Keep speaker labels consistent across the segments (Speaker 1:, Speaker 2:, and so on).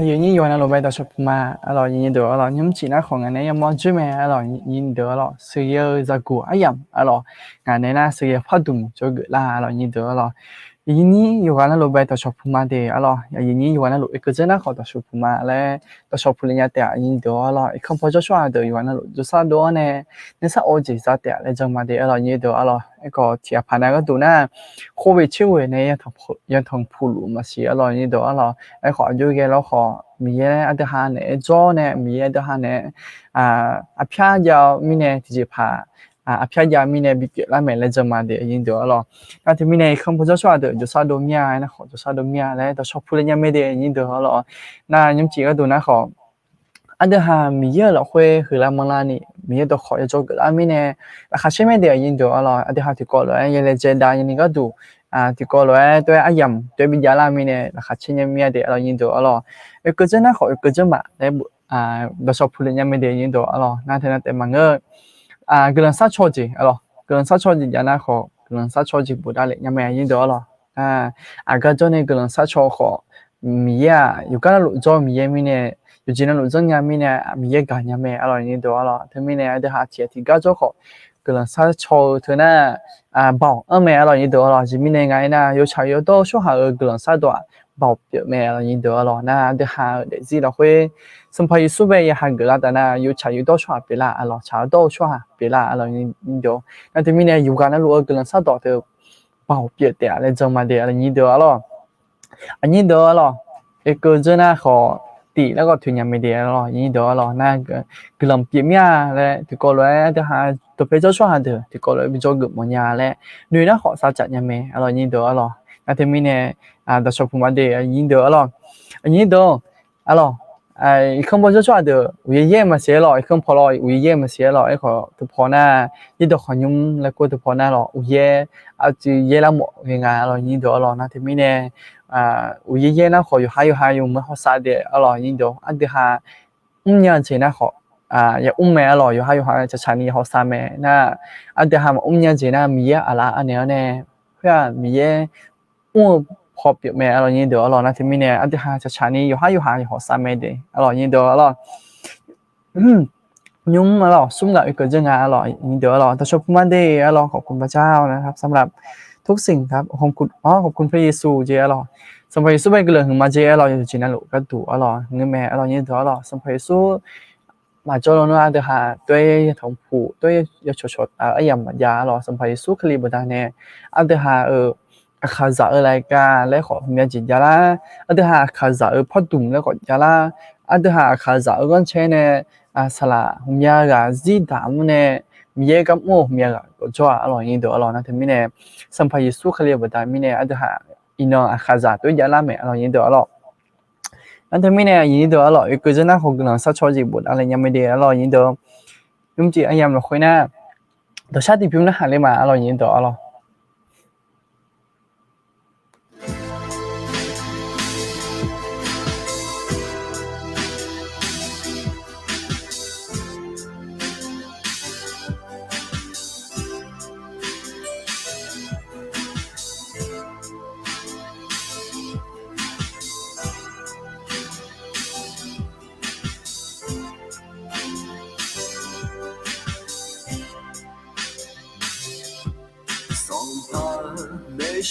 Speaker 1: 有人用那罗白到说不嘛，阿拉人都阿拉你们其他行业呢要么做咩，阿拉人都阿拉需要照顾哎呀，阿拉俺呢那需要活动做个啦，阿拉人都阿拉。ini yoga na lo bai to shop ma de alo ya ini yoga na lo ek jana kho to shop ma le to shop le nya ta yin do alo ek khom pho shwa do yoga na lo jo sa do ne ne sa o ji sa ta le jang ma de alo ni do alo ek ko tia pha na ga do na kho we chi we ne ya thong phu lu ma si alo ni do alo ek kho jo ge lo kho mi ye a de ha ne jo ne mi ye de ha ne a phya ja mi ne ti ji pha အဖျက်ရမီနဲ့ပြီးလာမယ်လဲကြမှာတဲ့အရင်တော့alors 那他们呢，看不着说的，就啥都免，那好，就啥都免嘞，到小铺人家买的，人都好了。那你们几个都那好，啊，这哈米业了会回来么啦呢？米业都好要做个，阿米呢，还是买的人都好了，啊，这哈提高了，原来这大人个都提高了，对阿样，对比家拉米呢，还是人买的，人都好了。个真那好，个真嘛，来到小铺人家买的人都好了，那他那在忙个个人啥超级，个人啥超级家那好。个人杀超级不大嘞，也没人多了。个种呢个人杀超好，米呀，有个路做米呀米呢，有几那路种呀米呢，米呀干呀米，阿拉人多了，他们呢在下天提个做好，个人杀超他呢包，米阿拉人多了，这米呢俺呢有茶有多说下个人杀多，包别米阿拉人多了，那在下的知道会。生怕有苏北也还个啦，但那有茶有多少别啦，阿拉茶多少别啦，阿拉你就那对面呢有个那路个人啥多的包别的，来种嘛的，阿拉你就阿拉，你就阿拉，一个真那好地那个团员没的阿拉，你就阿拉那个人别面嘞，就过来就还都别做啥的，就过来别做个么样嘞，女的好啥子样没，阿拉你就阿拉，那对面呢到小铺嘛的，你就阿拉，你就阿拉。không bao giờ cho được, vì vậy mà sẽ lại không phải là vì vậy mà sẽ lại có từ phò na, như được họ nhung là của từ phò na là vì vậy, chỉ vậy là một cái ngày là như đó là nó thì mình nè, vì vậy nó họ hay mới họ sai được, là như đó, anh được ha, nhận chỉ là họ, ya mẹ là hay cho cha ni họ sai mẹ, na, anh được ha mà nhận chỉ là mình là anh này nè, phải mìnhพอเปียกแม่อร่อยยิ่งเดียวอร่อยนะที่มีเนี่ยอันที่หาจะชานี่อยู่หาอยู่หอสามเมตรอร่อยยิ่งเดียวอร่อยยุ่งอร่อยซุ่มกับอีกเกิดจะงานอร่อยยิ่งเดียวอร่อยแต่ชอบมาได้อร่อยขอบคุณพระเจ้านะครับสำหรับทุกสิ่งครับขอบคุณพระเยซูเจ้าอร่อยสมัยสู้ไปเกลือหึงมาเจ้าอร่อยอยู่จีนั่นหลุกระดูอร่อยเงินแม่อร่อยยิ่งเดียวอร่อยสมัยสู้มาโจรนะเดี๋ยวหาด้วยทองผูด้วยยาชดไอ้ยำยาอร่อยสมัยสู้คลีบดาเนี่ยอันเดี๋ยวหาအခါစားလိုက်လဲခေါ်မြတ်ကြကြလားအတဟာအခါစားဖတ်တုံလဲခေါ်ကြလားအတဟာအခါစားကန်ချဲနေဆလာမြာကဇီဒါမနဲ့မြေကမို့မြာကကြောအလောင်းရင်တော့အလောင်းနဲ့တမင်းနဲ့စံဖယေဆုခလေးဘဒမင်းနဲ့အတဟာအင်းအခါစားတွေ့ကြလားမယ်အလောင်းရင်တော့အလောင်းအဲ့တမင်းနဲ့ရင်တော့အလောင်းကစနာခုကလဆက်ချောကြည့်ဘူးအလောင်းညမတဲ့အလောင်းရင်တော့ယုံကြည်အယမ်လို့ခွေးနာတော့ရှာတိပြုံးနဲ့ဟာလေးမှာအလောင်းရင်တော့အလောင်း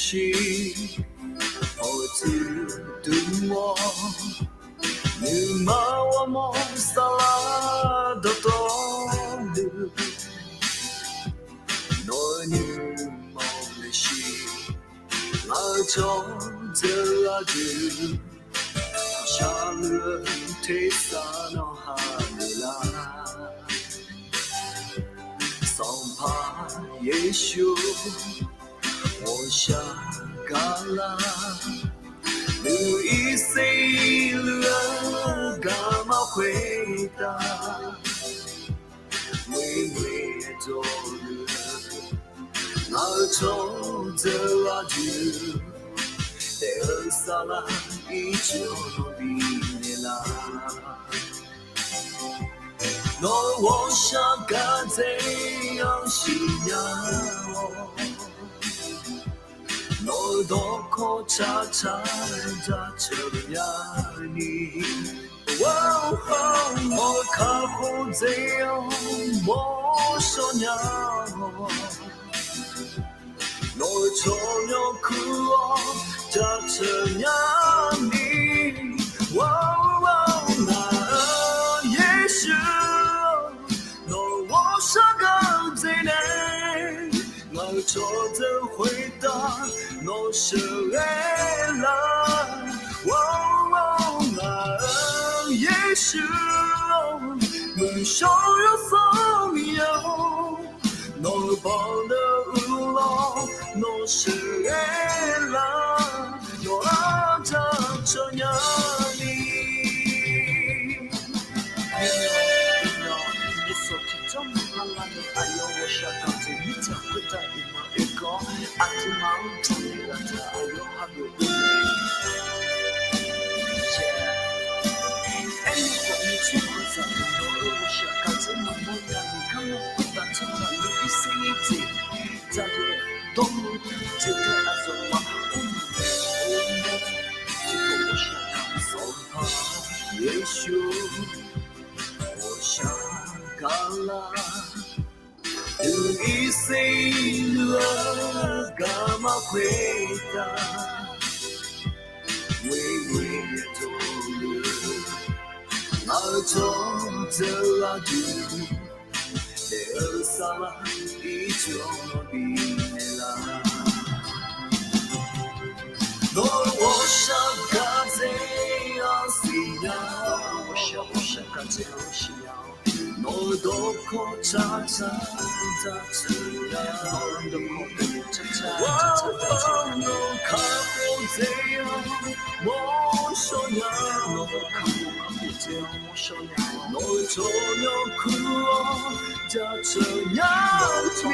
Speaker 2: 是我知道我，你把我梦撒拉的多了，我你梦的心，拉着这拉住，下了天上那哈里拉，桑帕耶稣。我想嘎啦，路易谁了干嘛回答？微微做了，那从这拉住，得萨拉依旧比你啦。我想该怎样信仰我？我多可查查查查呀。你。我看不这样，我说娘，我从要哭啊，这这样你，那也是，我是个贼人，我做的回答，我是爱了，那也是，我想要送你哦，我帮的无老，我是爱了，我爱着这样你。也许我想干了，有一些了干嘛回答？微微的走路，那种的啊度，的二三啦，一种比你啦。我想干这样事呀，我想干这样事呀。我都可查查查查呀，我都可查查查查。我看不这样，我说呀，我看不这样，我说呀，我做了苦啊，这样你，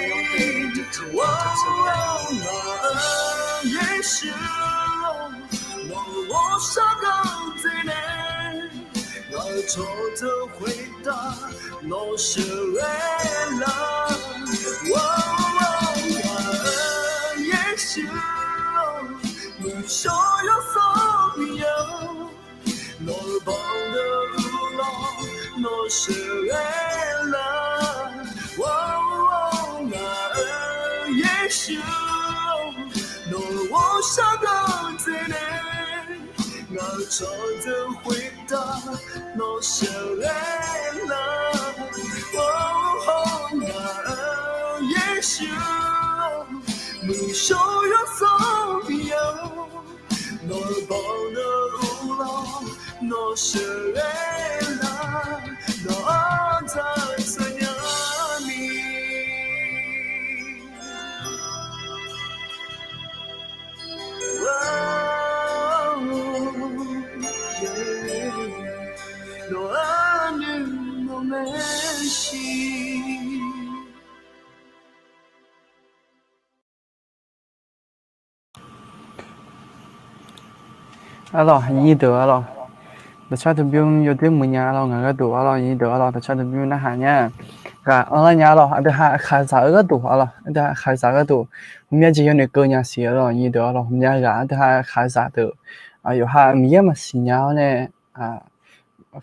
Speaker 2: 那也是。我是个贼人，我做的回答，我是爱了，也是，我想要送你哦，我帮的无老，我是爱了，也是，我是个贼人。我做的回答，我是爱了，也是，我想要送你哦，我帮的无老，我是爱了，我在这样你。
Speaker 1: Alors, ini tu alors. Macam tu bium yo tu munya alors ngah tu alors ini tu alors macam tu bium nah hanya. Ka orang nya alors ada hak khasa ke tu alors ada khasa ke tu. Humnya je yo ne ko nya si alors ini tu alors humnya ga ada hak khasa tu. Yo hak miya masinya ne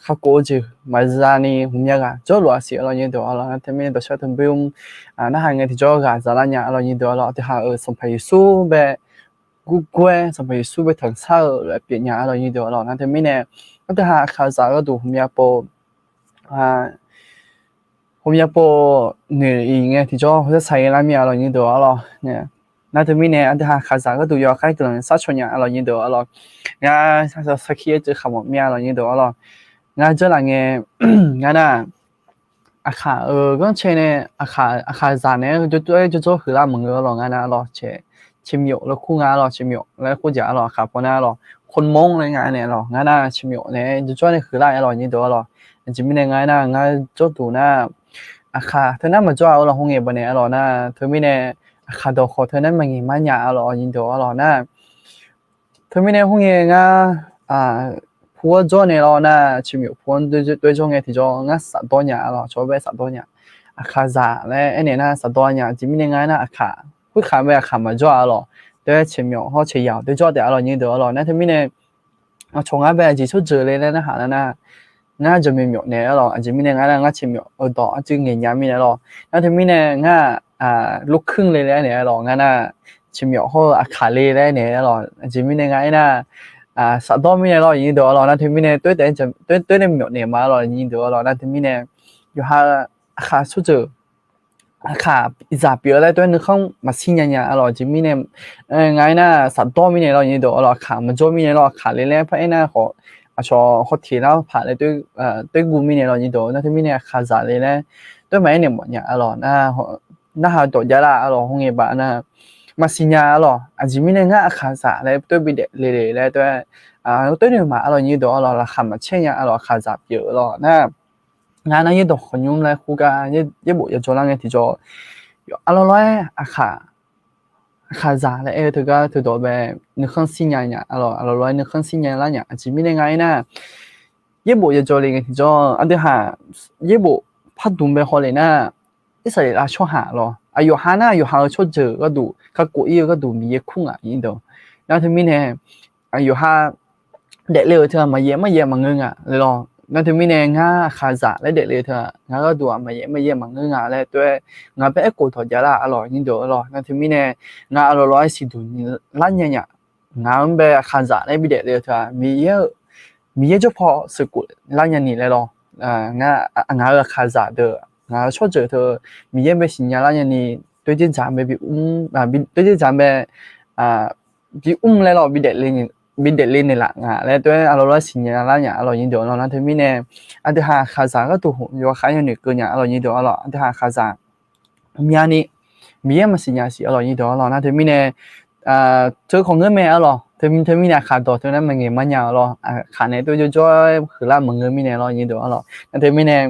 Speaker 1: khá cố chứ mà ra ni humnya ga cho lo si alors ini tu alors thế mình tu macam tu bium nah hanya thì cho ga za la nya alors ini tu alors ada hak sampai su be Google sampai su be thằng sao lại biến nhà rồi như đó là thế mình nè có thể hạ khá giá cái đủ hôm nay po nửa ý nghe thì cho họ sẽ xài làm nhà rồi như đó là nè那对面呢，俺哈卡啥个都要开个啥出年了，你都了，俺啥时候去这看我面了，你都了，俺这两个，俺那卡刚才呢，卡啥呢？就做荷兰门个了，俺那了切。ชิมอยู่แล้วคู่งานหรอชิมอยู่แล้วคู่จ๋าหรอครับพอหน้าหรอคนมงในงานเนี่ยหรองานน่ะชิมอยู่เนี่ยจะช่วยในคือไรหรอนี่ตัวหรอจิมีในงานน่ะงานจดตัวน่ะอาคาเธอน่ะมาจ่อเอาหรอห้องเอ๋บ่เนี่ยหรอน่ะเธอมีในอาคาดอกขอเธอนั้นมางี้มาหยาหรอนี่ตัวหรอน่ะเธอมีในห้องเอ๋งาผัวจ่อเนี่ยหรอน่ะชิมอยู่ผัวด้วยจ่อไงที่จ่องาสัตว์ตัวหยาหรอจ่อไปสัตว์ตัวหยาอาคาซาและไอ้เนี่ยน่ะสัตว์ตัวหยาจิมีในงานน่ะอาคา会看不看嘛？做了，对前面好吃药，对做掉了，你得了。那他们呢？从那边接触这类的那哈那。ngã cho mình miệng này rồi, chỉ mình ngã là ngã chỉ miệng ở đó chứ người nhà mình rồi, ngã thì mình ngã lúc khưng lên này rồi, ngã là chỉ miệng hoa khá lên này rồi, chỉ mình ngã là sáu đó mình rồi nhìn được rồi, ngã thì mình tới đến miệng này mà rồi nhìn được rồi, ngã thì mìnhอยู่khá số giờ khá giả biểu lại tôi nó không mà xin nhà rồi chỉ mình ngã là sáu đó mình rồi nhìn được rồi, khá mà cho mình rồi khá lên phải là họ cho họ thì nó phải là tôi gù mình rồi như đó, nó thì mình khá giả lên tôi mấy niệm mọi nhà rồi na họ tổ gia là rồi không nghe bạn na mà xin nhà rồi chỉ mình ngã khá giả lên tôi bị để lên tôi niệm mà rồi như đó là khá mà chơi nhà rồi khá giả biểu rồi na như đó không nhung lại khu ga như bộ cho làm cái thì cho rồi khá giả lại thứ đó về nước không xin nhà rồi nước không xin nhà là nhà chỉ mình ngay na như bộ cho lên thì cho anh ha như bộ phát động về họ lên na ít sai là cho hạ rồi ayo cho giờ cái đủ cái cuối cái đủ mi khung như đó那他们呢ayo ha để lừa thôi mà ngưng rồi那他们呢ngã khá giả lại để lừa thôi ngã cái đủ mà ngưng lại tôi ngã bé cổ thọ giả là rồi như đó rồi那他们呢ngã rồi xí đủ lăn nhẹ ngã bé khá giả lại bị để lừa thôi mi cho phò sự cụ lăn nhẹ này rồi ngã khá giả được ngã cho giờ thôi mi bé xin nhà lăn nhẹ này tôi chỉ giảm bé bị tôi chỉ giảm bé bị lại rồi bị để lên này là lại tôi rồi xin nhà lăn nhẹ rồi như đó rồi nên mình này anh thứ hai khá giả cái tụ hội khá nhiều người cơ nhà rồi như đó rồi anh thứ hai khá giả mi mà xin nhà xí rồi như đó rồi nên mình này tôi không ngờ mẹ rồi thì mình là khá tốt cho nên mình nghe mà nhau rồi khá này tôi cho khử là mọi người mình này rồi như đó rồi nên mình này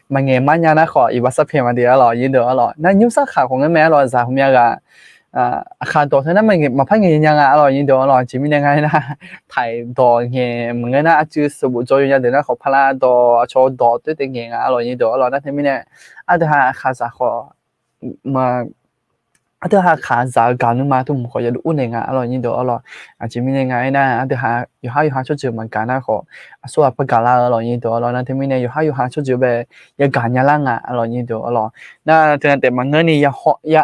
Speaker 1: mà nghe mà nhau nó khỏi ít sắp hết mà đi rồi như đó rồi nên những sắc khá không ngờ mẹ rồi sao không nhớ khá tốt cho nên mình mà phải nghe nhau rồi như đó rồi chỉ mình ngay là thay đồ nghe mọi người là chứ sự vụ cho nhau thì nó khó phải là đồ cho đồ tôi thì nghe rồi như đó rồi nên mình này thứ hai khá giả khó mà thứ hai khá giả cả nhưng mà tôi không có đủ này rồi như đó rồi chỉ mình ngay na thứ hai有cho chữ mà cả na khó số là cả là rồi như đó rồi nên mình này有cho chữ về cả nhà là rồi như đó rồi na thế nên mà người này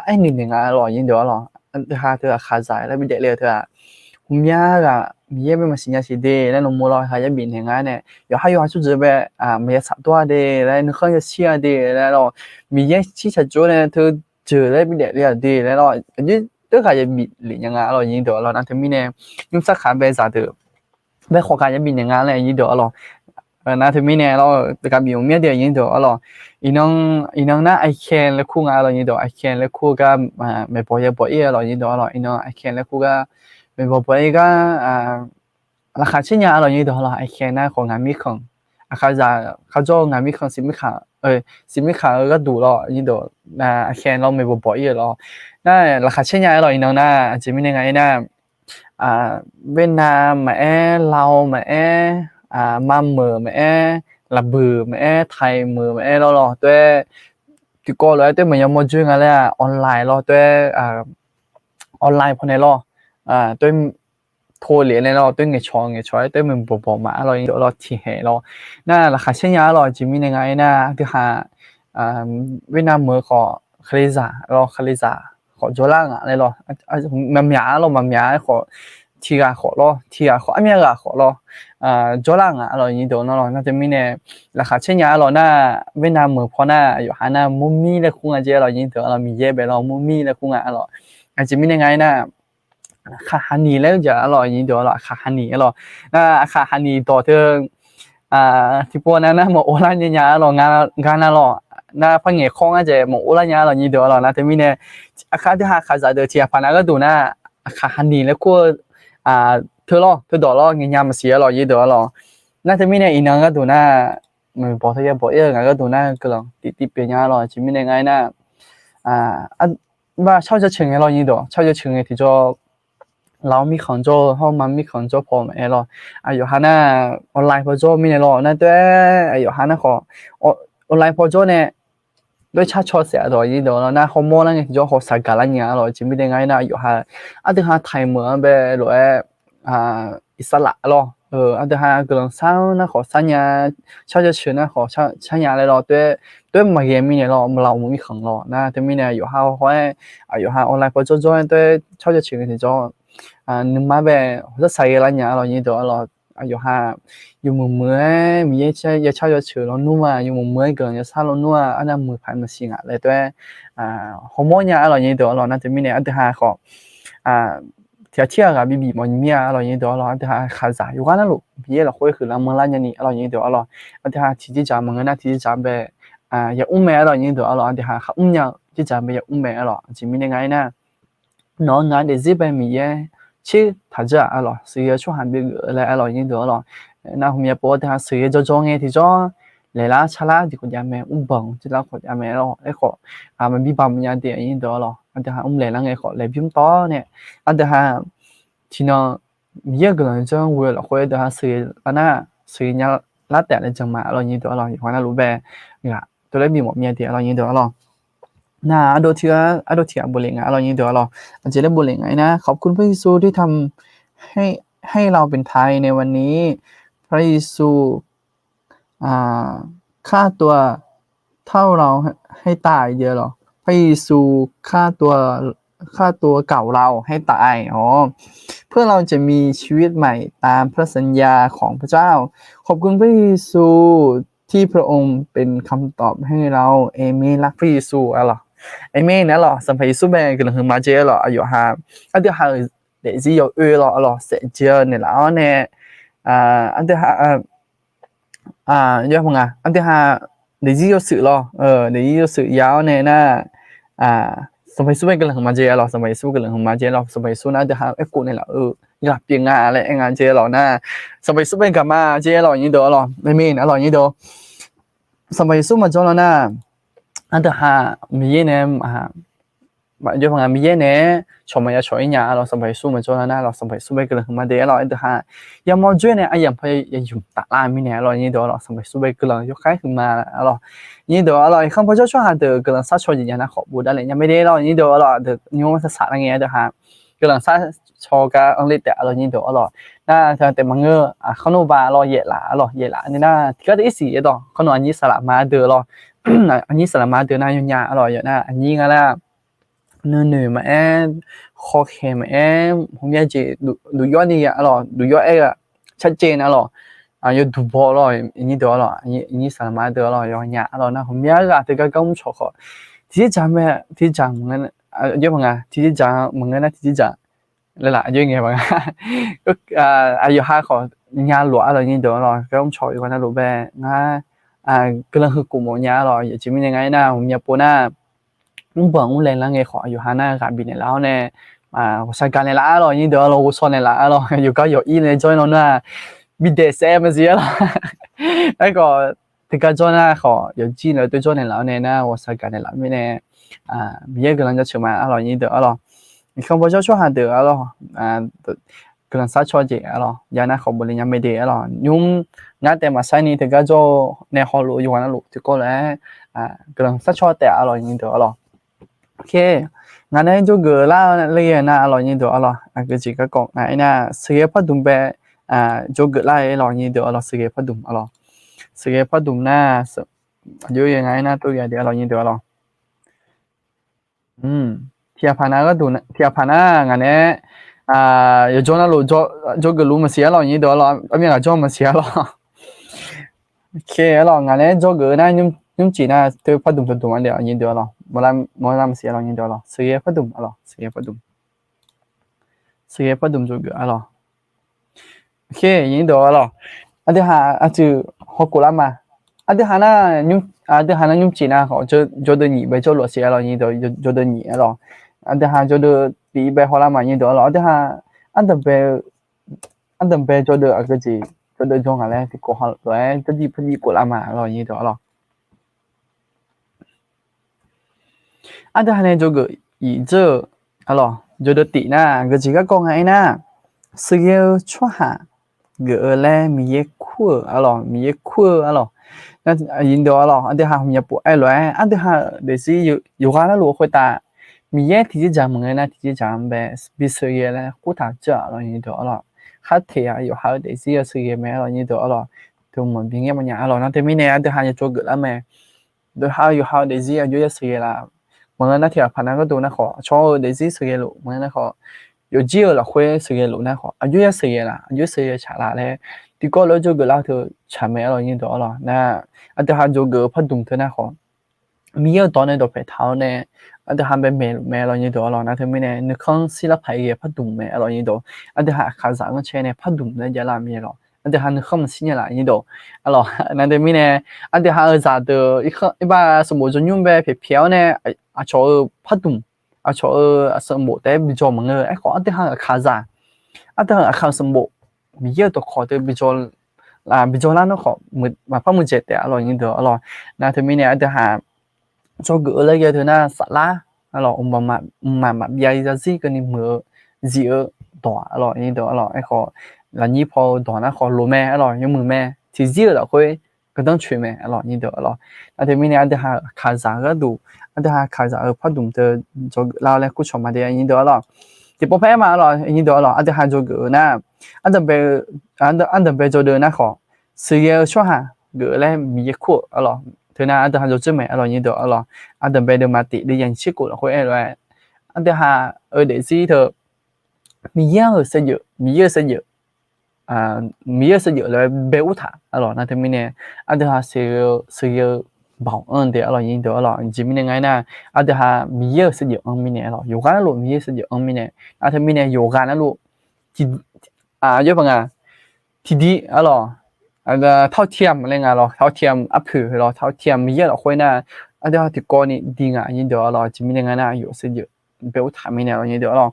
Speaker 1: anh nhìn rồi như đó rồi thứ hai khá giả là bị để lừa thứ hai hôm nay là mi mà xin nhà xin đi nên nó mua rồi hay bị này ngay này有cho chữ về mi sắp多đi lại nó không chia đi lại rồi mi chỉ cho chỗ này thứ trừ đấy bị để đi đấy rồi như tất cả những bị lì nhang rồi như đó rồi nên thì mình này nhưng sắc khá bé giả được bé khó khăn những bị nhang này như đó rồi nên thì mình này rồi tất cả bị ông biết điều như đó rồi inong na I can là khu rồi như đó I can là khu cái mà mấy bỏ ý rồi như đó rồi inong I can là khu cái mấy bỏ ý cái là khá chi nhà rồi như đó rồi I can làของงานมีของkhá giả khá choงานมีของสิมีขาสิมีขาก็ดูแล้วนี่เดี๋ยวแค่เราไม่บ่อยๆแล้วน่าราคาเช่นยังอร่อยน้องน่าจะมียังไงน่าเวียดนามมาลาวมามาเมือมาลาบือมาไทยมือมาแล้วหรอตัวที่ก็เลยตัวมันยังมาช่วยกันเลยออนไลน์หรอตัวออนไลน์พอในหรอตัว拖连嘞咯，对眼窗对门薄嘛咯，咯天黑咯。那ราคาเช่นยา咯จะมียังไงนะที่หาเวียดนามเมื่อขอคลิซ่า咯คลิซ่าขอโจล่างอะไร咯มันหยา咯มันหยาขอทีกาขอ咯ทีกาขออันนี้ก็ขอ咯โจล่างอะไรอย่างนี้เดี๋ยวนั่น咯น่าจะมีเนี่ยราคาเช่นยา咯น่าเวียดนามเมื่อพอน่าอยู่หาน่ามุมมีเลยคุ้งอาเจอะไรอย่างนี้เดี๋ยวเรามีเย่ไปเรามุมมีเลยคุ้งอ่ะ咯อาจจะมียังไงนะคาฮันนีแล้วจะอร่อยยิ่งเดี๋ยวอร่อยคาฮันนีอร่อยคาฮันนีต่อเทิงที่พวกนั้นนะหมอโอลาญญาอร่อยงานอร่อยพังเงยคงอาจจะหมอโอลาญญาอร่อยยิ่งเดี๋ยวอร่อยแต่มีเนี่ยคาที่หาคาจะเดือดเทียบพนักก็ดูคาฮันนีแล้วก็เธอดอเงี้ยมาเสียอร่อยยิ่งเดี๋ยวอร่อยแต่มีเนี่ยอีนังก็ดูมันบอกเธอบอกงานก็ดูก็ลองติดเปลี่ยนอร่อยจิมีเนี่ยไงว่าเช่าจะเชิงอร่อยยิ่งเดี๋ยวเช่าจะเชิงที่จะเรามีของโจห้องมันมีของโจพอไหมล่ะอยู่ฮาน่าออนไลน์พอโจมีเนี่ยล่ะนั่นด้วยอยู่ฮาน่าขอออนไลน์พอโจเนี่ยด้วยชาชอเสียดอยยี่ดอแล้วนะฮอร์โมนนั่นก็เขาสักการะเนี่ยล่ะจิไม่ได้ไงนะอยู่ฮาถึงฮาไทยเหมือนแบบหรืออิสระล่ะ阿德哈个人上那好三年，悄悄去那好三年来了，对没见面了，没老没横了，那对面呢有下会有下我来过做对悄悄去的做你妈呗，或者谁来年了你都了有下有มือมี也悄悄去了นู่嘛有มือ个人也上了นู่啊那มือ排没行啊来对好么年了你都了那对面呢阿德哈好เที่ยวกับบีมอนเมียอร่อยยิ่งเดียวอร่อยแต่หาขาจ่ายอยู่กันนั่นลูกบีเราคุยคือเราเมื่อไรนี่อร่อยยิ่งเดียวอร่อยแต่หาที่จะมึงนะที่จะแบบอย่าอุ้มแม่อร่อยยิ่งเดียวอร่อยแต่หาอุ้มยังที่จะแบบอย่าอุ้มแม่อร่อยจะมียังไงนะน้องงานเดี๋ยวจะไปมีชื่อถ้าจะอร่อยซื้อช่วยหันไปอะไรอร่อยยิ่งเดียวอร่อยนะผมอยากบอกแต่หาซื้อจะจองไงที่จองเลยละชาลาที่คนยามแม่อุ้มบังที่เราคนยามแม่เราไอ้ขอมันมีบางอย่างเดียวยิ่งเดียวอร่อยแต่หาอุ้มเลยละไงขอเลยพิมพ์ต่อเนี่ยแต่หาทีนั้นมี个人这样为了会的他谁人拉带来整嘛，然后你得了，换那路呗，你看，都来比我面的，然后你得了。那อาโดเทียบุเรงเราอย่างนี้เดี๋ยวเราอาจจะได้บุเรงไงนะขอบคุณพระเยซูที่ทำให้เราเป็นไทยในวันนี้พระเยซูค่าตัวเท่าเราให้ตายเดียวหรอพระเยซูค่าตัวเก่าเราให้ตายเพื่อเราจะมีชีวิตใหม่ตามพระสัญญาของพระเจ้าขอบคุณพระเยซูที่พระองค์เป็นคำตอบให้เราเอเมนรักพระเยซูอะไรเอเมนนะหรอสัมผัสเยซูเป็นกำลังหึงมาเจอหรออายุห้าอันเดียวหาเดี๋ยวจะ有หรอเสร็จเจอเนี่ยแล้วเนี่ยอันเดียวหาเยอะมั้งอันเดียวหาเดี๋ยวจะ有สื่อหรอเดี๋ยวจะ有สื่อยาวเนี่ยนะสมัยสู้เป็นกันหลังมาเจอหรอสมัยสู้กันหลังมาเจอหรอสมัยสู้นะเดี๋ยวหากูเนี่ยแหละอยากเปลี่ยนงานอะไรงานเจอหรอนะสมัยสู้เป็นกันมาเจอหรออย่างนี้เด้อหรอไม่มีนะหรออย่างนี้เด้อสมัยสู้มาจนแล้วนะอันเดียวหามีเนี่ยเยอะมั้งมีเนี่ยชมมาชมอีกอย่างหรอสมัยสู้มาจนแล้วนะหรอสมัยสู้เป็นกันหลังมาเจอหรออันเดียวหายังมองด้วยเนี่ยยังพยายามยุ่งตาลายมีเนี่ยหรออย่างนี้เด้อหรอสมัยสู้เป็นกันหลังยกให้ขึ้นมาหรอนี่เดี๋ยวอร่อยข้างพระเจ้าช่วยหาเดี๋ยวกำลังซักชออย่างนั้นขอบูได้เลยยังไม่ได้หรอกนี่เดี๋ยวอร่อยเดี๋ยวนิ้วมันจะสั่นอะไรเงี้ยเดี๋ยวหากำลังซักชอกับอังกฤษแต่อร่อยนี่เดี๋ยวอร่อยน่าจะแต่มังเงอข้าวโนบาอร่อยเยอะละอร่อยเยอะละนี่น่าก็ได้สีต่อข้าวโนอันนี้สลับมาเดี๋ยวรออันนี้สลับมาเดี๋ยวน่ายุ่งยากอร่อยเยอะน่าอันนี้งั้นละเนื้อมาคอเค็มผมอยากจะดูยอดนี่อร่อยดูยอดชัดเจนอร่อย要赌博了，你得了，你上买得了，要伢了，那后面这个跟我们说好，提前问有朋友提前问那提前来啦，有眼朋友，有还好，伢落了你得了，跟我们说有个那路呗，那个人和古么伢了，也证明人家那我们也不那，我帮我来那个好，有还那干别的แล้วเนี่ย我上干的啦了，你得了，我说的啦了，有个有意的做了那。มีเดซมาสิล่ะแล้วก็ที่การจอน่ะขอ有劲了对จอเนี่ยแล้วเนี่ยนะ我สกัดเนี่ยแล้วไม่แน่มีกำลังจะเชื่อมาอร่อยนี่เด้ออร่อยมีคำว่าเจ้าช่วยหาเด้ออร่อยกำลังซัดชอเจอร่อยยานะขอบริยังไม่ได้อร่อยยุ่งงั้นแต่มาใช้นี่ที่การจอในฮอลล์อยู่วันนั้นลูกที่ก็แล้วกำลังซัดชอแต่อร่อยนี่เด้ออร่อยโอเคงั้นเนี่ย就个啦เลยนะอร่อยนี่เด้ออร่อยก็จีก็กอกไอ้น่ะเสียพอดุมไป就个来老年的老师给发动了，是给发动呢是有原来呢都有的老年的了，เทียพานาก็ดูนะเทียพานางั้นเนี่ย有做那路做个路么写了你得了，后面个做么写了，OK了，งั้นเนี่ย做个呢用几呢都发动完了你得了，没那么写了你得了，是给发动了，是给发动做个了。โอเคยินดีแล้วอันที่หาอาจจะฮอกกุลามาอันที่หานะยุ่งจีน่ะเขาจะเดินหนีไปจะหลวเสียแล้วยินดีจะเดินหนีแล้วอันที่หาจะเดินตีไปฮอลามายินดีแล้วอันที่หาอันเดิมไปจะเดินอะไรจีจะเดินจงอะไรที่กูฮอลตัวจะดีพอดีกุลามาแล้วยินดีแล้วอันที่หาเนี่ยจะเกิดอีเจออะไรจะเดินตีน่ะก็จีก็กงไงน่ะสิ่งที่ชั่วหา个嘞มีคู่มีคู่那印度อันเดียวหาผมอยากปวดไอ้เลยอันเดียวหาเดี๋ยวสิอยู่กันแล้วรู้คุยตามีที่จะจำมึงนะที่จะจำแบบบิสเยเลยกูถามเจออินโดใค khác thì有好的是事业咩咯，呢度咯，同門邊嘅乜嘢咯，那對面呢，對下就做個啦咩，對下有好的是有一事業啦，我那條盤那個度那個，做的是事業路，我那個有機會啦會事業路那個，有一事業啦，有事業查啦咧，啲個攞做個啦就查咩咯，呢度咯，那對下做個พัดดุมเท่านั้น個。มีเยอะตอนในดอกไปเท้าเนี่ยอันเดอร์ฮันเป็นเมลอยนี่ตัวเรานะที่ไม่เนี่ยนึกข้องศิลปะเกี่ยวพัดดุมเมลอยนี่ตัวอันเดอร์ฮันขาสั่งก็เช่นเนี่ยพัดดุมเนี่ยจะลามีหรออันเดอร์ฮันนึกข้องสิ่งอะไรนี่ตัวอ๋อนั่นที่ไม่เนี่ยอันเดอร์ฮันจะเดออีบ้าสมมติจะยุ่งแบบเพียวเนี่ยอาชอพัดดุมอาชอสมมติแต่บิจอมังไอ้ของอันเดอร์ฮันขาสั่งอันเดอร์ฮันขาสมมติมีเยอะตัวขอตัวบิจอบิจอแล้วเนาะขอมือมาพักมือเจ็ดแต่อร่อยนี่ตัวอร่อยนั่นที่ไม่เนี่ยอันเดอร์ฮันcho gỡ lấy cái thứ na sạ lá alors ông mà bây giờ gì cái này mở gì ở đỏ alors như đó alors khó là như phò đỏ nó khó lúa mè alors như mưa mè thì gì là khơi cái đó chuyện mè alors như đó alors anh thấy mình anh thấy ha khai giá cái đủ anh thấy ha khai giá ở phát động từ cho lao lên cú chọn mà đi như đó alors thì bố phép mà alors như đó alors anh thấy ha cho gỡ na anh thấy bây giờ được na khó sự nghiệp cho ha gỡ lênมีขวดalors thứ nào anh ta học cho mẹ rồi như đó rồi anh ta về được mà tỷ đi dành chiếc của khối rồi anh ta hà ở để gì thôi mía xây dựng mía xây dựng là béo thả rồi nên thế mình nè anh ta hà xây bảo ơn thì rồi như đó rồi chỉ mình ngay nè anh ta hà mía xây dựng ông mình nè rồi yoga luôn mía xây dựng ông mình nè anh thế mình nè yoga nó luôn thì chứ bằng thì đi rồi anh thao thiamอะไรเงี้ยหรอเท่าเทียมอัพผือหรอเท่าเทียมมีเยอะหรอคุยนะอันเดียวที่ก่อนนี่ดีงานยิ่งเดียวหรอจะมียังไงนะอยู่เสียเยอะเบลถามมีเนี่ยหรอยิ่งเดียวหรอ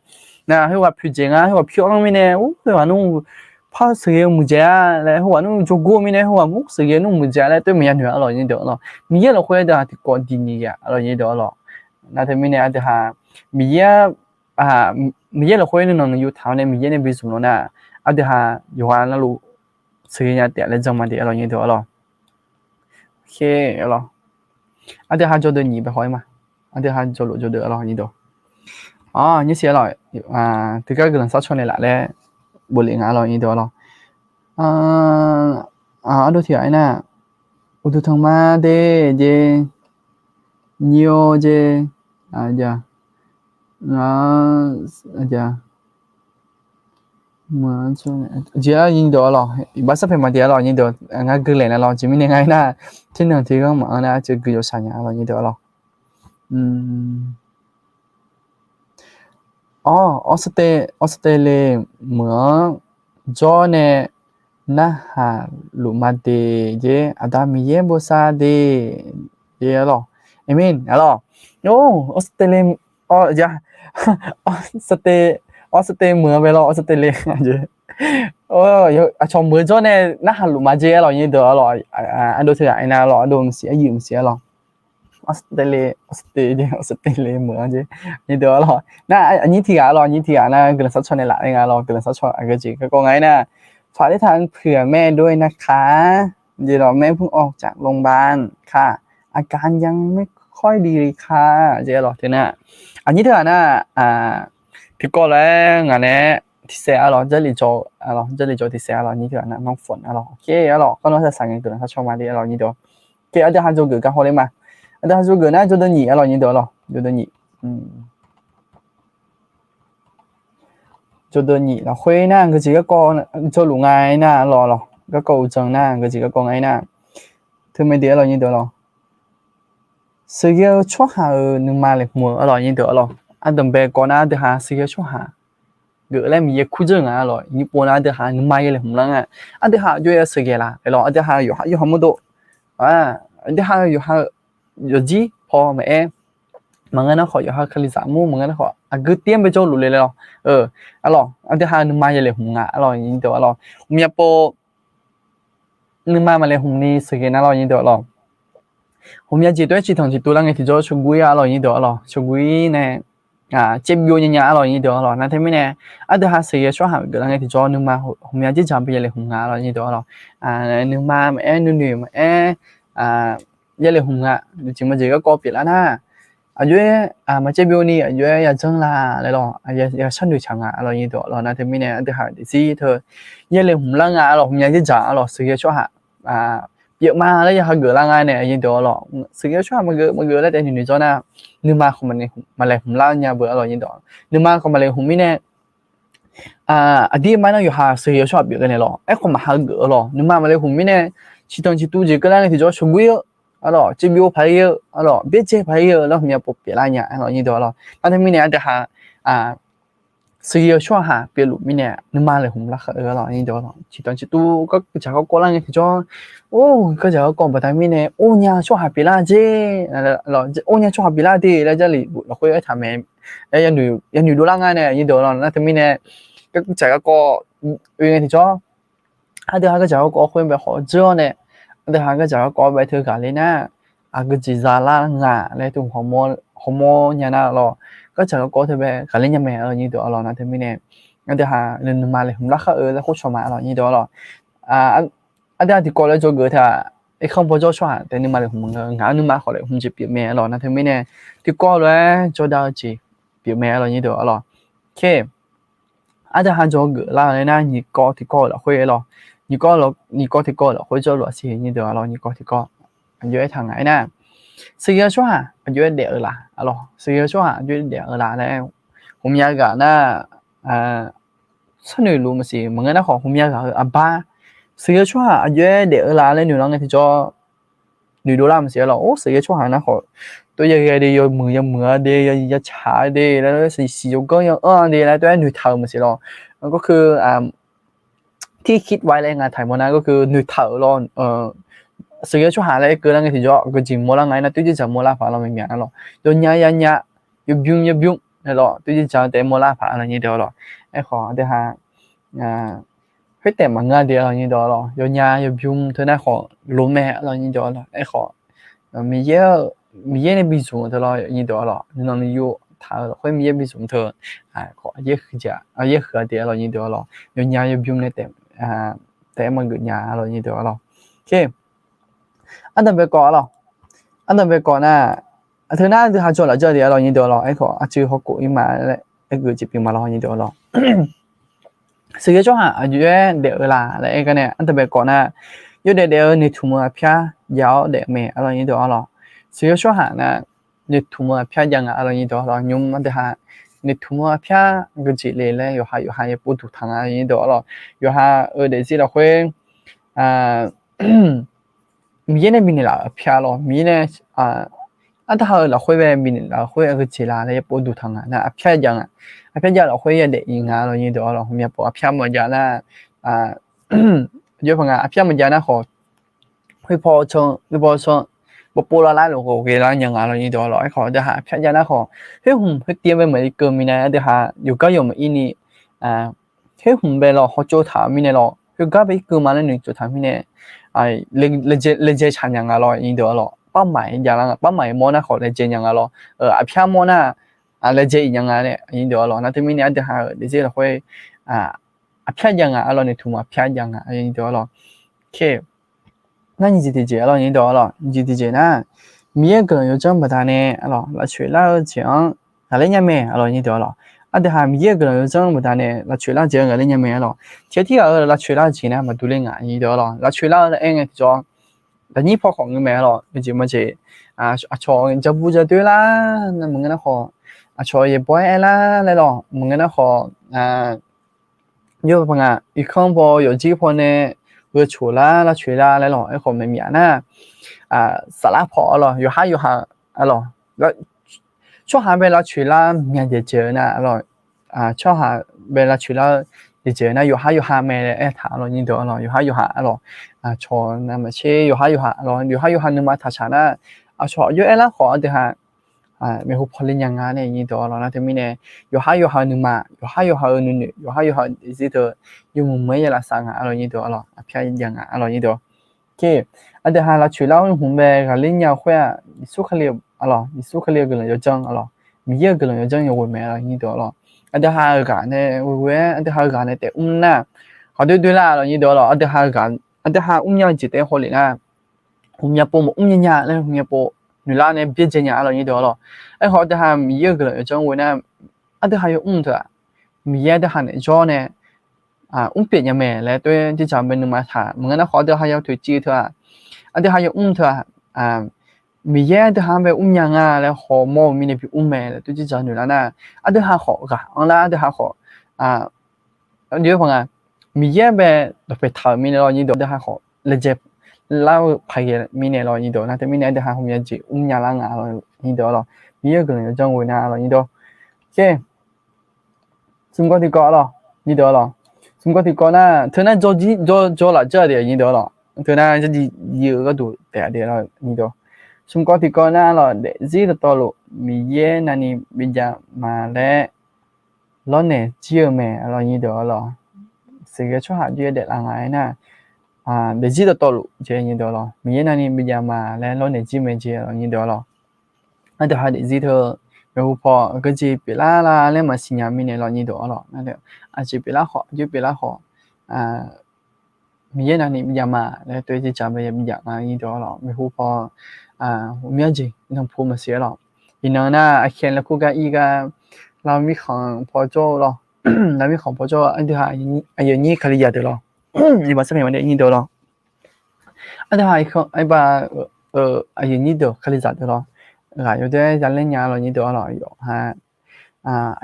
Speaker 1: นะให้ว่าผิวเจงอ่ะให้ว่าผิวน้องมีเนี่ยอู้ให้ว่านุ่งผ้าเสื้อมือเจ้าแล้วให้ว่านุ่งโจโก้มีเนี่ยให้ว่ามุกเสื้อนุ่งมือเจ้าแล้วตัวมีอันเหนือหรอยิ่งเดียวหรอมีเยอะหรอคุยเดียวที่ก่อนดีนี่อ่ะหรอยิ่งเดียวหรอนะที่มีเนี่ยอันเดียวมีเยอะมีเยอะหรอคุยนี่น้องอยู่แถวเนี่ยมีเยอะในบิสุนนะอันเดียวอยู่ว่านั่นรู้ซื้อเนี่ยแต่ละจังมาเดี๋ยวเราอย่างเดียวหรอโอเคหรออันเดียวหาจดเดินหนีไปค่อยมาอันเดียวหาจดหลุดจดเดือดหรออย่างเดียวอ๋อนี่เสียหรอที่ก็กำลังซักชนเลยแหละแล้วบุหรี่งาหรออย่างเดียวหรอดูที่ไหนน่ะอุตุทางมาเดเจนิโอเจจ้ะจ้ะmà chỉ là nhìn đó rồi bác sắp phải mà đi rồi nhìn đó ngay cứ lên là rồi chỉ mình ngay na trên đường thì có mà na chỉ cứ vô sàn nhà rồi nhìn đó rồi Australia mở cho nè na ha lũ mà đi je ada mi ye bosa đi je rồi amen rồi Australia ja Australia mở về rồi Australia chứ trong mới cho nên nó hẳn lũ mà dễ rồi như đó rồi anh đôi thứ này nào rồi đường sẽ dừng sẽ rồi Australia mở chứ như đó rồi na như thì rồi như thì na cái sát cho này lại ngay rồi cái sát cho cái gì cái con ấy nè phảiได้ทางเผื่อแม่ด้วยนะคะเดี๋ยวแม่เพิ่งออกจากโรงพยาบาลค่ะอาการยังไม่ค่อยดีเลยค่ะเจ๊หรอเธอน่ะอันนี้เธอน่ะพี่ก็แล้วงานนี้ที่เสียหรอจะหลีโจหรอจะหลีโจที่เสียหรอนี่เธอน่ะน้องฝนหรอโอเคหรอก็น้องจะสั่งเงินตัวนั้นเขาชอบมาดีหรอนี่เดียวโอเคอาจารย์จะเกิดการโหเลยมาอาจารย์จะเกิดน่าจะโดนหนีหรอนี่เดียวหรอโดนหนี做到你了，会那个几个歌做路爱那落了，个高正那个几个歌爱那，他没得了你得了，是个出下能买来mua了你得了，等别个那得下是个出下，个来咪也苦正啊了，你播那得下能买来红了啊，得下就要是个啦，了，得下有好么多，得下有几พอไหมมันงั้นนะขออย่าให้คลิสามูมันงั้นนะขอก็เตรียมไปโจลุเลยเลยอร่อยอันที่หาหนึ่งมาเลยหุ่งอร่อยยิ่งเดียวอร่อยมีโปหนึ่งมาเลยหุ่งนี่สิ่งนั้นอร่อยยิ่งเดียวอร่อยผมอยากจีตัวจีทองจีตัวแล้วไงที่โจชกุยอร่อยยิ่งเดียวอร่อยชกุยเนี่ยเจ็บอยู่ยังอร่อยยิ่งเดียวอร่อยนั่นที่ไม่เนี่ยอันที่หาสิ่งช่วยหาเกิดแล้วไงที่โจหนึ่งมาผมอยากจีจำไปเลยหุ่งอร่อยยิ่งเดียวอร่อยหนึ่งมาหนึ่งมาเลยหุ่งจริงๆมันจีก็กอบเปลี่ยนแล้วนะ အရွယ်မကြည့်ပြနေအရွယ်ရကျန်းလာလေလောရဆက်နေချင်တာalorsရင်တော့alorsနာသမီးနဲ့အတဟာဒီစီเธอရဲလေမလငါalorsမြင်ကြကြalorsစရချွာပြမလည်းရဟာဂလာငါနဲ့ရင်တော့alorsစရချွာမဂလည်းတဲ့နေကြောနာနမခမနေမလဲမလာညာဘalorsရင်တော့နမခမလဲဟူမီနဲ့အဒီမနော်ရဟာစရချွာပြကနေလောအဲ့ခမဟာဂလောနမမလဲဟူမီနဲ့ချီတုံချီတူကြီးကလာနေကြောရှုံကွေalors chỉ biểu phải alors biết chế phải nó không nhập biệt lại nhá alors như đó rồi anh thấy mình này anh ha sự yêu cho ha biệt lũ mình này nhưng mà lại không là rồi như đó rồi chỉ toàn chỉ tu có chả có lại thì cho có chả có bà thấy mình này nhà cho ha biệt lại chứ rồi nhà cho ha biệt lại thì là cái gì là khối thằng mẹ ấy anh đứa lang ngay này như đó rồi anh thấy mình này chả có uy thì cho anh thấy chả có khối về họ chưa nàyแต่หากจะก็ไปเธอกันเลยนะก็จีซาล่างาเลยตรงฮอร์โมนยานาหรอก็จะก็เธอไปกันเลยยังไงนี่ตัวหรอนะเธอไม่แน่แต่หาเรื่องมาเลยผมรักแล้วโคตรชอบมาหรอนี่ตัวหรอแต่ที่ก็เลยจะเกิดถ้าไอ้คำพูดจะชอบแต่นี่มาเลยผมงานนี่มาขอเลยผมจะเปลี่ยนแม่หรอนะเธอไม่แน่ที่ก็เลยจะได้จีเปลี่ยนแม่หรอนี่ตัวหรอโอเคแต่หากจะเกิดแล้วนะนี่ก็ที่ก็แล้วคุยหรอ你搞ที่ก็แล้วคุยจะรู้สินี่ตัวหรอนี่ก็ที่ก็อันอยู่ทางไหนนะสิ่งที่ชอบอันอยู่เดี๋ยวละหรอสิ่งที่ชอบอันอยู่เดี๋ยวละแล้วผมอยากกันนะสนุกรู้มั้ยสิเหมือนกันนะของผมอยากกันบ้าสิ่งที่ชอบอันอยู่เดี๋ยวละแล้วหนูน้องที่จะหนูดูละมั้ยสิหรอสิ่งที่ชอบนะขอตัวใหญ่ๆดีอยู่มือดีอย่าช้าดีแล้วสี就ก็ยังดีแล้วตัวหนูเท่ามั้ยสิหรอก็คือที่คิดไว้ในงานถ่ายโมนาก็คือหนูเถาลอนสิ่งที่ช่วยหาอะไรเกิดอะไรที่จะก็จริงโมลาไงนะตัวที่จะโมลาผ่าเราไม่มีอะไรหรอกโดนยายุบนั่นหรอตัวที่จะแต่โมลาผ่าอะไรนี่เดียวหรอไอ้ขอเดี๋ยวหาให้แต่มางานเดียวอะไรนี่เดียวหรอโดนยายุบเธอหน้าขอรู้แม่อะไรนี่เดียวหรอไอ้ขอมีเยอะในปีสูงเธอหรอนี่เดียวหรอน้องอยู่ถ่าย会มีเยอะปีสูงเธอขอเยอะคือจะเยอะคือเดียวอะไรนี่เดียวหรอโดนยายุบในแต่มันเกิดยาอะไรนี่เดียวหรอโอเคอันนั้นไปก่อนหรออันนั้นไปก่อนนะเธอหน้าจะหาจดแล้วเจอเดียวเรานี่เดียวหรอไอ้ขอชื่อเขากูอีมาเลยไอ้กูจิบปีมาเรานี่เดียวหรอสิ่งที่ชอบหาอยู่เดี๋ยวละแล้วไอ้กันเนี่ยอันนั้นไปก่อนนะอยู่เดี๋ยวนี่ทุ่มพิายาวเดี๋ยวเมย์อะไรนี่เดียวหรอสิ่งที่ชอบหานะนี่ทุ่มพิายังอะไรนี่เดียวหรอยุ่งมันจะหานี่ทุ่มพิาก็จีเลยอยู่หาอยู่ปูถูกทางอะไรนี่เดียวหรออยู่หาเดี๋ยวสิเราคุยมีเนี่ยมีเนี่ยละพิาหรอมีเนี่ยอันถ้าเราคุยแบบมีเนี่ยเราคุยก็จีละเลยปูถูกทางนะพิายังพิาเราคุยเดี๋ยวยังอะไรนี่เดียวหรอผมอยากบอกพิามันจะนะเยอะพังพิามันจะนะขอคุยพอชงหรือพอชงปูละลายหรือโอเคละยังอะไรนี่เดียวหรอไอ้ขอจะหาพิานะขอผมเตรียมไปเหมือนเกินมีนะเดี๋ยวหาอยู่ก็อยู่มาอีนี่ผมไปรอเขาโจถามมีเนี่ยหรอคือก็ไปคือมาแล้วหนึ่งโจถามมีเนี่ยเลเจชันยังอะไรนี่เดียวหรอเป้าหมายอย่างละเป้าหมายโมนะขอเลเจยังอะไรพิาโมนะเลเจยังไงเนี่ยนี่เดียวหรอนะที่มีเนี่ยเดี๋ยวหาเลเจเราค่อยพิายังไงอะไรเนี่ยถูกมาพิายังไงนี่เดียวหรอโอเค那你自己接了，你到了，你自己接呢？每个人有这么大呢，那去了讲，那人没，你到了，的哈每个人有这么大呢，那去了讲，人没了，天天那去了钱呢，嘛都领啊，你到了，那去了那叫，那你跑空没了，你怎么去错就不就对啦，那么个那好，错也不爱啦，来了，么个那好有朋友一看不有机会呢。除了那除了来了，ไอ้คนไม่มีนะสาระพอหรออยู่หาหรอแล้วชอบหาเวลา除了มีเจอนะหรอชอบหาเวลา除了เจอนะอยู่หาไม่เลยถามหรอนี่เดียวหรออยู่หาหรอชอนะไม่ใช่อยู่หาหรออยู่หานึงมาทัชนะชออยู่แล้วขอเดี๋ยวไม่รู้พอเล่นยังไงเนี่ยนี่เดียวหรอนะที่มีเนี่ยอยู่หานึงมาอยู่หานึงอยู่หาสิเธออยู่มุมไม่ยละสังอะไรนี่เดียวหรอพิจยังอะไรนี่เดียวโอเคเดี๋ยวหาเราช่วยเราหุ่นแบบการเล่นยาวค่อยสุขเลียอะไรสุขเลียกันเลยจังอะไรมีเยอะกันเลยจังอยู่วันแม่อะไรนี่เดียวหรอเดี๋ยวหาการเนี่ยเว้ยเดี๋ยวหาการเนี่ยแต่น่ะเขาด้วยละอะไรนี่เดียวหรอเดี๋ยวหาการเดี๋ยวหายังจิตเตะหัวเลยนะยาปูยาเลยยาปู女拉呢别见伢了你得了，哎好的哈米个了讲我呢，啊的还有的，米的哈呢叫呢。别人咩来对就咱们那么他，我那好的还要推荐他，的还有他米耶的还没样来好毛米那比咩了，对就咱女了呢，的还好个，啦的还好你说啊，米耶呗都被他米了，你都的还好，那这老拍个米呢了，你都那对米呢的还后面就样啦了，你都了，米耶个人讲为那了，你都，OK，中国的高了，你都了。中国的高呢，他那做了这的你得了，他那这里有个度带的了你都，中国的高呢了，这个道路米耶那里比较嘛嘞，老呢只有咩了你得了，这个出下就得啷个呢？这个道路这你得了，米耶那里比较嘛嘞，老呢只没这了你得了，那就还得这头。然后พอก็จีเปล่าละแล้วมาสิญญามีเนี่ยเรานี่ดอหรอนั่นแหละจีเปล่าขอจีเปล่าขอมีอย่างนั้นมีอย่างมาแล้วตัวจีจำไปมีอย่างมานี่ดอหรอไม่รู้พอมีอะไรน้องพูดมาเสียหรออีน้องน่ะเขียนแล้วกูก็อีก็เรามีของพอโจ้หรอเรามีของพอโจ้อันที่หาอย่างนี้คดียาเดอหรอนี่มาสมัยวันเดียวนี่ดอหรออันที่หาไอ้บ้าอย่างนี้เดอคดีจัดเดอหรอ有的家里伢了，你都要了有哈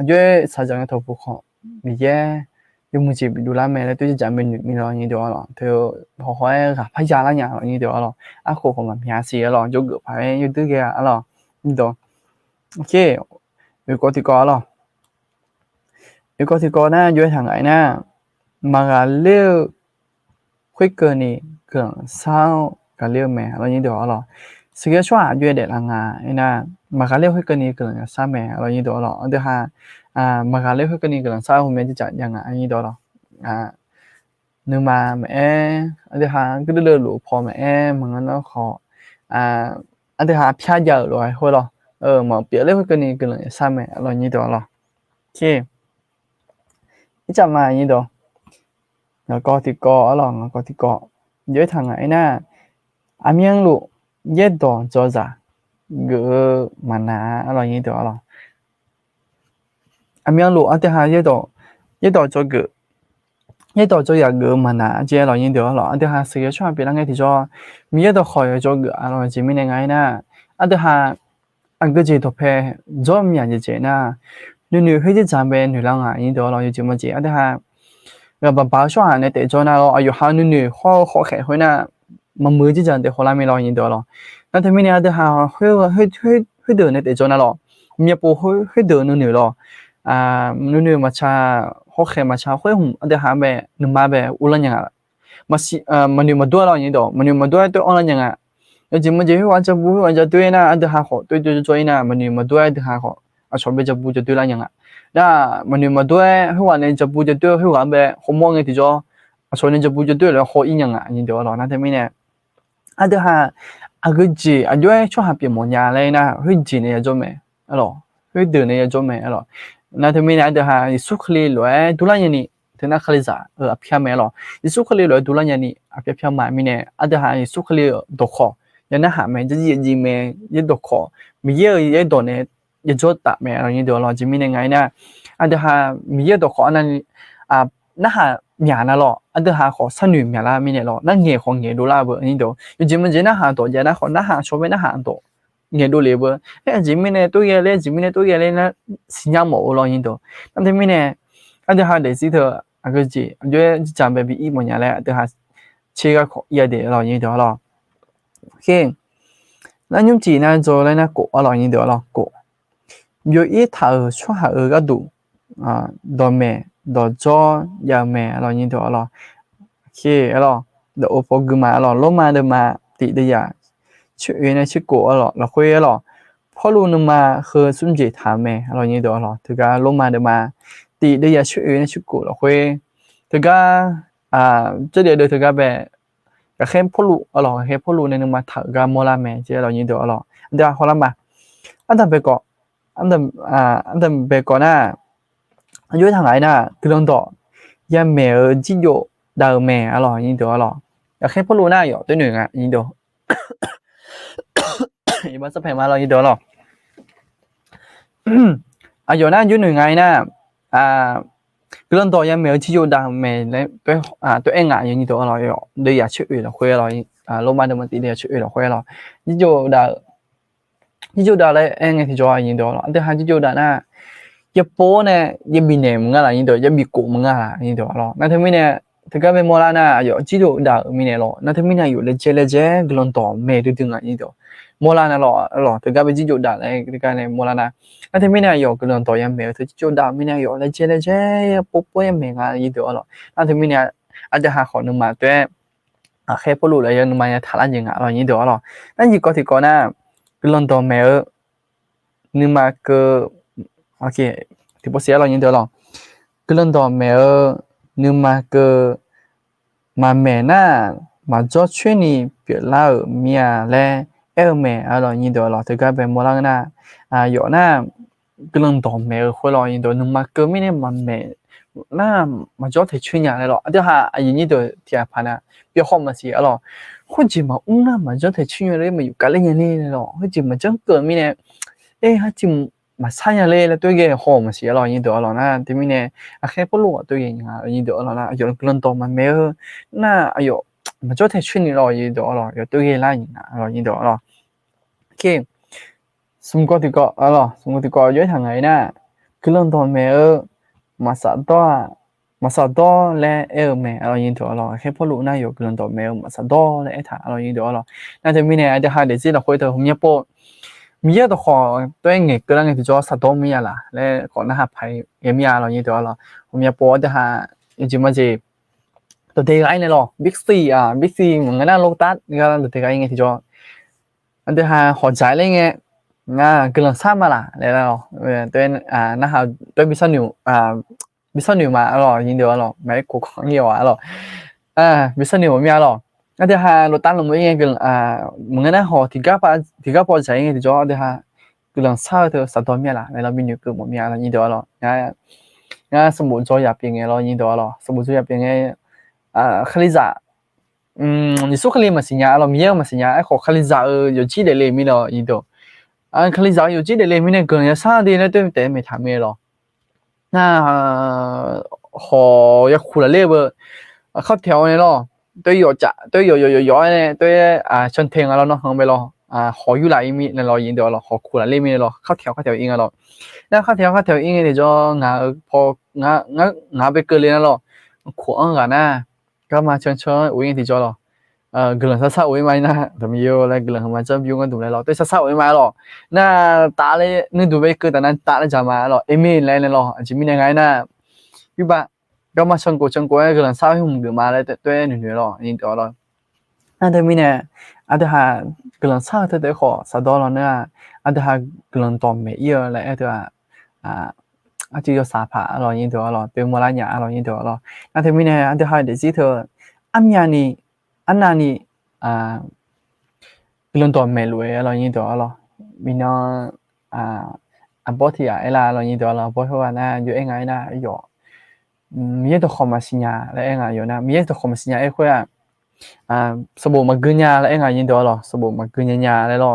Speaker 1: 觉啥子个头不好，你也有目前比如啦没了，对咱们女了，你都要了，就好好个拍家了伢了，你都要了，好好嘛平时了，就个拍有这个了，你都，OK，有个地个了，有个地个呢，有ทางไหน呢，มา个溜，会个呢个少个溜没了，你都要了。สเกชัวอยู่เด็ดละงาไอ้น่ะมาคาเล่ให้กันนี่กำลังซ้ำแม่เรานี่ตัวหรอเดี๋ยวฮะมาคาเล่ให้กันนี่กำลังซ้ำผมจะจัดยังไงอันนี้ตัวหรอนึกมาแม่เดี๋ยวฮะก็เดือดหลุพอแม่มึงแล้วขอเดี๋ยวฮะพิจารณาเลยหัวหรอมาเปลี่ยนเล่ให้กันนี่กำลังซ้ำแม่เรานี่ตัวหรอโอเคนี่จับมาอันนี้ตัวแล้วก็ที่ก็หรอแล้วก็ที่ก็เยอะทางไหนน่ะอามียังหลุ也多做啥个嘛那了你多了阿苗路啊等下也多做个也多做一个嘛那这了你多了等下世界上别人个提说มี也多好有做个了前面那个呢等下个这头配做面就这呢女会去咱们女人啊你多了有这么这等下个爸说啊那得做那了有好女好开会呢มันมือที่จะเดี๋ยวคนละไม่รอยินเดียวหรอแล้วทำไมเนี่ยเดี๋ยวหาให้เดินในเดี๋ยวจนน่ะหรอมีปูให้เดินนู่นหรอนู่นมาชาเขาแค่มาชาเขาหุ่มเดี๋ยวหาแบบหนึ่งมาแบบอุลันยังไงมาสิมันอยู่มาด้วยเราอย่างเดียวมันอยู่มาด้วยตัวอุลันยังไงแล้วจริงมันจะให้วันจะบูวันจะด้วยนะเดี๋ยวหาเขาด้วยช่วยนะมันอยู่มาด้วยเดี๋ยวหาเขาชอบไปจะบูจะด้วยอะไรยังไงแล้วมันอยู่มาด้วยให้วันนี้จะบูจะด้วยให้วันแบบเขามองไงที่จะชอบเนี่ยจะบูจะด้วยแล้วเขาอินยังไงยินเดียวหรอนั่นทำไมเนี่ยเดี๋ยวหาก็จีด้วยช่วงหาเปลี่ยนหมดยาเลยนะเฮ้ยจีเนี่ยจะไหมอ๋อเฮ้ยเดินเนี่ยจะไหมอ๋อนั่นทำไมเนี่ยเดี๋ยวหาสุขลีเลยดูแลยันนี่ถึงนักขลิซ่าพี่แม่หรอสุขลีเลยดูแลยันนี่พี่มาไม่เนี่ยเดี๋ยวหาสุขลีดอกคอยันน่ะหาแม่จะยีแม่ยีดอกคอมีเยอะยีดอกเนี่ยยีจดตาแม่อะไรนี่เดี๋ยวเราจะมียังไงนะเดี๋ยวหามีเยอะดอกคอนั่นน่ะหามีอะไรหรอเดี๋ยวหาขอสนุกมีอะไรมีเนี่ยหรอนั่นเงี้ยของเงี้ยดูแลเบอร์นี่เดี๋ยวอยู่จริงมันจะน่าหาตัวจะน่าขอน่าหาชอบน่าหาตัวเงี้ยดูเลยเบอร์จริงมันเนี่ยตัวเงี้ยเลยจริงมันเนี่ยตัวเงี้ยเลยนะสิ่งยังหมดหรอนี่เดี๋ยวนั่นที่มันเนี่ยเดี๋ยวหาเดี๋ยวสิเธอก็จีเดี๋ยวจำไปปีอีกหมดอย่างแล้วเดี๋ยวหาเชื่อขอเยอะเดี๋ยวหรอนี่เดี๋ยวหรอโอเคแล้วยุ่งจีน่าจะเลยนะกูหรอนี่เดี๋ยวหรอกูอยู่อีท่าช่วงหาก็ดูดอมเมดอจอยาแม่เรายินตัวเราโอเคเราเดี๋ยวโอปกมาเราลงมาเดินมาติดยาชื่อเนี่ยชื่อกูเราคุยเราพอรู้นึงมาคือสุนจิถามแม่เรายินตัวเราถึงก็ลงมาเดินมาติดยาชื่อเนี่ยชื่อกูเราคุยถึงก็จะเดี๋ยวถึงก็แบบก็แค่พอรู้เราแค่พอรู้ในนึงมาถึงก็โมลาแม่เจ้าเรายินตัวเราเดี๋ยวเขาละมาอันดับไปก่อนอันดับไปก่อนนะอยู่ทางไหนน่ะคือตรงต่อยังแม่จิโยดาวแม่อร่อยยินตัวอร่อยอยากให้พ่อรู้หน้าอยู่ตัวหนึ่งอ่ะยินตัว一般是陪嘛了一得了。啊，有那有女爱那啊，个人导演没有去有的没来对啊对爱爱有你得了有，对也去了会了啊，老板的问题也去了会了，你就的嘞爱爱thì cho ai得了，但还就的那一波呢一比呢มึงอะไร得一比กูมึงอะไร得了，那他们呢？တကယ်ပဲမောလာနာရောကြည့်လို့ဒါမင်းနေလောနောက်သမီးနာယူလေကျဲလေကျဲဂလွန်တော်မဲတူတူငါကြီးတော့မောလာနာလောတကယ်ပဲကြည့်လို့ဒါလေတကယ်လည်းမောလာနာနောက်သမီးနာရောဂလွန်တော်ရမဲသူကြည့်လို့ဒါမင်းနေရောလေကျဲလေကျဲပို့ပွဲမဲငါကြီးတော့လောနောက်သမီးနာအတဟာခေါ်နမတဲ့ခဲပလို့လည်းရနမရထားလာခြင်းငါလောကြီးတော့လောนั่นကြီးကောတီကောနာဂလွန်တော်မဲနမကโอเคဒီပေါ်စီလောကြီးတော့လောဂလွန်တော်မဲนึมาเกมาแม่น่ะมาจอช่วยนี่เปียลาเมียแลเออแม่อะลอยินดอลอตะกะเปมอลานะยอน่ะกึลงตอแม่ค่อยลอยินดอนึมาเกมิเนี่ยมาแม่น่ะมาจอเทช่วยญาเลยลออะตะหาอะยินนี่ดอที่อะพานะเปียฮอมาสิอะลอหุ่นจิมาอุ้งน่ะมาจอเทช่วยเลยมาอยู่กะเลยยันนี่ลอหุ่นจิมาจังเกิดมิเนี่ยฮะจิมาဆန်းရလေတွေ့ခဲ့ဟောမရှိအလောင်းရင်တော့အလောင်းနာဒီမိနေအခက်ပလို့တွေ့ရင်ငါရင်တော့အလောင်းနာအယောကလွန်တော်မမဲနာအယောမကြောတဲ့ချွနေတော့ရင်တော့အလောင်းရတွေ့ခဲ့လိုက်ရင်အလောင်းရင်တော့အလောင်းโอเคစမကတိကအလောင်းစမကတိကရွေးထန်ငိုင်းနာကလွန်တော်မဲမဆတ်တော့လဲမဲအလောင်းရင်တော့အလောင်းအခက်ပလို့နာယောကလွန်တော်မဲမဆတ်တော့လဲအထားအလောင်းရင်တော့အလောင်းနာဒီမိနေအတဟာဒီစီတော့ခွေးတော့မြတ်ပေါ်มีอะตอขอตัวเองก็ลังที่จอสะดอมีอะล่ะและขอนะหาไผเอมีอะเรานี่ตัวเราผมอยากปอจะหาจริงๆมันสิตัวเด็กไอ้เนี่ยหรอบิ๊กซีบิ๊กซีเหมือนกันนะโลตัสก็ตัวเด็กไอ้ไงที่จออันที่หาขอใจเลยไงกำลังสร้างมาล่ะแล้วตัวนะหาตัวบิสนิวบิสนิวมาอร่อยยินเดียวอร่อยไม่กูของเดียวอร่อยบิสนิวมีอร่อยอันที่หาโลตัสลงไปเองกันเหมือนกันนะหอที่ก้าพอใจไงที่จออันที่หากำลังสร้างเธอสัตว์ตัวเมียล่ะแล้วมีอยู่กลุ่มเมียอะไรยินเดียวอร่อยงั้นสมุนจอยาเป็นไงเรายินเดียวอร่อยสมุนจอยาเป็นไงคลิซ่า你说คลิมาสิญาเรามีเยอะมาสิญาไอ้ขอคลิซ่า有几的类มีเรายินเดียวคลิซ่า有几的类มีเนี่ยเกินสร้างดีนะตัวแต่ไม่ทำไม่หรอก那好要苦了嘞不เข้าแถวเนี่ยหรอ对有价对有呢对春天啊เนาะไปรอขออยู่หลายมีในรอยินเดียวรอขอคู่หลายเล่มีรอเข้าแถวอิงอ่ะรอแล้วเข้าแถวอิงเนี่ยจะพองาไปเกินเลยนะรอขวางกันนะก็มาเชิญอุ้ยที่จะรอกลุ่มซ่าอุ้ยมานะแต่มีเยอะแล้วกลุ่มมันจะยุ่งกันดูเลยรอ对ซ่าอุ้ยมารอน่าตาเลยนึกดูไปเกินแต่นั้นตาเลยจะมารอเอมี่อะไรเนี่ยรอจะมียังไงนะอยู่บ้านก็มาชงกูไอ้กลุ่มซ่าหุ่มเกิดมาเลยตัวหนึ่งรอยินเดียวรอนั่นเดี๋ยวมีเนี่ยอันเดียวหากลุ่มซ่าเธอเดี๋ยวขอสะดอแล้วเนี่ยอันเดียวหากลุ่มตอมไม่เยอะเลยไอ้เดี๋ยวอาจจะ有沙发咯，印度咯，对莫拉亚咯，印度咯。那他们呢，安德哈的这头，安那尼กลุ่มตอมไม่รวย咯，印度咯，มีน้องบอที่ไอ้ล่ะ咯，印度咯，บอที่ว่านะอยู่เองไงนะอยู่มีตัวคอมมาสิญาแล้วเองอยู่นะมีตัวคอมมาสิญาไอ้คนสบู่มากุญญาแล้วเองยินตัวหรอสบู่มากุญญาแล้วหรอ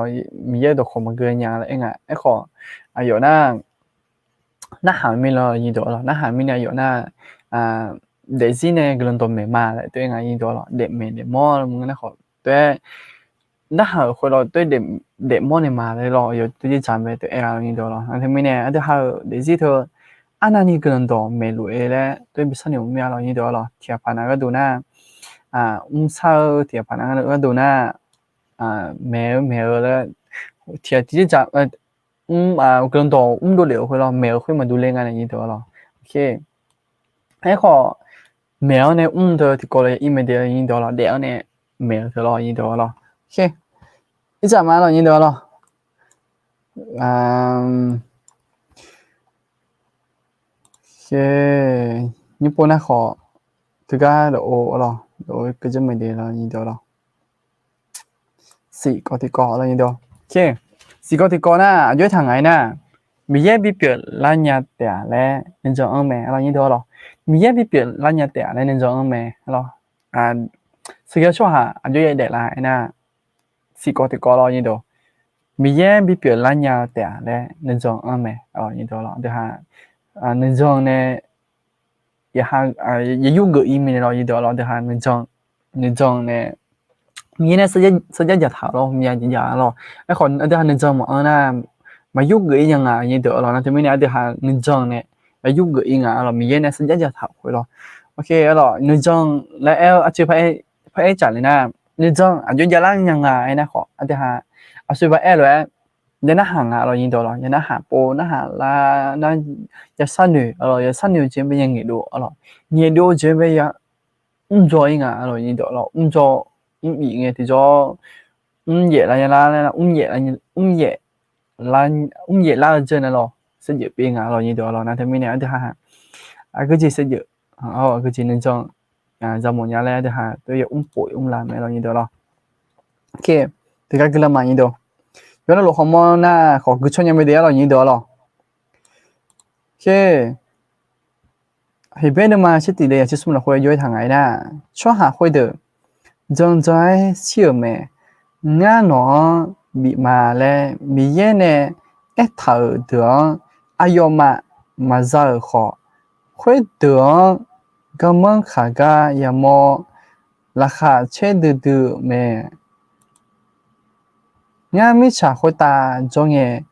Speaker 1: มีตัวคอมมากุญญาแล้วเองไอ้ขออยู่น่าหาไม่รอยินตัวหรอน่าหาไม่เนี่ยอยู่น่าเด็กสิเนี่ยกลุ่มตัวเมย์มาเลยตัวเองยินตัวหรอเด็กเมย์เด็กมอมึงนะขอตัวน่าหาคนเราตัวเด็กมอเนี่ยมาเลยหรออยู่ตัวที่จำไปตัวเองยินตัวหรออันที่ไม่เนี่ยอันที่หาเด็กสิเธออันนั้นนี่กลุ่มตัวเมย์รวยแล้วตัวบิสเนสมีอะไรยินตัวหรอเทียบพานาก็ดูน่าเศร้าเทียบพานาก็ดูน่าเมย์แล้วเทียบที่จะกลุ่มตัวดูเหลวคนเราเมย์ขึ้นมาดูเรื่องอะไรยินตัวหรอโอเคให้ขอเมย์เนี่ยเธอที่ก็เลยอีเมลเดียวยินตัวหรอเดี๋ยวเนี่ยเมย์เธอรอยินตัวหรอโอเคอีจับมาหรอยินตัวหรอโอเคญี่ปุ่นนะขอถือว่าเดี๋ยวหรอเดี๋ยวก็จะไม่ได้แล้วยินตัวหรอสี่ก็ที่ก่อแล้วยินตัวโอเคสี่ก็ที่ก่อนะย้อยทางไหนนะมีแยกบิเปียล้านยาแต่และนินจงเมย์เรายินตัวหรอมีแยกบิเปียล้านยาแต่และนินจงเมย์หรอสิ่งที่ชอบหาย้อยเด็กละไอ้น่ะสี่ก็ที่ก่อเรายินตัว มีแย่บีเปลี่ยนล้านยาวแต่และหนึ่งจองแม่ยินตัวเราเดี๋ยวหาหนึ่งจองเนี่ยอย่าหาอย่ายุ่งกับอีเมลเรายินตัวเราเดี๋ยวหาหนึ่งจองเนี่ยมีเนี่ยสัญญาจะถามเรามีอย่าเราไอ้คนเดี๋ยวหาหนึ่งจองมามายุ่งกับอียังไงยินตัวเรานะที่ไม่เนี่ยเดี๋ยวหาหนึ่งจองเนี่ยมายุ่งกับอีงเรามีเนี่ยสัญญาจะถามเราโอเคเราหนึ่งจองแล้วอาจจะไปจัดเลยนะหนึ่งจองอาจจะยาล่างยังไงนะขอเดี๋ยวหาอาจจะไปเลยยาหน้าห่างเรายินตัวเรายาหน้าหาโปหน้าหาลาหน้ายาสั้นอยู่เรายาสั้นอยู่เจมเป็นยังไงดูเราเนี่ยดูเจมเป็นยังจอยงาเรายินตัวเราจออีไงที่จอเย่ละยาละละเย่ละเย่ละเย่ละเจนเราเสียเป็นงาเรายินตัวเรานะที่ไม่เนี่ยที่หาก็จะเสียก็จะนึกจังจะหมดยาแล้วที่หาตัวอย่าป่วยลาไม่เรายินตัวเราโอเคที่ก็คือละมันยินตัว原来老好么那好个创业没得了，你得了。OK，那边的嘛是地的，就是么会有一趟来的，说下会的，正在小妹，俺喏米嘛嘞，米耶呢，一头的，哎呦嘛热好，会的，个么卡个也么，ราคาเช่ดื้อแม่ nga mi cha khoi ta jong ye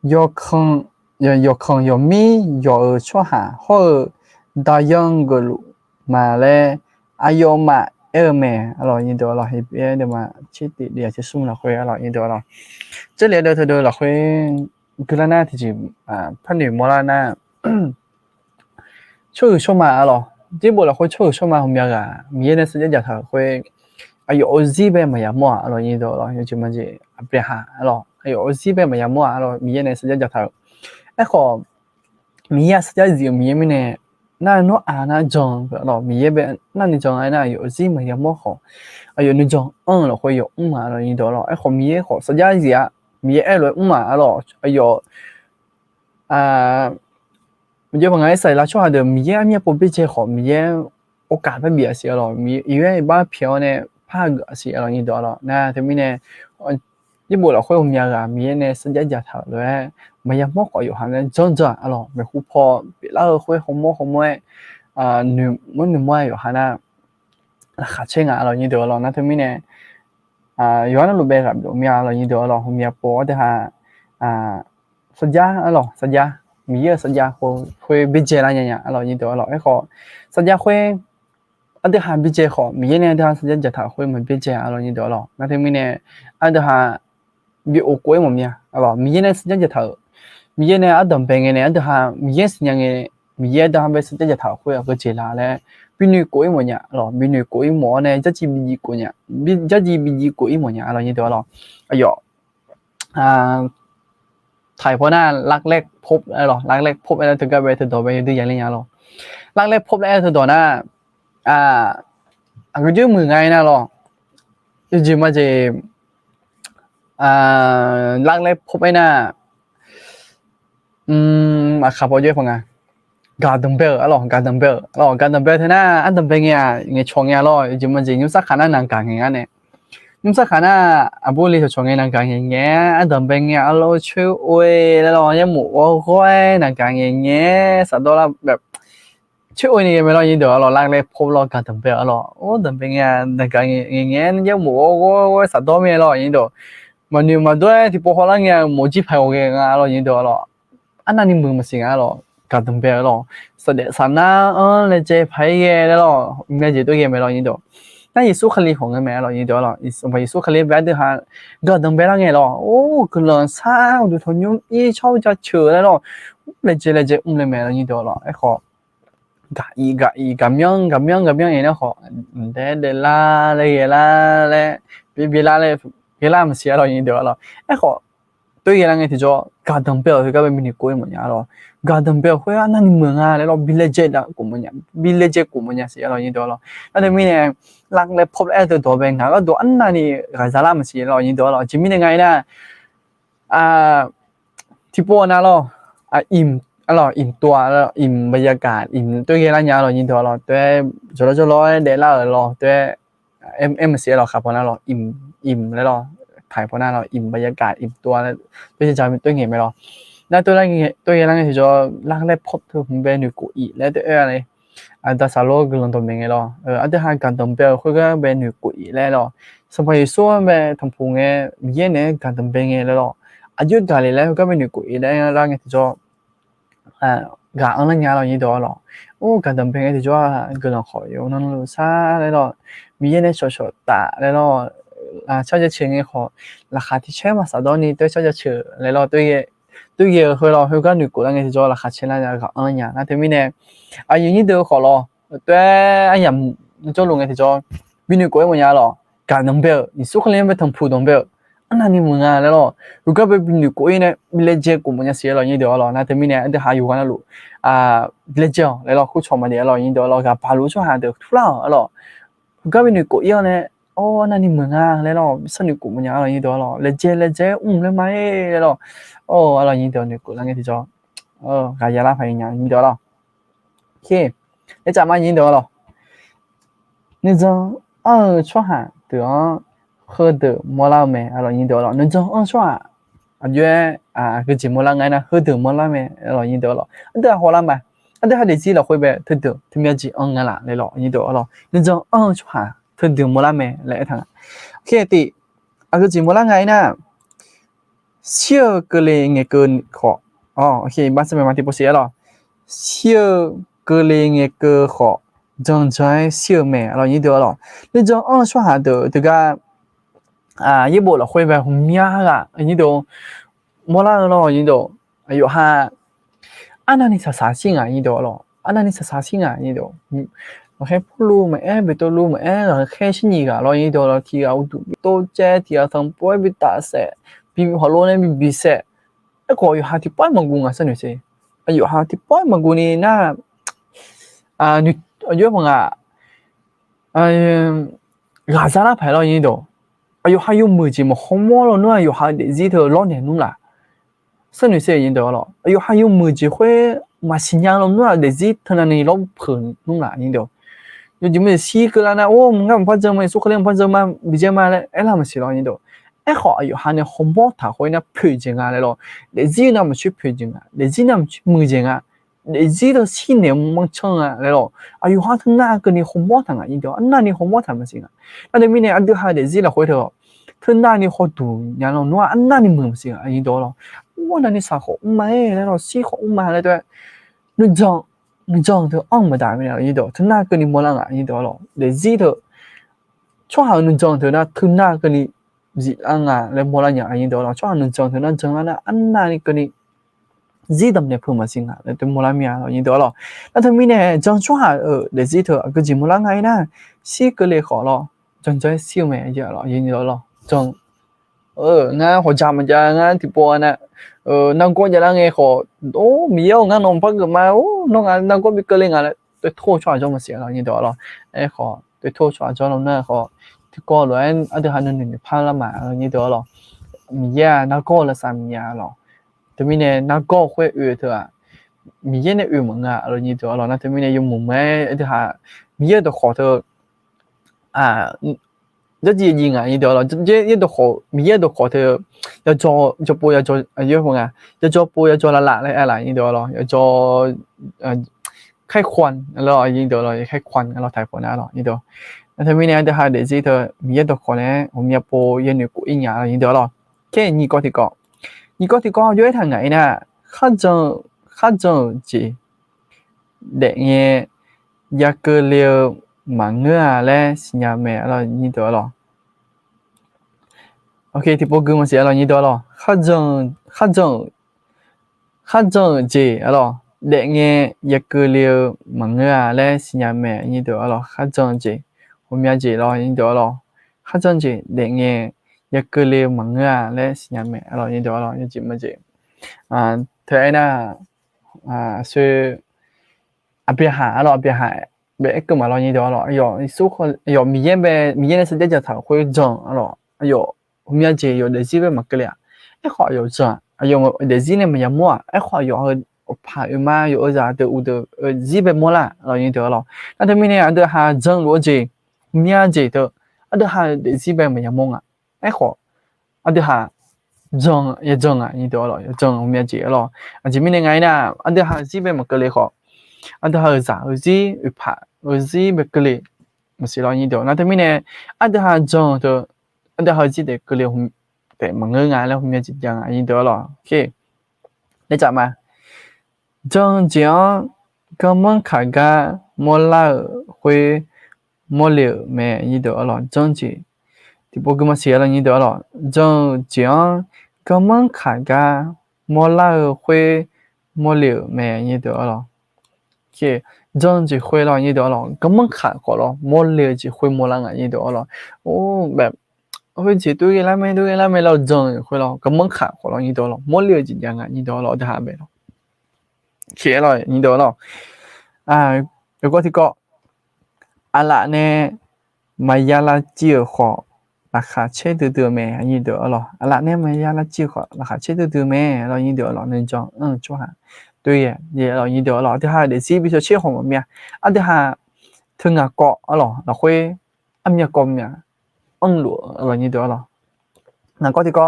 Speaker 1: yo khong yo mi yo cho ha ho da yang go lu ma le ayo ma me alo yin do la he bie de ma chi ti de chi sum la khoi alo yin do la 这里的头头la khoi gula na ti ji phan ni mo la na chu cho ma alo ji bo la khoi chu cho ma hom ya ga mi ye ne se ja tha khoi ayo ozi be ma ya mo alo yin do la yo chi ma ji après ha alors ayo ozi be ma ya mo alo mi ye ne se ja tha ai kho mi ya se ja zi mi ye mi ne na no na jong alo mi ye be na ni jong ai na yo ozi ma ya mo kho ayo ni jong lo khoi yo ma alo yin do la ai kho mi ye kho se ja zi ya mi ye ai lo ma alo ayo mình nhớ bằng ngày xảy ra cho họ được mi ye mi po bi che kho mi ye o ka ba bi sia lo mi ye ba phio ne pha ga sia lo yin do la na thì mi neญี่ปุ่นเราค่อยมีอะไรมีเนี่ยสัญญาจะถามเลยไม่ยังมอกอยู่ห่างกันจนจ้ะอะไรไม่คู่พอเราค่อยขโมยหนึ่งมื้ออยู่ห่างนะราคาเช่งอะไรนี่เดี๋ยวเรานะที่มีเนี่ยย้อนรูปแบบดูมีอะไรนี่เดี๋ยวเรามีโปรแต่ฮะสัญญาอะไรสัญญามีเยอะสัญญาค่อยบิเจอะไรเนี่ยอะไรนี่เดี๋ยวเราไอ้ขอสัญญาค่อยอันเดียวหาบิเจขอมีเนี่ยเดี๋ยวสัญญาจะถามค่อยมันบิเจอะไรนี่เดี๋ยวเรานะที่มีเนี่ยอันเดียวหามีโอกาสมั้ยเนี่ยอะไรมีเนี่ยสัญญาจะถามมีเนี่ยอันดับเป็นไงเนี่ยอันเดียวหามีเนี่ยสัญญาไงมีเนี่ยดังไปสัญญาจะถามค่อยก็เจริญแล้วပြီးနေကိုအိမ်မညာalorsပြီးနေကိုအိမ်မောနဲ့ကြက်ကြီးပြီးကိုညာကြက်ကြီးပြီးကိုအိမ်မညာalorsนี่ตัวalorsအယောถ่ายพอหน้ารักแรกพบalorsรักแรกพบแล้วถึงกับไปถึงต่อไปดื้ออย่างเงี้ยalorsรักแรกพบแล้วถึงต่อหน้าก็ยืมมือไงนะalorsยืมมาเจรักแรกพบไอ้น่ะขับรถเยอะพอไงgarden bell garden bell thế na anh tầm bên nghe chọn nghe lo chỉ mà chỉ nhúng sắc khả năng nàng cả nghe này nhúng sắc khả năng bố lý chọn nghe nàng cả nghe anh tầm bên nghe lo chơi ôi lo nhá mũ quay nàng cả nghe sao đó là แบบ chơi ôi này mới lo như được lo lắc lẹ phô lo garden bell lo ô tầm bên nghe nàng cả nghe nhá mũ quay sao đó mới lo như được mà nếu mà đôi thì bố họ là nghe mũ chỉ phải nghe lo như được lo anh anh mừng mà xin lo garden bell 咯，實際上啦，你借牌嘅咯，應該就都嘢咪咯呢度。但係蘇克利紅嘅咩咯呢度咯，唔係蘇克利擺啲下 garden bell 嘅咯，哦，佢兩三我哋同樣一抽就扯咧咯，你借唔嚟咩咯呢度咯，一個咁樣嘢咧個唔得啦，你嘢啦咧，別啦咧，別啦唔係咯呢度咯，一個對嘢咧嘅就 garden bell 佢嗰邊咪貴乜嘢咯。garden bell 會啊，那你們啊，你攞 village 啦，咁樣 village 咁樣事咯，呢度咯。那對面呢，落嚟 pop 喺度多邊，嗰度安那你係啥啦唔事咯，呢度咯。前面嘅嗌啦，ที่ปวดนะ咯，อิ่ตัว咯，อิ่บรรยากาศอิ่ตัว嘢啦嘢咯，呢度咯，對做咯，เดี๋ยว啦咯，對เอ็มเสีย咯ครับพอนะ咯อิ่เลย咯ถ่ายพอหน้าเราอิ่มบรรยากาศอิ่มตัวแล้วด้วยจะตัวเงี้ยไม่หรอ那对那个就那个来跑头旁边女故意来对嘞，到啥路个人都明个咯，对还感动表会个边女故意来咯，什么说咩同朋友面呢感动边个咯，就家里来个边女故意来那个就gà ở nhà là như đó lo, ô cả tầm bên cái cho cái nó khỏi yếu nó xa đấy lo, bây giờ sửa sửa tạ đấy lo, cho cho chuyện cái họ là khá thì chơi mà sao đó ni tôi cho chuyện đấy lo tôi giờ hơi lo hơi có nửa cuộc đang cho là khá chuyện là gà ở nhà, thế mình nè, như đó khó lo, tôi anh nhầm cho luôn cái cho, bên nửa cuộc ở nhà lo, cả đồng bèo, những số lượng bên thằng phụ đồng bèo anh mừng à đấy lo, lúc cái bên nửa cuộc này mình chơi cùng nhau xíu lo như đó lo, thế mình nè anh hay yêu cái nào lấy cho lấy lo khu chọn mà để lo như đó lo gặp bà lú cho hàng được thu lao lo cái bên này cổ yêu này ô anh đi mừng à lấy lo sao này cổ mà nhà lo như đó lo lấy chơi lấy máy lấy lo ô lo như đó này cổ là nghe thì cho cái giá là phải nhà như đó lo ok lấy chạm mà như đó lo nên cho cho hàng được hơi được mua lao mẹ lo như đó lo nên cho cho anh cái gì mua lao ngay nè hơi được mua lao mẹ lo như đó lo anh ta hồ làm mà anh ta hay để gì là会被特定特别gì ngay là lấy lo như đó lo nên cho cho hàng特定mua lao mẹ lấy thằng ok thì cái gì mua lao ngay nè siêu cái này nghe cơn khó ok bác sĩ mình tiếp tục lo siêu cái này nghe cơn khó trong trái siêu mẹ lo như đó lo nên cho cho hàng được từ cái一部了会被红面啊，你都莫拉咯，你都哎呦哈，那你啥心啊？你都咯，那你啥心啊？你都我还不如没别多路没了，开心你个咯，你都了提高度，都在提高上不会被打死，比好多人比赛，个有下提不蒙古啊，真的是，有下提不蒙古呢那你有么啊？拉萨那牌咯，你都。有还有么子么好么了？那有还得里头老年弄啦，生女些人得了。有还有么子会嘛新疆了？那得里头那里老朋弄啦，人都。有什么西个啦？那我们看不怎么，苏克林不怎么比较嘛嘞？哎，他们是了人都。哎好，有还那红包他会那配件啊来咯，里那么去配件啊，里那么去么件啊。里头新年么称啊来咯，有还他那个你红包糖啊，人都，那你红包糖么行啊？那对面呢，都还里了回头。他那里好多，然后我那里没事啊，你多了，我那里啥好买来了，西好买来对，你讲的没大没了，你多，他那个你没啷个，你多了，来里头，窗好你讲的那，他那个你里啷个来没啷个，你多了，窗好你讲的那讲那那里个你。里头呢，碰没行啊，对没啷面了，你多了，那他们呢，讲窗好来里头，个gì没啷个呢，西个来好了，讲在小妹一了，你多了。trong nga họ chạm cho nga thì po nè năng có giờ đang nghe họ miêu nga nông phát mà nó nga năng có biết cái này nga tôi thua cho cho mà xỉa là như đó rồi ấy họ tôi thua cho nó nè họ thì có rồi anh ở đây hắn nên phá là mà như đó rồi mía nó có là sao mía rồi thì mình này nó có会语thôi à mía này语mừng à rồi như đó rồi nó thì mình này dùng mùng mấy ở đây hà mía được họ thôi rất gì ngại như đó là cái đồ khổ mía đồ khổ thì cho bố cho như không à cho bố cho là lại như đó rồi cho khách quan rồi như đó rồi khách quan rồi thay phần nào rồi như đó thế mình này hai để gì thôi mía đồ khổ này hôm nay bố yên được của nhà như đó rồi cái gì có thì có dưới thằng ngày nè khá giờ chỉ để nghe gia cơ liều mà ngứa lên nhà mẹ là như đó rồi ok thì bố cứ mà sẽ là như đó rồi khá dần gì rồi để nghe gia cơ liều mà ngứa lên nhà mẹ như đó rồi khá dần gì hôm nay gì rồi như đó rồi khá dần gì để nghe gia cơ liều mà ngứa lên nhà mẹ rồi như đó rồi như gì mà gì thế là sư bị hại bé cái mà lo như đó rồi rồi số rồi miếng sẽ để cho会整rồi rồi hôm nay chỉ rồi để gì về mặt cái này ấy họ rồi整rồi để gì này mà mua ấy họ rồi phải mà rồi ra từ gì về mua là rồi như đó rồi那他们呢都还整逻辑面gì thôi都还để gì về mà mua à ấy họ อันเดียหาจงยังจงอ่ะนี่เดียวหรอยังจงผมอยากเจอหรออันที่มีในไงนะอันเดียหาซีเป็นมันก็เลยขออันเดียหาจ้าซีอุปะซีเป็นก็เลยมันสิเรานี่เดียวนะแต่มีในอันเดียหาจงตัวอันเดียหาซีเด็กก็เลยผมแต่มันเงยงานแล้วผมอยากจะยังอันนี้เดียวหรอโอเคได้จับมาจงเจียงก็มันขาดกันมอลา会มอลเลยแม่นี่เดียวหรอจงจีที่พวกมันเสียแล้วนี่เดียวหรอจงเจียงก็มันขาดกันมอลา会มอลเลยแม่นี่เดียวหรอโอเคจงจี会了นี่เดียวหรอก็มันขาดก่อนหรอมอลเลยจี会มอลานี่เดียวหรอโอ้แบบ会จี对啦没对啦没了จง会了ก็มันขาดก่อนนี่เดียวหรอมอลเลยจียังไงนี่เดียวหรอได้หาไปหรอโอเคหรอนี่เดียวหรอแล้วก็ที่ก็อะไรเนี่ยมายาลาจีขอราคาเช่ตัวแม่ยี่เดียวหรออะไรเนี่ยมายาลาจีขอราคาเช่ตัวแม่เรายี่เดียวหรอหนึ่งจองชัวร์对耶也เรายี่เดียวหรอที่หาเดี๋ยวซี比较เชื่อของมันเนี่ยที่หาถึงอ่ะก็หรอเราค่อยอันเนี้ยก็เนี่ยหลัวเรายี่เดียวหรอนั่นก็ที่ก็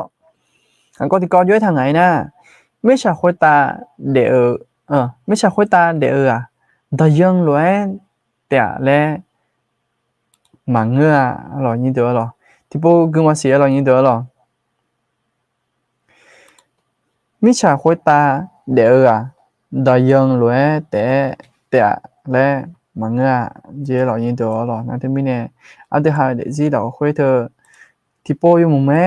Speaker 1: นั่นก็ที่ก็ย้อยทางไหนนะไม่ใช่คนตาเดี๋ยวไม่ใช่คนตาเดี๋ยวแต่ยังรวยแต่และมังเงือเรายี่เดียวหรอที่พวกกึ่งว่าเสียเรายี่เดียวหรอไม่ใช่คนตาเดี๋ยวแต่ยังรวยแต่และมังเงือเจ้าเรายี่เดียวหรอนั่นที่มีเนี่ยอันที่หาเดี๋ยวที่เราคุยเธอที่พวกอยู่มุมแม่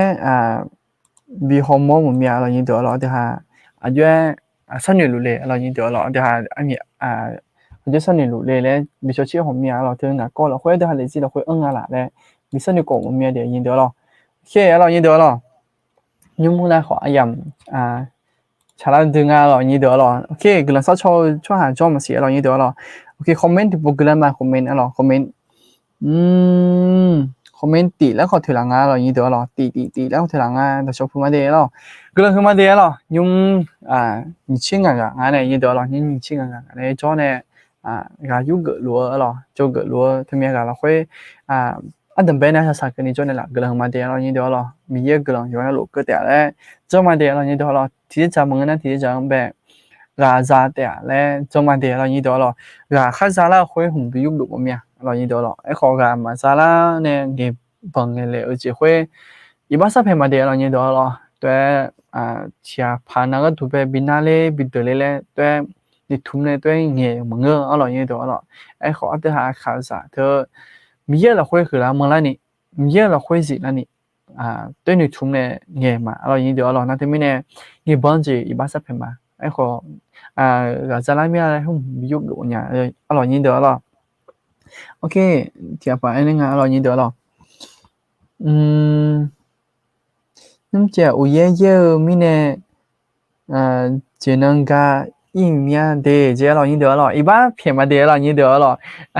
Speaker 1: มีฮอร์โมนมุมเมียเรายี่เดียวหรอที่หาอายุสันนิษฐานเลยเรายี่เดียวหรอที่หาอันนี้我觉得生年路嘞嘞，比较起好面咯，就那个了，或者还类似了，会啦嘞，你生年过我面的认得咯，些咯认得咯，有冇来话样查拉丁咯认得咯，OK，个人少抄下做么事咯认得咯，OK，comment 不个人嘛 comment 咯 comment，comment ตีแล้วเขาถือหลัง咯认得咯，ตีแล้วถือหลังแต่ชอบพูดมาเดี咯，个人พูดมาเดี咯，用你亲个呢认得咯，你亲个来做呢。gà dú gỡ lúa lo cho gỡ lúa thì mình gà là khuê anh tầm bên này sao cái này cho nên là gỡ lần mà tiền lo như đó lo bây giờ gỡ lần cho nó lúa cơ tẻ đấy cho mà tiền lo như đó lo thì chả mừng anh thì chả bé gà giá tẻ đấy cho mà tiền lo như đó lo gà khác giá là khuê hùng bị giúp được mình lo như đó lo ấy khó gà mà giá là nè nghiệp bằng cái lệ ở chỉ khuê ít bác sắp mà tiền lo như đó lo tôi chia phá nó cái tụi bé bên này bên tới này tôi đi thum này tôi nghe mà ngơ ở lại như đó là ai khó tới hạ khảo sát thơ bây là khuê khử là mà lại nè bây là khuê gì là nè tôi đi thum này nghe mà ở lại như đó là nó thì mình nè nghe bao giờ ít bác sắp mà ai khó gặp ra lại mình không ví dụ được nhà ở lại như đó là ok thì phải anh nghe ở lại như đó là nhưng chỉ ở giờ mình nè chỉ năng cả一面的这老人得了，一般偏嘛的老人得了，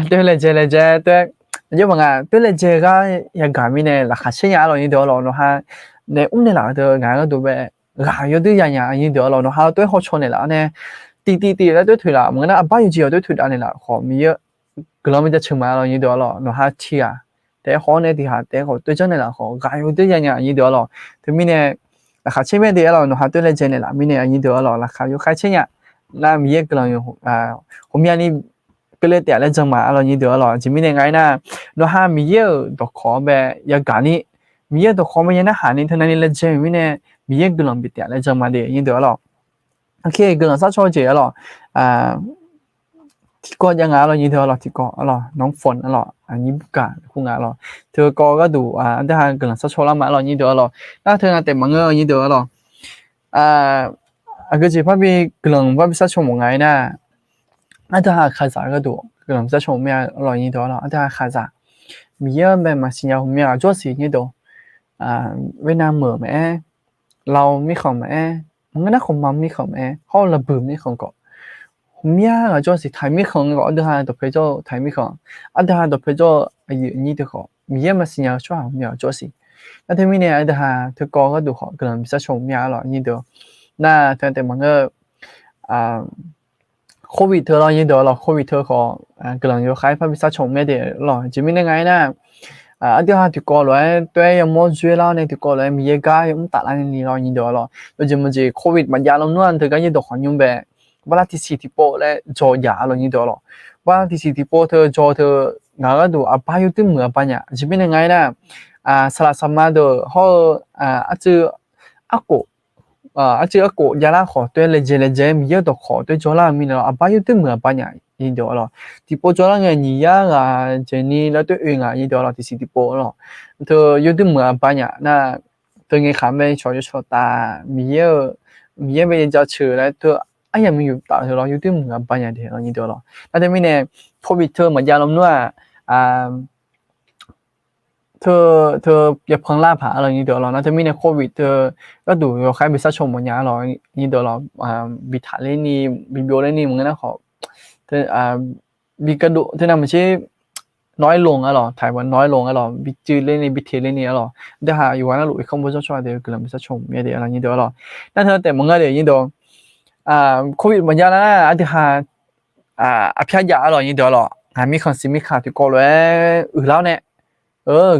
Speaker 1: 对了这对，就问对了这个也改变呢，那还是伢老人得了，那还那的哪的伢个都呗，有对伢人得了，那还对好穿的啦呢，滴了对腿了，我那阿爸有只对腿了的啦，好没有，个老没得吃嘛老人得了，那还吃แต่好呢底下แต่好对真的啦好，有对伢人得了，对面呢，那还前面的了，那还对了真的啦，面呢人得了，那还有还吃伢。là mình cái là hôm nay đi cái lễ tiệc lên trong mà là như đó là chỉ mình ngày na nó ha mình yêu đồ khó bé ya cả ní mình yêu đồ khó mà nó hạn ní thế này lên trên mình nè mình yêu cái lòng bị tiệc lên trong mà để như đó là ok cái lòng sao cho chị là thì cóยังไงlà như đó là thì có là nóng phun là như cả không ngã là thưa có cái đủ để hàng cái lòng sao cho lắm mà là như đó là đó thưa là tiền mà ngơ như đó là cái gì phải bị cái lần phải bị sát trùng một ngày nè anh ta khai giả cái đồ cái lần sát trùng mẹ rồi như đó là anh ta khai giả bây giờ mà sinh nhau mẹ cho gì như đó Việt Nam mở mẹ lâu mới không mẹ người nó không mắm mới không mẹ họ là bự mới không có mẹ là cho gì thái mới không có anh ta đọc phải cho thái mới không anh ta đọc phải cho như thế họ bây giờ mà sinh nhau cho mẹ cho gì anh thấy mình này anh ta thứ có cái đồ họ cái lần sát trùng mẹ rồi như đó那但แต่มันก็โควิดเธอเรายังเดี๋ยวเราโควิดเธอขอก็ลังอยู่ใครพาไปซัดชงไม่เดี๋ยวหรอจะมียังไงนะ အတဟာဒီကောလွယ်တွဲရမောကျွေးလာနေဒီကောလွယ်မြေကားယုံတာလာနေလောညီတော်လော요즘은 코비드 만야롱노한 드가니도 헌윤베 발라티시티 뽀레 저야 알로니도로 발라티시티 뽀터 저더 나가도 아바유 뜸무 아바냐 집에는 가이나 살라사마도 허 아츠 아고 아츠 아고 야라 코 레제 미여도 코 저라 미노 아바유 뜸무 아바냐 이도로 디뽀 저랑에 니야가 제니라 또 이도로 티시티 뽀로 더 유뜸무 아바냐 나 tôi nghe khám về cho ta mía bây giờ chữ đấy tôi anh em mình tạo cho nó YouTube mình làm bao nhiêu thì nó như thế đóแต่ไม่เนี่ยโควิดเธอเหมือนยาลมด้วยเธออย่าเพิ่งล่าผาอะไรนี้เดี๋ยวเราแต่ไม่เนี่ยโควิดเธอก็ดูเราใครไปซักชมเหมือนยาเรานี่เดี๋ยวเราบิดถ่ายเล่นนี่บิโบเล่นนี่มึงนะขอเธอบิกระดูเธอทำไม่ใช่น้อยลงอ่ะหรอถ่ายวันน้อยลงอ่ะหรอบิจืดเล่นนี่บิเทเล่นนี่อ่ะหรอแต่หาอยู่วันนั้นหลุยคอมโพสชั่นเดี๋ยวกำลังไปซักชมเนี่ยเดี๋ยวอะไรนี้เดี๋ยวหรอนั่นเธอแต่มึงก็เดี๋ยวนี่เดี๋ยวโควิดเหมือนยาแล้วนะอันที่หาอภิญญาอะไรนี่เดี๋ยวหรอหามีคอนซิมิคาที่ก่อเลยแล้วเนี่ย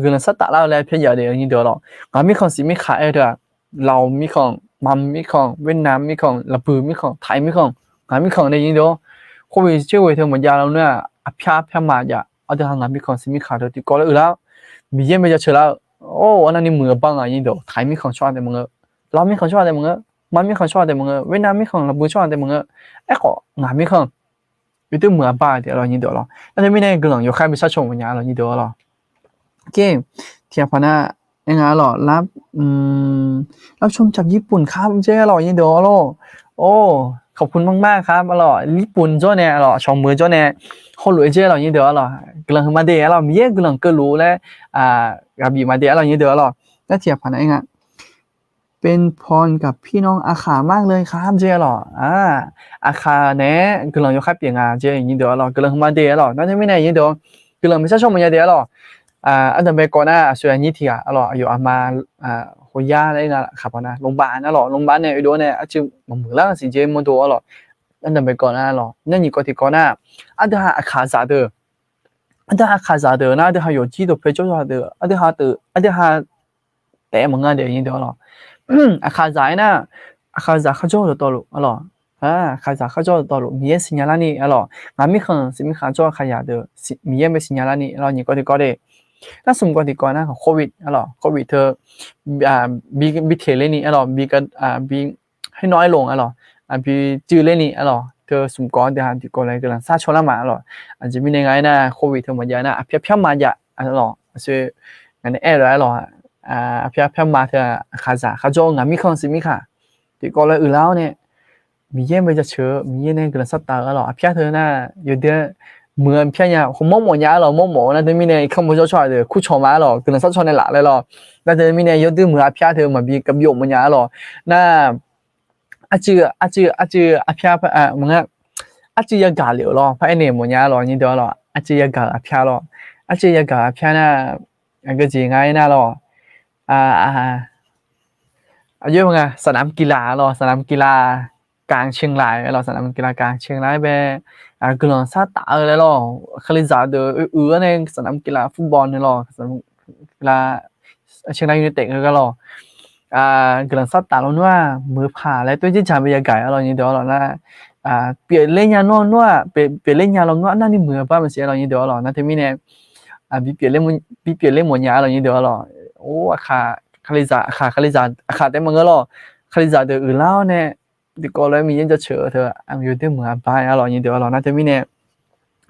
Speaker 1: กำลังสัตว์แล้วแล้วอภิญญาเดี๋ยวนี่เดี๋ยวหรอหามีคอนซิมิคาเดี๋ยวเรามีของมัมมีของเวียดนามมีของลาวมีของไทยมีของหามีของในนี่เดี๋ยวโควิดเชื่อว่าเธอเหมือนยาแล้วเนี่ยอภิญมาจะเอาแต่หางานมีของซิมิคาเดี๋ยวที่ก่อเลยแล้วมีเยี่ยมไปจะเชื่อแล้วโอ้อันนั้นนี่มือบังอ่ะนี่เดี๋ยวไทยมีของชอบแต่มึงเรามีของชอบแต่มึงมันมีของชอบแต่มึงเวียดนามมีของลาวชอบแต่มึงไอ้ก็งานมีของอยู่ที่มือบ้าเดี๋ยวเรานี่เดี๋ยวเราแล้วไม่ได้กำลังอยู่ใครไปซักชมวันนี้เรานี่เดี๋ยวเราโอเคเทียบพนะยังไงหรอรับชมจากญี่ปุ่นครับเจ้อร่อยนี่เดี๋ยวเราโอ้ขอบคุณมากๆครับอร่อยญี่ปุ่นเจ้าเนี่ยอร่อยชมมือเจ้าเนี่ยเขาหลุยเจ้อร่อยนี่เดี๋ยวอร่อยกำลังมาเดี๋ยวเรามีกำลังก็รู้แล้วกับบีมาเดี๋ยวเรานี่เดี๋ยวเราแล้วเทียบพนะยังไงเป็นพรกับพี่น้องอาขามากเลยครับเจ้หรออาขาเนี่ยกำลังอยู่ค่ายเปียงเจ้อย่างนี้เดี๋ยวหรอกำลังมาเดี๋ยวหรอนั่นไม่แน่ยังเดี๋ยวกำลังไม่ใช่ชมมันเดี๋ยวหรออันนั้นไปก่อนนะส่วนนี้ที่หรออยู่อามาหัวยาอะไรนะครับนะโรงพยาบาลนะหรอโรงพยาบาลเนี่ยอยู่ด้วยเนี่ยอาจจะมันเหมือนล่างสิเจมันตัวหรออันนั้นไปก่อนนะหรอนั่นนี่ก็ที่ก่อนนะอันนั้นอาขาซาเดออันนั้นอาขาซาเดอนะอันนั้น有机的配角啥的อันนั้นแต่มึงเดี๋ยวยังเดี๋ยวหรออาคาใจนะอาคาใจเขาโจ้ตัวลุอ๋ออาคาใจเขาโจ้ตัวลุมีสัญญาณนี่อ๋องานไม่คันสิมีขาโจ้ขยะเด้อมีไม่สัญญาณนี่อ๋อนี่ก็ดีก็ได้ถ้าสมมติก่อนนะของโควิดอ๋อโควิดเธอบีเทเลนี่อ๋อบีกันบีให้น้อยลงอ๋อบีจืดเลนี่อ๋อเธอสมก่อนเดี๋ยวที่ก่อนอะไรกันซาชลามาอ๋ออาจจะมีในไงนะโควิดเธอมันยานะเพียบมาจะอ๋อซึ่งงานแอร์อะไรอ๋อเพียมาเธอขาจ่าเขาโจ้งานมีของสิมีค่ะที่ก็เลยแล้วเนี่ยมีเยี่ยมไปจะเชื่อมีเยี่ยมเนี่ยกระสับตาก็หรอเพียเธอน่ะอยู่เดียวเหมือนเพียเนี่ยผมมองหมดยาหรอมองหมดนั่นจะมีเนี่ยข้ามไปช่วยเดี๋ยวคู่ชมมาหรอกระสับชนในหลักเลยหรอนั่นจะมีเนี่ยยศดื้อเหมือนเพียเธอมาบีกับโยมมันยาหรอน่าอาจือเพียมึงอ่ะอาจือยากาเหลียวหรอเพราะไอเนี่ยมันยาหรอนี่เดียวหรออาจือยากาเพียหรออาจือยากาเพียน่ะก็จริงไงน่ะหรออายุไงสนามกีฬาเราสนามกีฬากลางเชียงรายเราสนามกีฬากลางเชียงรายแบบกำลังซาตาเลยเราคลิซาเดอในสนามกีฬาฟุตบอลเนี่ยเราสนามกีฬาเชียงรายยูไนเต็ดก็เรากำลังซาตาเราเนี่ยมือผ่าแล้วตัวที่จำบรรยากาศเราเนี่ยเดี๋ยวเรานะเปลี่ยนเล่นยาโน่นว่าเปลี่ยนเล่นยาเราเนี่ยนั่นนี่มือป้ามันเสียเราเนี่ยเดี๋ยวเรานะที่มีเนี่ยเปลี่ยนเล่นหมดยาเราเนี่ยเดี๋ยวเราโอ้คาลิซาแต่มึงก็รอคาลิซาเดี๋ยวแล้วเนี่ยดิก็เลยมียันจะเชื่อเธออยู่ที่เหมือนไปอะไรอย่างเดียวเราน่าจะมีเนี่ย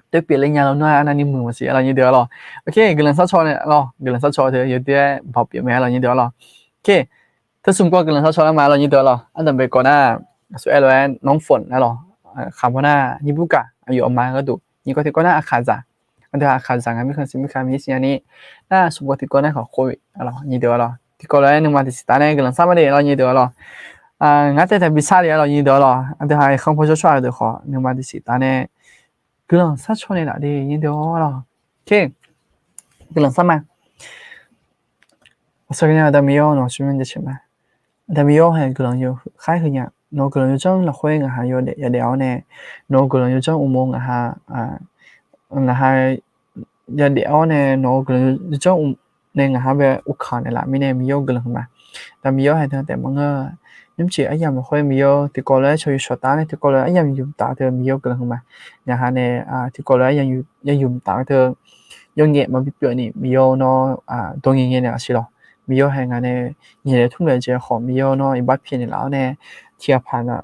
Speaker 1: ได้เปลี่ยนเรื่องงานเราหน่อยนั่นนี่มือมาสิอะไรอย่างเดียวเราโอเคกำลังซักชอเนี่ยเรากำลังซักชอเธออยู่ที่พอเปลี่ยนแม่อะไรอย่างเดียวเราโอเคถ้าสมมติว่ากำลังซักชอแล้วมาอะไรอย่างเดียวเราอันนั้นไปก่อนหน้าส่วนแล้วน้องฝนนะเราคำว่าหน้าญี่ปุ่นกะอยู่ออกมาก็ดูนี่ก็ที่ก่อนหน้าอาคาซาอันเดียวอาคาซาไม่เคยมีสิ่งนี้น่าสมมติที่ก่อนหน้าของโควิดอะไรอย่างเดียวเราที่ก็เลยนึกว่าที่สถานีกำลังสร้างมาเดี๋ยวเราเนี่ยเดี๋ยวเรางั้นแต่บิซาเดี๋ยวเราเนี่ยเดี๋ยวเราอันเดียวให้ข้อมูลช่วยเดี๋ยวขอนึกว่าที่สถานีกำลังสร้างชนเนี่ยเดี๋ยวเนี่ยเดี๋ยวเราโอเคกำลังสร้างมา我说人家没有呢，是问的什么？但没有还可能有还可能，那可能有种了会还有聊呢，那可能有种乌蒙还那还要聊呢，那可能有种 nên ngã về uk khảo này là mình này miêu gần không mà ta miêu hay thằng tại mọi người nhưng chỉ ấy nhầm khơi miêu thì có lẽ cho số ta này thì có lẽ ấy nhầm dùng tạo thì miêu gần không mà nhà hàng này thì có lẽ ấy nhầm dùng tạo thì dùng nhẹ mà bị biểu này miêu nó tôi nghe này là gì đó miêu hay ngã này nhẹ thúc đẩy chế họ miêu nó bắt phiền này lão này thiệp hàng à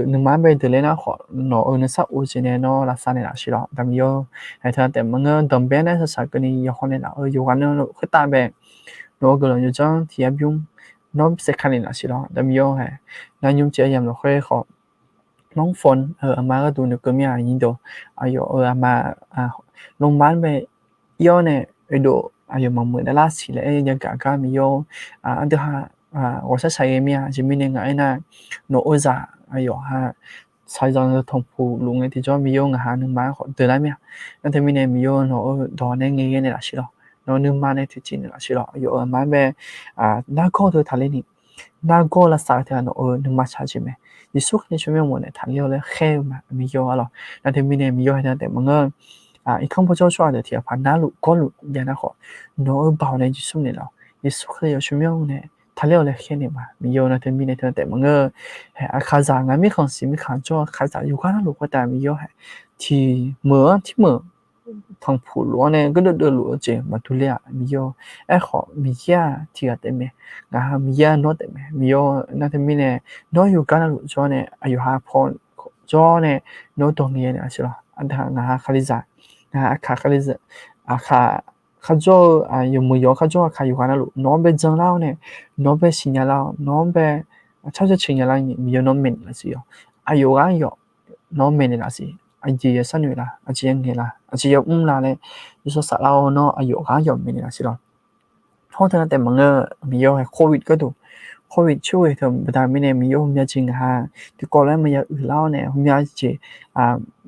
Speaker 1: nâng má bên từ lên họ nó nó sắc u gì này nó là sao này là gì đó ta miêu hay thằng tại mọi người tầm bé này sao cái này họ này là dù quán nó khuyết ta về nó gọi là như cho thì em dùng nó sẽ khá là gì đó đâm vô hè nó nhung chế nhầm là khoe khó nóng phun mà cái tụi nó cứ mía nhìn đồ ayo mà nông bán về yêu này đồ ayo mà mới đã lát xí lại những cái mi yêu anh thứ hai我是sai mía chỉ mình ngay na nó ôi dạ ayo ha sai rằng thông phụ luôn thì cho mi yêu ngà hàng nông bán họ từ lại mía anh thấy mình mi yêu nó đó nên nghe này là gì đó nó nương mà này thì chỉ là gì đó ayo mà về nó có thôi thà lên那过了3天了，能马查去没？你说你什么我呢？谈了嘞，黑嘛没有了，那天明年没有还得等么个一看不着说的天，怕哪路过路也那好，那包呢就送你了，你说的有什么呢？谈了嘞黑呢嘛，没有那天明年天等么个，卡扎俺没看戏没看着，卡扎有看那路过但没有还，ที่เมื่อทางผู้ล้วนเนี่ยก็เดือดหลวงเจมาทุเรียมีโยขอมีแค่ที่อะไรไหมมีแค่โน้ตไหมมีโยนั่นที่มีเนี่ยน้อยอยู่กันหลุดจอเนี่ยอายุ5พอนจอเนี่ยโน้ตตรงนี้เนี่ยใช่หรออันทางคาลิซาคาลิซาข้าจออยู่มือยอข้าจอข้าอยู่กันหลุดน้องเป็นจังเล่าเนี่ยน้องเป็นสิญญาเล่าน้องเป็นชอบจะสิญญาเล่าเนี่ยมีโยน้องเมนละสิอ๋ออายุกันอยู่น้องเมนละสิအကြီးရဆက်နေလားအကြီးငယ်လားအကြီးရလားလဲဒီဆိုစားတော့နော်အယုကားရောမနေလားစီတော့ဟောတဲ့တဲ့မငါမီယောဟကိုဗစ်ကတော့ကိုဗစ်ချိုးရတဲ့ဗဒါမင်းနဲ့မီယောမြချင်းဟာဒီကောလဲမရဦးလောင်းနဲ့ဟိုမြချေ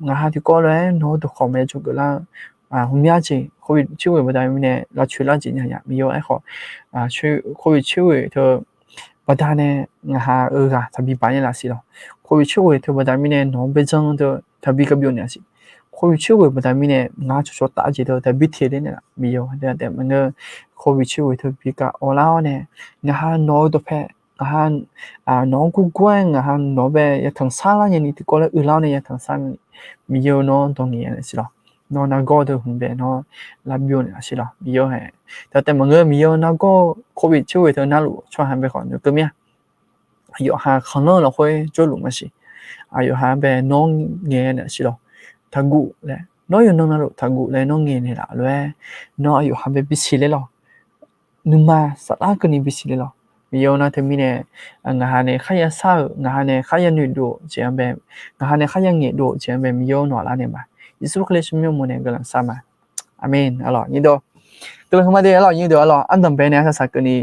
Speaker 1: ငါဟာဒီကောလဲနော်တော့ခေါ်မဲချိုကလာဟိုမြချေကိုဗစ်ချိုးရဗဒါမင်းနဲ့လာချွေလာချင်းညာမီယောခေါ်ချွေကိုဗစ်ချိုးရတဲ့ဗဒါနဲ့ငါဟာကသဘီပိုင်းလာစီတော့ကိုဗစ်ချိုးရတဲ့ဗဒါမင်းနဲ့နော်ပဲချန်တော့तभी कभी होने ऐसी कोई चीज़ हुए बता मैंने ना जो ताज़ी तो तभी थे लेने ना मियो ते मैंने कोई चीज़ हुए तो भी का ओलाओ ने यहाँ नौ तो पे यहाँ नौ को गुआं यहाँ नौ बे या थंग साला ये नहीं तो कोले उलाओ ने या थंग साला मियो नौ तो नहीं है ऐसी लो नौ ना गो तो हम बे नौ लाबियो ने ऐसी लो मियो है ते मैंने मियो ना गो कोई चीज़ हुए तो ना लू चो हम बे कौन तो क्या有哈可能了会做路么事。有下邊น้องเงี้ยเนี่ยสิ咯ทักกูเลยน้องอยู่น้องนั่นลูกทักกูเลยน้องเงี้ยเนี่ยละเลยน้องอยู่หาเป็นบิสิเลยหรอนึกมาสัตว์ก็นี่บิสิเลยหรอมีโยนะที่มีเนี่ยงานเนี่ยข้ายังสาวงานเนี่ยข้ายังหนุ่ยดูเจียมแบบงานเนี่ยข้ายังเงี้ยดูเจียมแบบมีโยหนอละเนี่ยมายิสุขเลยชิมิโยมันเนี่ยกำลังสามาอาเมนอร่อยยี่ดอกำลังมาเดี๋ยวอร่อยยี่ดออร่อยอันดับเป็นเนี่ยสักกันนี่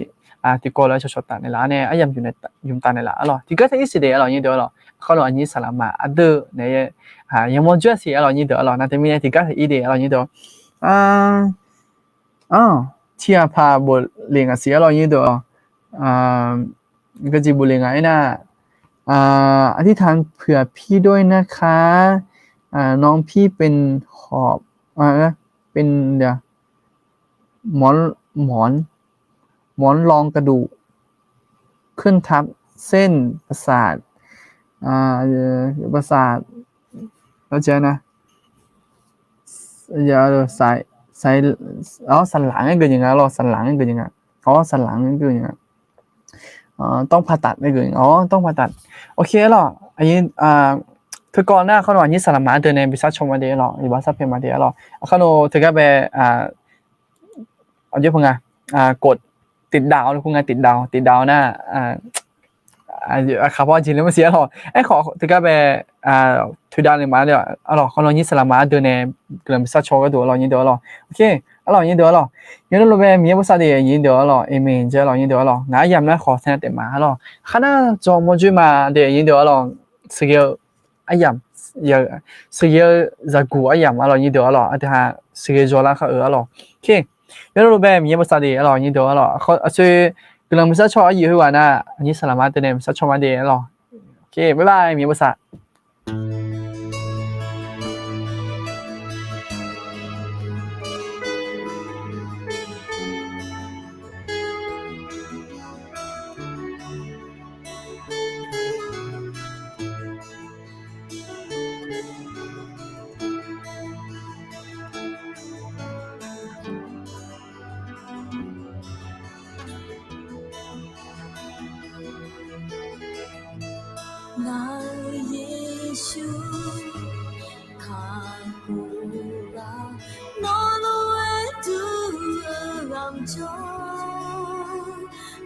Speaker 1: ที่ก็เลยชดๆตาในละเนี่ยยังอยู่ในยุ่งตาในละอร่อยที่ก็ที่สิเดียอร่อยยี่ดออร่อยเขาเราอันนี้สลามาอันเดอร์เนี่ยยังมองจุดสิเรานี่เดอเรานะแต่มีในที่ก็ที่เดียเรานี่เดอที่อาภาบุเลียงสิเรานี่เดอก็จีบุเลียงไงนะอธิษฐานเผื่อพี่ด้วยนะคะน้องพี่เป็นหอบเป็นเดี๋ยวหมอนรองกระดูกขึ้นทับเส้นประสาทประสาทเข้าใจนะอย่าใส่สันหลังเกิดยังไงหรอสันหลังเกิดยังไงสันหลังเกิดยังไงต้องผ่าตัดไม่เกิดต้องผ่าตัดโอเคหรออันนี้คือก่อนหน้าเขาหน่อยนี่สารมาเดินในบิซัชชมาเดียหรอหรือว่าซับเพมาเดียหรอเขาโนถึงกับไปเอาเยอะพังไงกดติดดาวหรือพังไงติดดาวหน้าครับเพราะจริงแล้วมันเสียหรอขอถึงกับไปทุดานเลยมาเดี๋ยวเอาหรอเขาลองยิสลามาเดินในกลุ่มซัชโชก็ดูเรายินเดี๋ยวหรอโอเคเอาหรอยินเดี๋ยวหรอยันเราไปมีภาษาเดียยินเดี๋ยวหรอเอเมนเจอหรอยินเดี๋ยวหรองายยำนะขอแทนเต็มมาหรอขณะจอมจุมาเดียยินเดี๋ยวหรอสเกลอายำอย่าสเกลจะกูอายำหรอยินเดี๋ยวหรออันที่ห้าสเกลจอละเขาหรอโอเคยันเราไปมีภาษาเดียหรอยินเดี๋ยวหรอเขาช่วยกำลังมิสชออยู่ที่ว่าน่ะอันนี้สลามาเตเนมิสชอมาเดย์หรอโอเคบ๊ายบายมีภาษา
Speaker 2: 나 예수 가구라 너는 왜 두람져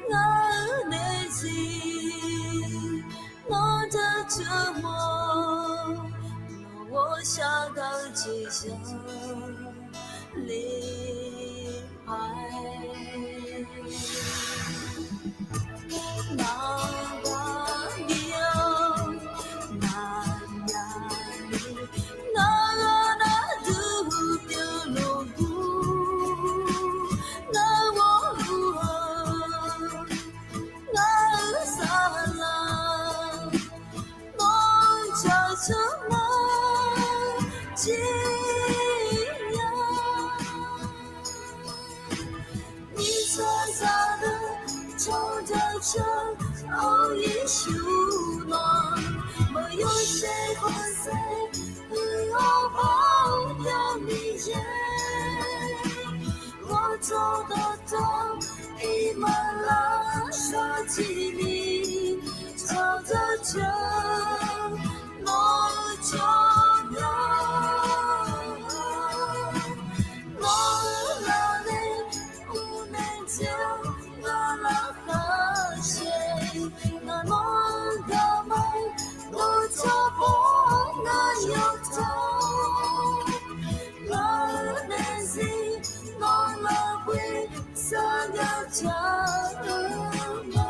Speaker 2: 나 내지 너的折磨我下到地上离开哦，耶稣啊，没有谁和谁能保佑你耶，我走得到一马拉沙基里，朝着这诺重要，诺拉内乌内江那拉哈谢。那诺嘎麦，诺扎波那有头，那内西诺拉会萨嘎扎玛。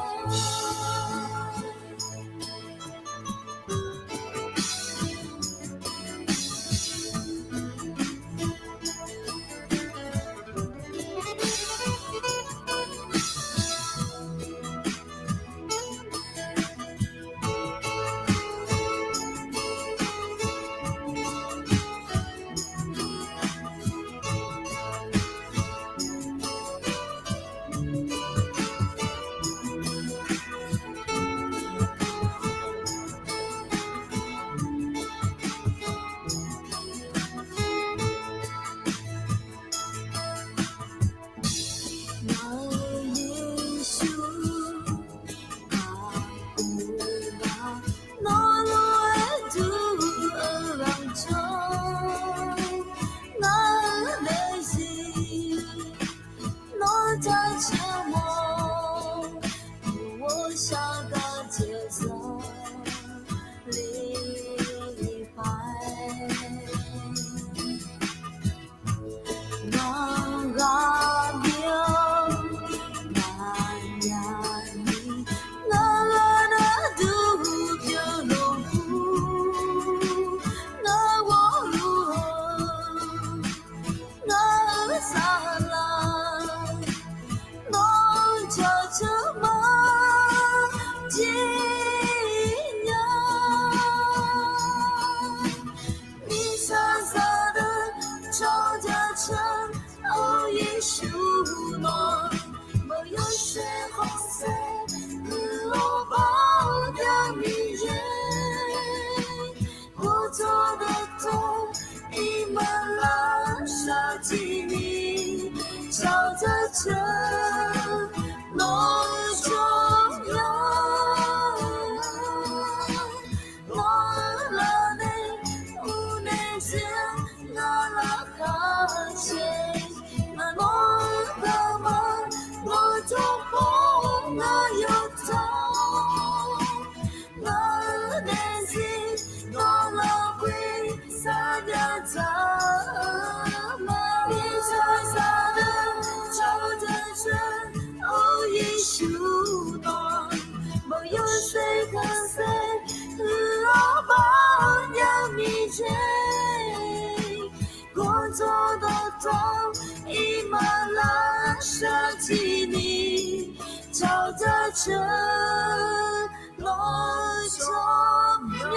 Speaker 2: 这罗重要，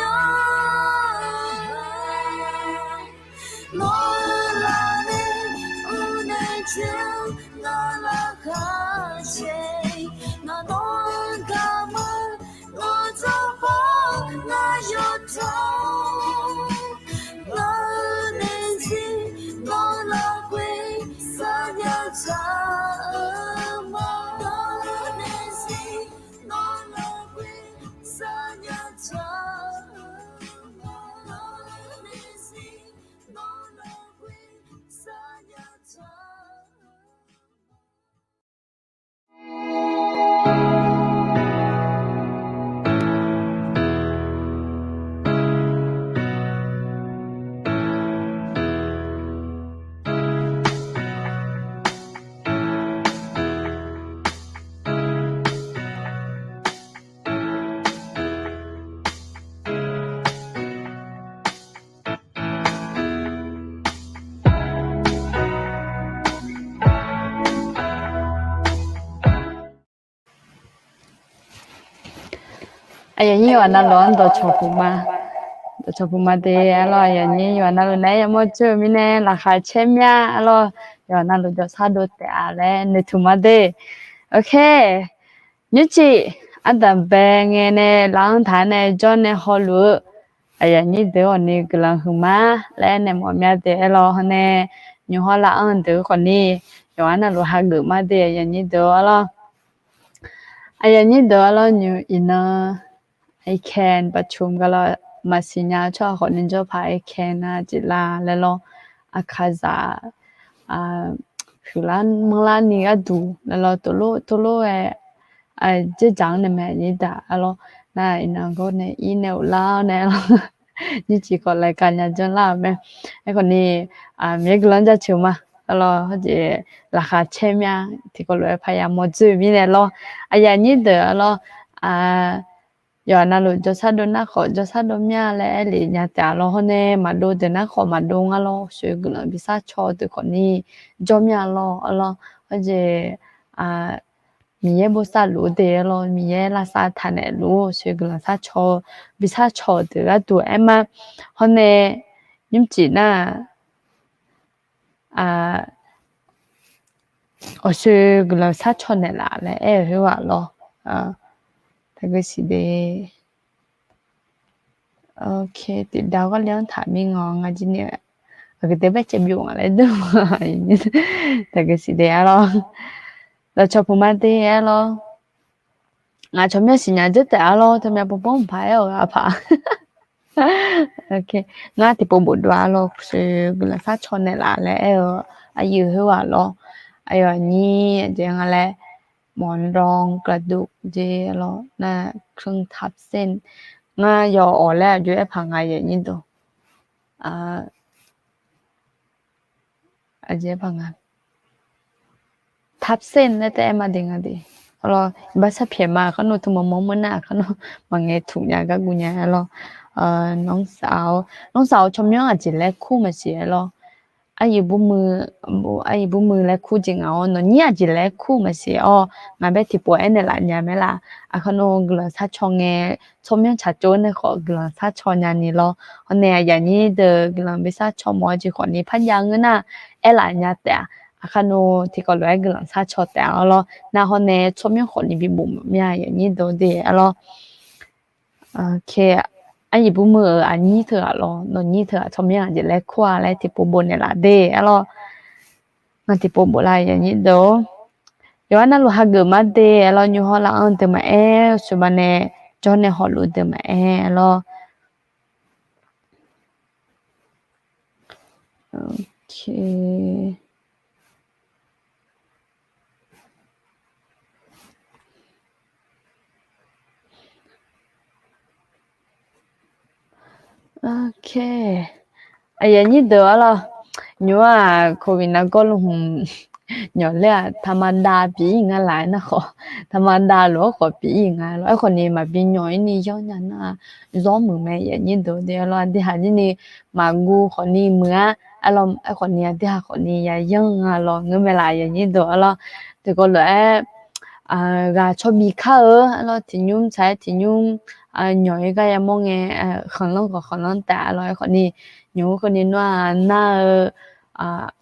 Speaker 2: 罗拉内乌内江那拉卡切，那诺嘎玛诺扎巴那有头，那内基诺拉贵萨亚扎。
Speaker 3: ai ni wa na lo ndo chopu ma de alo ai ni wa na lo na ya mo chu mi ne la kha che mya alo ya na lo jo sa do te a le ne tu ma de okay như chị anh tầm bé nghe nè lắng thái này cho nè họ lúa ai như đứa anh đi cái lần hùng má lẽ nè mọi mẹ để lo nè nhiều họ là ăn đứa còn đi rồi anh là hai người mà để ai như đứa lo ai như đứa lo nhiều ina ai can bắt chung cái lo mà xin nhà cho họ nên cho phải ai can à chỉ là lẽ lo à khai giả à Fulan Melani adu lalo tolo chứ chẳng này mẹ như ta alo này nó có này in nèo lao nè như chỉ còn lại cả nhà chân lao mẹ cái còn đi mấy cái lớn ra chiều mà alo gì là khá xem nha thì có loại phải làm một chữ như này lo giờ như thế alo giờ nó luôn cho sát đôi nó khỏi cho sát đôi nha lẽ lì nhà ta lo hơn nè mà đôi thì nó khỏi mà đôi alo suy cái là bị sát cho từ còn đi cho nhà lo alo cái gì miye bo sa lo de lo miye la sa tha ne lo sui gu la sa cho bi sa cho de la tu emma hone nim chi na o sui gu la sa cho ne la le e he wa lo ta cái gì de okay thì đào có liang thả mi ngon à chị nè cái tế bạch chém dụng lại đâu ta cái gì de lo là cho phụ mẹ de lo cho mẹ sinh nhật rất là lo cho mẹ bố bố phải ở à pa okay thì bố bố đoa lo sự là phát cho này là lẽ ai yêu hiểu à lo ai ở nhi chẳng là món rongกระดูกเจloน่ะเครื่องทับเส้นยออแล้วอยู่ไอ้พังไงอย่างนี้ตัวอาเจพังไงทับเส้นแล้วแต่มาดึงอ่ะดิเราบัสเพียมาเขาโน้ตมองมันน่ะเขาโน้บางไงถูกยาก็กูเนี่ยเราน้องสาวชมยังอาจจะเล็กคู่มาเสียเราไอ้บุมือเล็กคู่จริงเอาเนาะเนี่ยอาจจะเล็กคู่มาเสียงานแบบที่ปวยเนี่ยหลานยาไหมล่ะเขาโน้กลัวซาชงเงชมยังชัดโจนเนี่ยขอกลัวซาชงยานี่เราเนี่ยอย่างนี้เด็กลังไปซาชมมอจีคนนี้พันยังเงินน่ะหลานยาแต่ခနိုတီကလွဲကလန်စာချောတဲအလောနာဟနေချောမြခွန်နီဘီဘုံမြာယနီဒိုဒီအလောကေအယီဘုမအနီသအလောနော်နီသချောမြအဂျလဲခွာလဲတီပဘုံနေလာဒေအလောငါတီပဘလာယနီဒိုယောနာလူဟာဂမဒေအလောညဟလာအန်တမအဲဆဘနေဂျောနေဟလူတမအဲအလောโอเคOkay. Ayan đó là nhớ Covid nó có lúc nhỏ lẽ tham gia bị ngay lại nó khó tham gia lúc khó bị ngay lúc còn này mà bị nhỏ này do nhà nó do mưa mẹ ayan đó thì là đi hà này mà gu còn này mưa alo còn này đi hà còn này ya young alo người mẹ lại ayan đó alo thì có lẽ gà cho bị khá alo thì nhung sai thì nhung nhỏ cái em mong nghe khẩn long tạ rồi còn đi nhớ còn đi nó na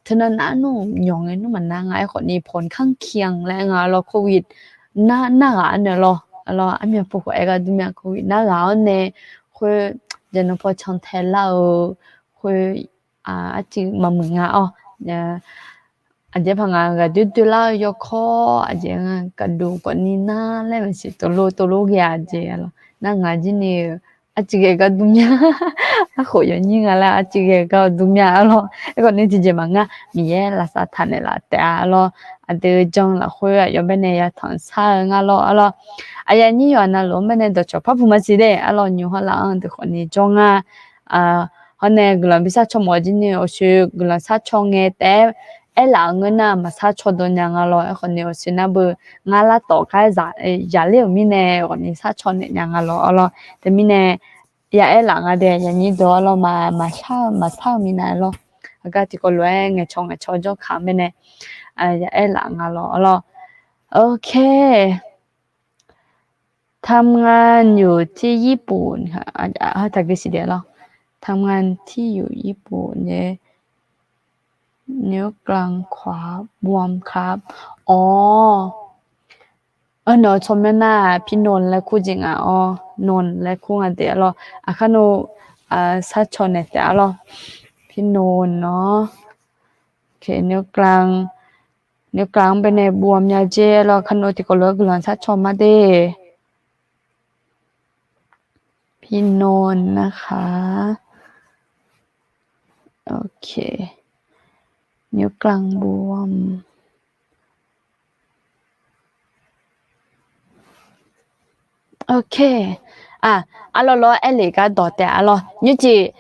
Speaker 3: thế nên nó nhỏ cái nó mà na ngay còn đi phun khang kiêng lại ngà lo covid na gà nữa lo anh em phụ cái cái đúng covid na gà nè khơi giờ nó phải chọn thế là khơi chỉ mà mình ngàอาจจะพังงานก็ดูๆแล้วยกคออาจจะกระดูกกว่านี้นะแล้วมันสิตัวโลกยาเจแล้วนั่งงานจีนี่อาจจะก็ดุมยาขออย่างนี้งั้นแล้วอาจจะก็ดุมยาแล้วไอ้คนนี้จริงๆมันก็มีแย่ละสะทันเลยละแต่แล้วอาจจะจังละคุยอยู่เป็นเนี่ยทางซ้ายงั้นแล้วไอ้ยันนี่อยู่นั่นแล้วเป็นเนี่ยตัวชอบพูดมาสิเด้แล้วอยู่ข้างหลังตัวคนนี้จังเขาเนี่ยกลุ่มพิซซ่าชมว่าจีนี่โอ้ชื่อกลุ่มซาชงเงแต่là người nào mà sao cho tôi nhà ngà lo còn nhiều xin na bơ ngà la tổ cái giá liệu mi nè còn nhiều sao cho nè nhà ngà lo thì mi nè ya là ngà để ya như đó lo mà sao mi nè lo cái thì có loại ngày cho khám mi nè ya là ngà lo ok ทำงานอยู่ที่ญี่ปุ่นค่ะถ้ากี่สิเดียวหรอทำงานที่อยู่ญี่ปุ่นเนี่ยนิ้วกลางขวาบวมครับอ๋อเนอะชมแน่พี่นนท์และคู่จริงอ่ะอ๋อนนท์และคู่กันเดียวหรอค่ะโนสัชชนเนี่ยเดียวหรอพี่นนท์เนาะโอเคนิ้วกลางเป็นในบวมยาเจแล้วขนมที่ก็เลิกหลังสัชชนมาเด้พี่นนท์นะคะโอเคนิ้วกลางบวมโอเคalors elle les gars doté alors ñu ji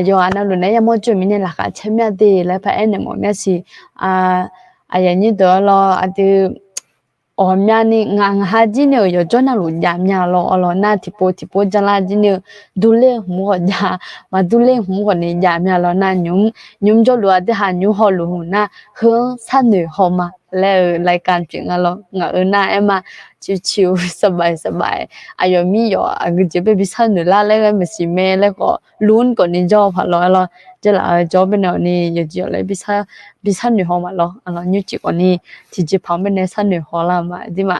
Speaker 3: yo ana lu ne ya mo ju mi ne la ka chemya de la pa ene mo mya si aya ni do lo adu o mya ni nga ha ji ne yo jo na lu ya mya lo na tipo jala ji ne du le mo ja ma du le mo ne ya mya lo na nyum jo lu ade ha nyu ho lu na he san ne ho ma แล้วรายการจริงอะงะน่าเอ็มชิวๆสบายๆอายมีอยู่ก็จะไปพิสันหนูล่ะแล้วก็ไม่สิแม่แล้วก็ลุ้นก่อนนี่จอพอแล้วจะละจอเป็นนี่อยู่จะเลยพิสันหนูหอมานิวจิก่อนนี่ที่จะพาเป็นในสันหนูหอละมาดิมา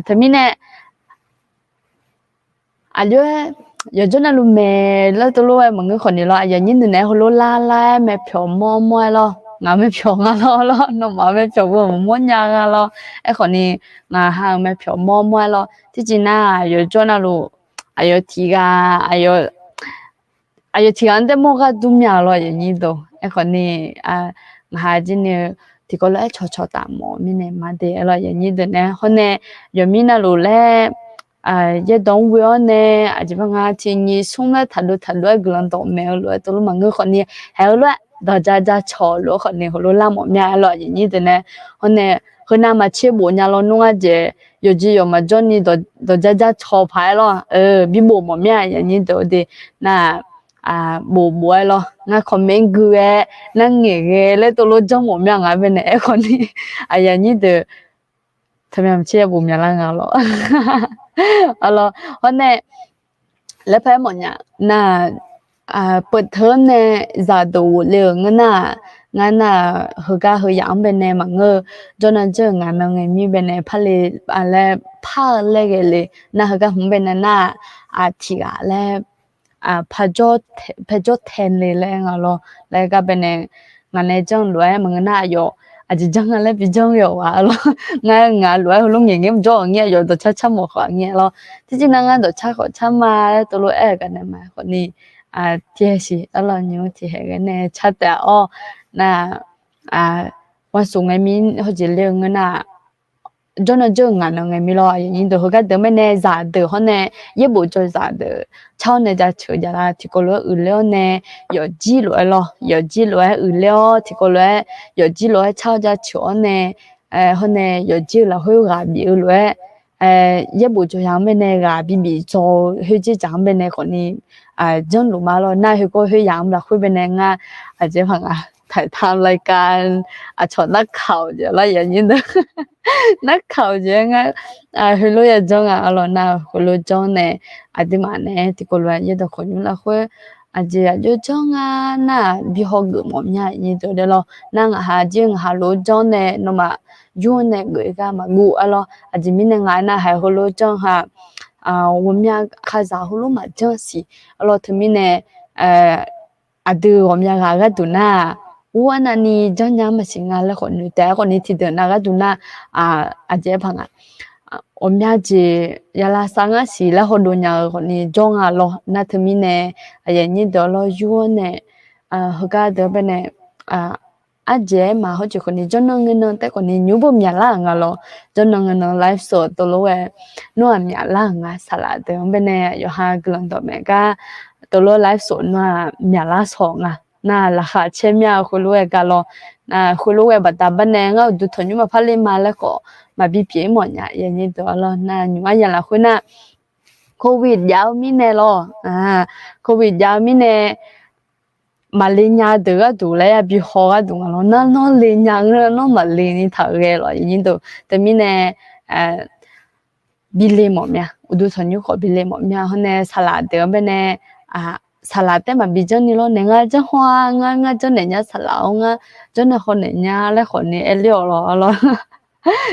Speaker 3: ถ้ามีเนี่ยอยู่จนลูเมแล้วตัวลูกมันก็คนนี้อย่างนี้หนูเนี่ยเขาลูล่าแม่ผิวมัวงาไม่ผิวงาน้องมาไม่ผิวมัวยางไอ้คนนี้งาหางไม่ผิวมัวที่จริงน่ะอยู่จนลูอยู่ที่กันแต่โมก็ดูมีอะไรอย่างนี้ตัวไอ้คนนี้งาจริงเนี่ยที่ก็เลยชอตามมีเนี่ยมาเดี๋ยวอย่างนี้ตัวเนี่ยคนเนี่ยอยู่มีน่ะลูแล也当为呢，就把我建议送了他个人当没了，都忙个可能还有了，大家吵了可能好多那么面了，人家的呢，可能和那么切不伢了弄啊这，有么叫你大家吵牌了，比不么面人家都的那。บ่อย咯งั้นคอมเมนต์กูนั่งเงี้ยแล้วตัวรู้จังผมยังไงเป็นไอ้คนนี้อย่างนี้เด้อทำไมมันเชื่อผมยังไงหรอalors hôm nay lớp phải mọi nhà na bữa thơm nè giờ đủ lượng ngana hơi giảm bên này mà ngơ cho nên chứ ngana ngày mi bên này phá lệ phá lệ cái lệ na hơi không bên này na thì lệ phá cho thêm lệ ngalo lệ cái bên này ngana chẳng lẽ mà ngana yo 아직 정말에 비정요 와로 nga lúa luôn nhìn em cho nghe rồi tôi chắc một khoảng nghe lo thế chứ năng tôi chắc có chắc mà tôi lúa cái này mà còn đi thế gì đó là những thì cái này chắc đã na quan sung ngày mình họ chỉ liệu cái na cho nên chứ ngàn ngày mình lo những tôi cái đứa này giả được họ này也不做giả được sau này ra chơi ra thì có lúa liệu này有机lúa lo有机lúa liệu thì có lúa有机lúa sau ra chơi này họ này有机là hơi gà bị lúa也不做样bên này gà bị做hơi chỉ dạng bên này còn đi dân lúa mà lo na hơi có hơi dạng là hơi bên này nga chỉ bằngถ่ายทำรายการชอนนักข่าวเดี๋ยวละอย่างนี้นะนักข่าวเยอะงั้นคือรู้อย่างจังเราหน้าคือรู้จังเนี่ยที่มาเนี่ยที่คนว่าเยอะแต่คนอยู่ละคือจะอยู่จังน่ะบิฮอกหมอมเนี่ยยี่ตัวเดียวเรานั่งหาจริงหารู้จังเนี่ยนมาอยู่เนี่ยเกิดกันมากูเราจะมีเนี่ยงานน่ะให้เขารู้จังฮะ我们家开杂货路嘛真是เราถึงมีเนี่ยดู我们家个ดูน่ะวันนี้จังยังไม่สิงานแล้วคนนี้แต่คนนี้ที่เดินนักดูน่ะเจ๊พัง我们家จียาลาสังสีแล้วคนดูเนี่ยคนนี้จงเราน่าถึงมีเนี่ยอย่างนี้เดี๋ยวเราอยู่เนี่ยเขาก็เดี๋ยวไปเนี่ยเจ๊มาเขาจะคนนี้จนนั่งเงินแต่คนนี้ยูบ่มีอะไรงั้นเราจนนั่งเงินไลฟ์สดตัวเรานัวมีอะไรงั้นสลัดเดี๋ยวไปเนี่ยอยู่ห่างกันตัวแม่ก็ตัวเราไลฟ์สดนัวมีอะไรสองน่าราคาเช่นเนี่ยคุณรู้กันหรอคุณรู้ว่าบัดบันเนี่ยก็ดูถนนมาพัดเลยมาแล้วก็มาบีพีหมดเนี่ยอย่างนี้ตัวเราอยู่ว่าอย่างละคุณโควิดยาวมีเนี่ยหรอโควิดยาวมีเนี่ยมาเลียเดือดดูเลยบีฮอกดูกันหรอน้องเลียเงี้ยน้องมาเลียนี่ถ่ายเลยหรออย่างนี้ตัวแต่มีเนี่ย บิเลหมอเนี่ยอุดุสอนอยู่ขอบิเลหมอเนี่ยเขาเนี่ยสลัดเดี๋ยวไปเนี่ยสลัดแต่มาบิจังนี่咯เนี่ยงาจะหัวงาจะเนี่ยสลัดงาจะเนี่ยคนเนี่ยแล้วคนเนี่ยเอเลียว咯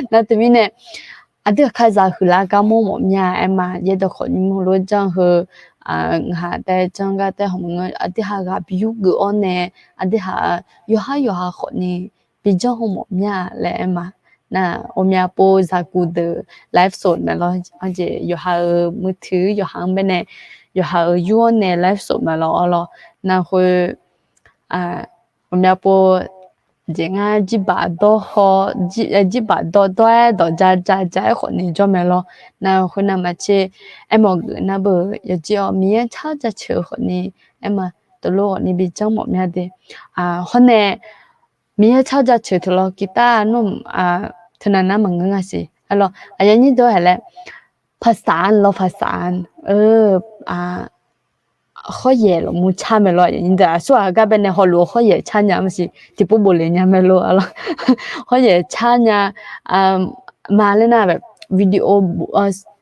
Speaker 3: 那对面呢，เดี๋ยว开始去那个某某面嘛，也都可能路上和下在整个在红个เดี๋ยว下个比如个呢，เดี๋ยว下可能比较红某面来嘛。那我们播在古的 live สด嘛咯，而且有下มือถือ有下边呢，有下有呢 live สด嘛咯，那会我们播。人啊，几把刀好，几把刀到在河里做咩咯？那河那么去，么个那不要叫面炒着吃河里，么到路你比较么咩的河呢面炒着吃的咯，其他弄ทนั้นนะมันก็สิalorsอันนี้ตัวอะไรภาษาเราภาษาข้อเย่หรอมูชาไม่รู้อย่างนี้แต่ส่วนก็เป็นในฮอลล์ข้อเย่ชาเนี่ยมันสิที่ปุ๊บเลยเนี่ยไม่รู้อะไรข้อเย่ชาเนี่ยมาเลยนะแบบวิดีโอ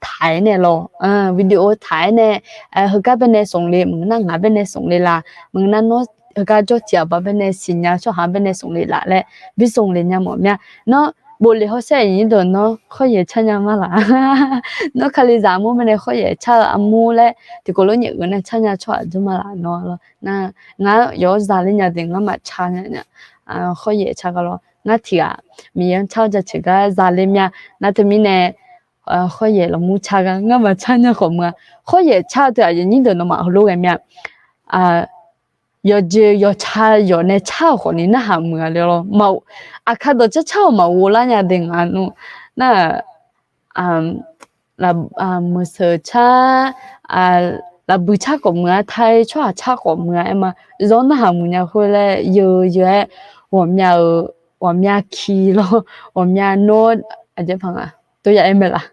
Speaker 3: ถ่ายเนี่ยหรอวิดีโอถ่ายเนี่ยเขาก็เป็นในส่งเลยมึงนั่งหาเป็นในส่งเลยล่ะมึงนั่นเนาะเขาก็จะเจียบเป็นในสิญญาชอบหาเป็นในส่งเลยล่ะและวิส่งเลยเนี่ยหมดเนี่ยเนาะบริเขาใช้อย่างนี้ตัวเนาะข้อเย่ชาเนี่ยมาละเนาะคาลิซามูเป็นในข้อเย่ชาอามูและที่ก็รู้เนี่ยก็เนี่ยชาเนี่ยชอบจุมาละเนาะแล้วนะงั้นย้อนซาลิเนี่ยเด็กงั้นมาชาเนี่ยข้อเย่ชาก็แล้วงั้นที่มีอย่างชาจะถือก็ซาลิเนี่ยนั่นที่มีเนี่ยข้อเย่เรามูชากันงั้นมาชาเนี่ยของมึงข้อเย่ชาตัวอย่างนี้ตัวน้องมาเขารู้กันเนี่ย要差要那差和你那还没了咯，冇看到这差冇我那样的喏，那没事差那不差个么太差个么嘛，然那还没呢回来有我们去咯，我们诺这朋友都要没啦，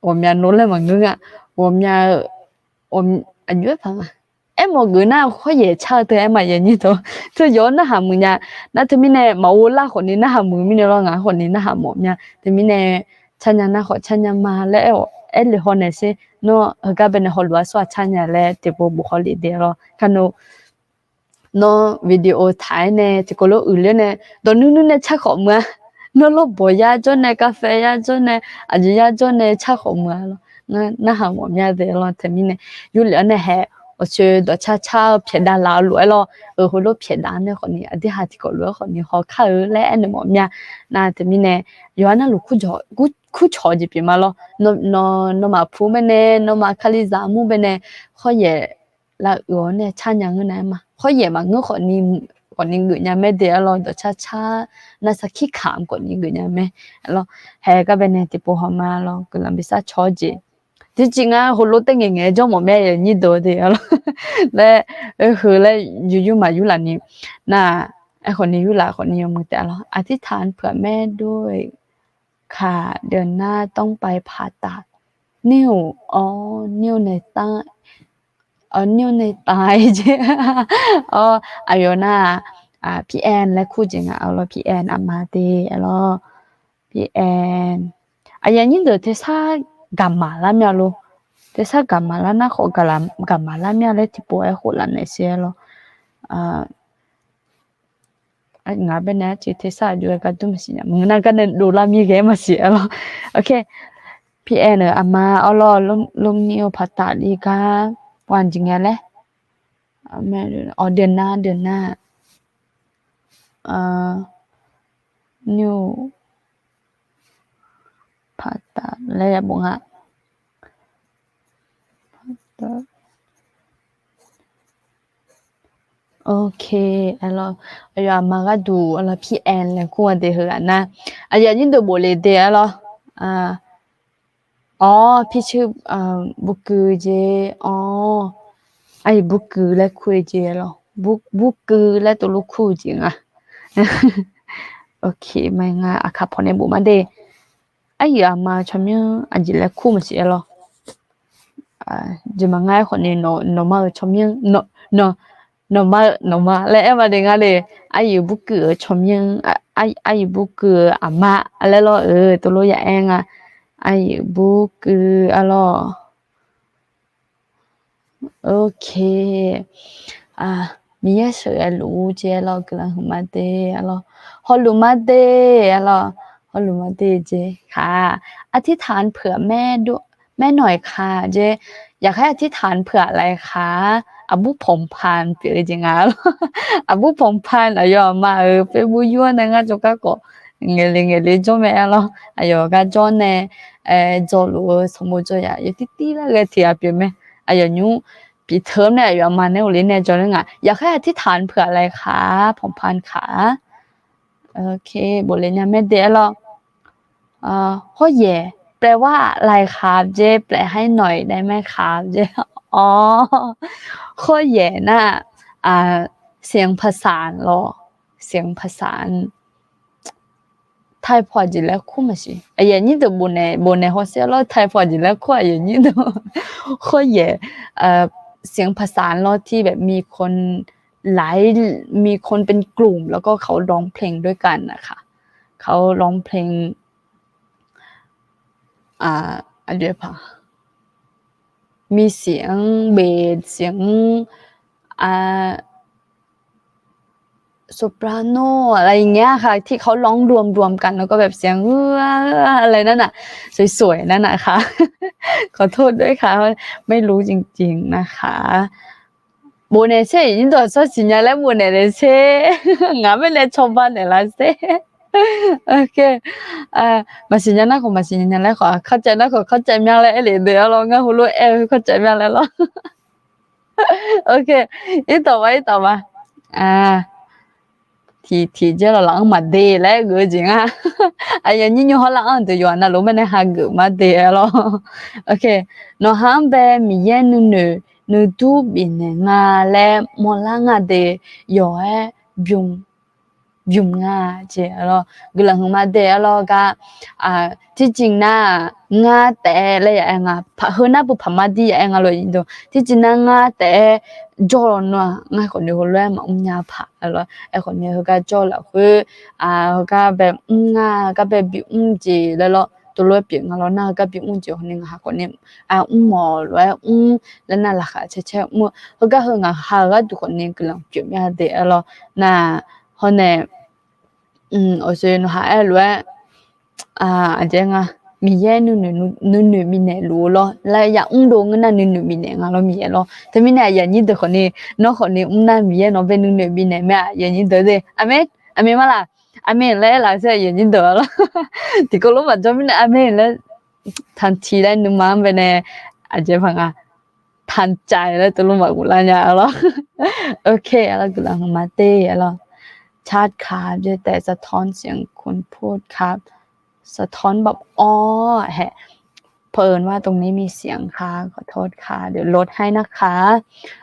Speaker 3: 我们诺来嘛个我这朋友。một người nào có thể chơi từ em mà như thế tôi nhớ nó hàm mình nha nó thì mình này màu lá của mình nó hàm mình lo ngã của mình nó hàm một nha thì mình này chơi nhà nó họ chơi nhà mà lẽ em lì hôm nay sẽ nó ở cái bên họ lúa xoa chơi nhà lẽ thì bộ họ lì đấy rồi cái nó video thái này thì có lúc lên này đó nước này chắc không mà nó lúc bỏ ra cho này cà phê ra cho này gì ra cho này chắc không mà nó hàm một nha đấy rồi thì mình này yêu lên này hè我觉得恰偏大老路咯，好多偏大呢，可能啲下啲个路可能好看咧，你冇咩？那对面呢，有那路酷潮这边嘛咯，那嘛铺面呢，那嘛卡里扎木边呢，可以啦，我呢参样个呢嘛，可以嘛，我可能người nhà mấy đứa lo đó cha nó sẽ khi khám của những người nhà mấy lo hay các bên này thì bố họ mà lo cứ làm bisa cho gì thì chính là hồ lô tên nghề cho một mẹ như đồ thì lo để hứa làอยู่màอยู่làนี่น่ะไอ้คนนี้อยู่ละคนนี้ยังมึงแต่ละอธิษฐานเผื่อแม่ด้วยค่ะเดือนหน้าต้องไปผ่าตัดนิ้วนิ้วในใต้นิ้วในตายใช่อายุน่ะพี่แอนและคู่จริงเอาละพี่แอนอามาเตแล้วพี่แอนอย่างนี้เดี๋ยวเทซ่ากำมาแล้วเนี่ยลูกเทซ่ากำมาแล้วนะขอกำมาแล้วเนี่ยเลยที่ป่วยหัวหลังในเสียแล้วงานเป็นเนี่ยที่เทซ่าอยู่กับตุ้มสิเนี่ยมึงนั่งกันดูลามีแกมาเสียแล้วโอเคพี่แอนอามาเอาล่อลงนิ้วผ่าตัดอีกวันจริงไงเลยแม่เดือนหน้านิ้วผ่าตัดแล้วอย่าบอกโอเคalorsมาก็ดูพี่แอนแล้วกูว่าเดี๋ยวนะอย่างนี้ดูโบเลยเดี๋ยวพี่ชื่อบุกคือเจไอ้บุกคือแล้วคุยเจแล้วบุกคือแล้วตัวลูกคู่จริงโอเคไม่ง่ายค่ะพอในบุมาเดไอ้มาชมยังอันจีแล้วคู่มาเสียแล้วจะมาง่ายคนนี้noมาชมยังnoมาแล้วมาเด้งอะไรไอ้บุกคือชมยังไอ้บุกคืออามาอะไรแล้วตัวลูกอย่าเอง ai bu cứ alo ok mi ya sợ lũ chế lo cứ là mà tê alo họ lũ mà tê alo họ lũ mà tê chế ค่ะอธิษฐานเผื่อแม่ด้วยแม่หน่อยค่ะเจอยากให้อธิษฐานเผื่ออะไรคะอาบุผมพานเปียจริงอ่ะ อาบุผมพานอะยอมาเปบุยัวนะงะจกะก็เงเลจอแม่อะอะยอกะจอเนจอลูสมมุจอยะยติติละกะทีอะเปียแม่อะยอญูปีเทอมเนี่ยยอมาเนี่ยโอเลเนี่ยจอนึงอ่ะอยากให้อธิษฐานเผื่ออะไรคะผมพานขาโอเคบ่เลยเนี่ยแม่เดะละข้อแย่แปลว่าอะไรครับเจ๊แปลให้หน่อยได้ไหมครับเจ๊อ๋อข้อแย่น่ะเสียงผสานเหรอเสียงผสานไทยพอจิแล้วคู่มาสิไอ้ยันนี่ตัวบนในหัวเสียแล้วไทยพอจิแล้วคู่ไอ้ยันนี่ตัวข้อแย่เสียงผสานเหรอที่แบบมีคนหลายมีคนเป็นกลุ่มแล้วก็เขาร้องเพลงด้วยกันนะคะเขาร้องเพลงอะไรปะมีเสียงเบสเสียงโซปราโนอะไรอย่างเงี้ยค่ะที่เขาร้องรวมกันแล้วก็แบบเสียงอะไรนั่นน่ะสวยๆนั่นน่ะค่ะ ขอโทษด้วยค่ะไม่รู้จริงๆนะคะโบเนเช่ยินดี说สิญญาและโบเนเช่งาไม่เลยชมบ้านเลยล่ะเซ่โอเคมาสิญญานะขอมาสิญญาแล้วขอเข้าใจนะขอเข้าใจแม่แล้วเอเลยเดี๋ยวเรางั้นหูรู้เข้าใจแม่แล้วเหรอ โอเคอีต่อมาthì giờ là lăng mà đề lại cái gì à ai nhìn nhau là ăn được rồi na lúc mình hay cái mà đề lo ok nó ham bé mi yên nu tu bin nga le mo la nga de yo byung nga che lo gula ma de lo gaที่จริงน่ะงาแต่เลยอ่ะงาพะเฮนะบุพมาดีอ่ะงาเลยอินโดที่จริงน่ะงาแต่จอนัวงาคนเดียวเลยมาญาผะแล้วไอ้คนเนี้ยเขาก็จอแล้วคือเขาก็แบบงาก็แบบบิจีแล้วตัวเลยเปลี่ยนงาแล้วน่ะก็บิจีคนนึงหาคนนี้หมอแล้วแล้วนั่นล่ะค่ะเช่ๆมั่วเขาก็เฮงาหาก็ทุกคนนี้กำลังเปลี่ยนยาเดะแล้วน่ะเฮาเนี่ย我说侬还爱乱这样มีแย่นูมีแน่รู้咯แล้วอย่าดงนะนูมีแน่งาเรามี咯แต่มีแน่อย่านี่เด้อคนนี้น้องคนนี้น่ะมีแย่น้องเป็นนูมีแน่แม่อย่านี่เด้อเด้อเมมาล่ะอเมแล้วล่ะใช่อย่านี่เด้อละที่ก็รู้ว่าจะมีแน่อเมแล้วทันทีแล้วนูมาเป็นแน่อาจจะพังทันใจแล้วตัวรู้ว่ากูละเนี่ยละโอเคแล้วกูละมาเต้แล้วชาติครับจะแต่สะท้อนเสียงคนพูดครับสะท้อนแบบเผอิญว่าตรงนี้มีเสียงค่ะขอโทษค่ะเดี๋ยวลดให้นะคะ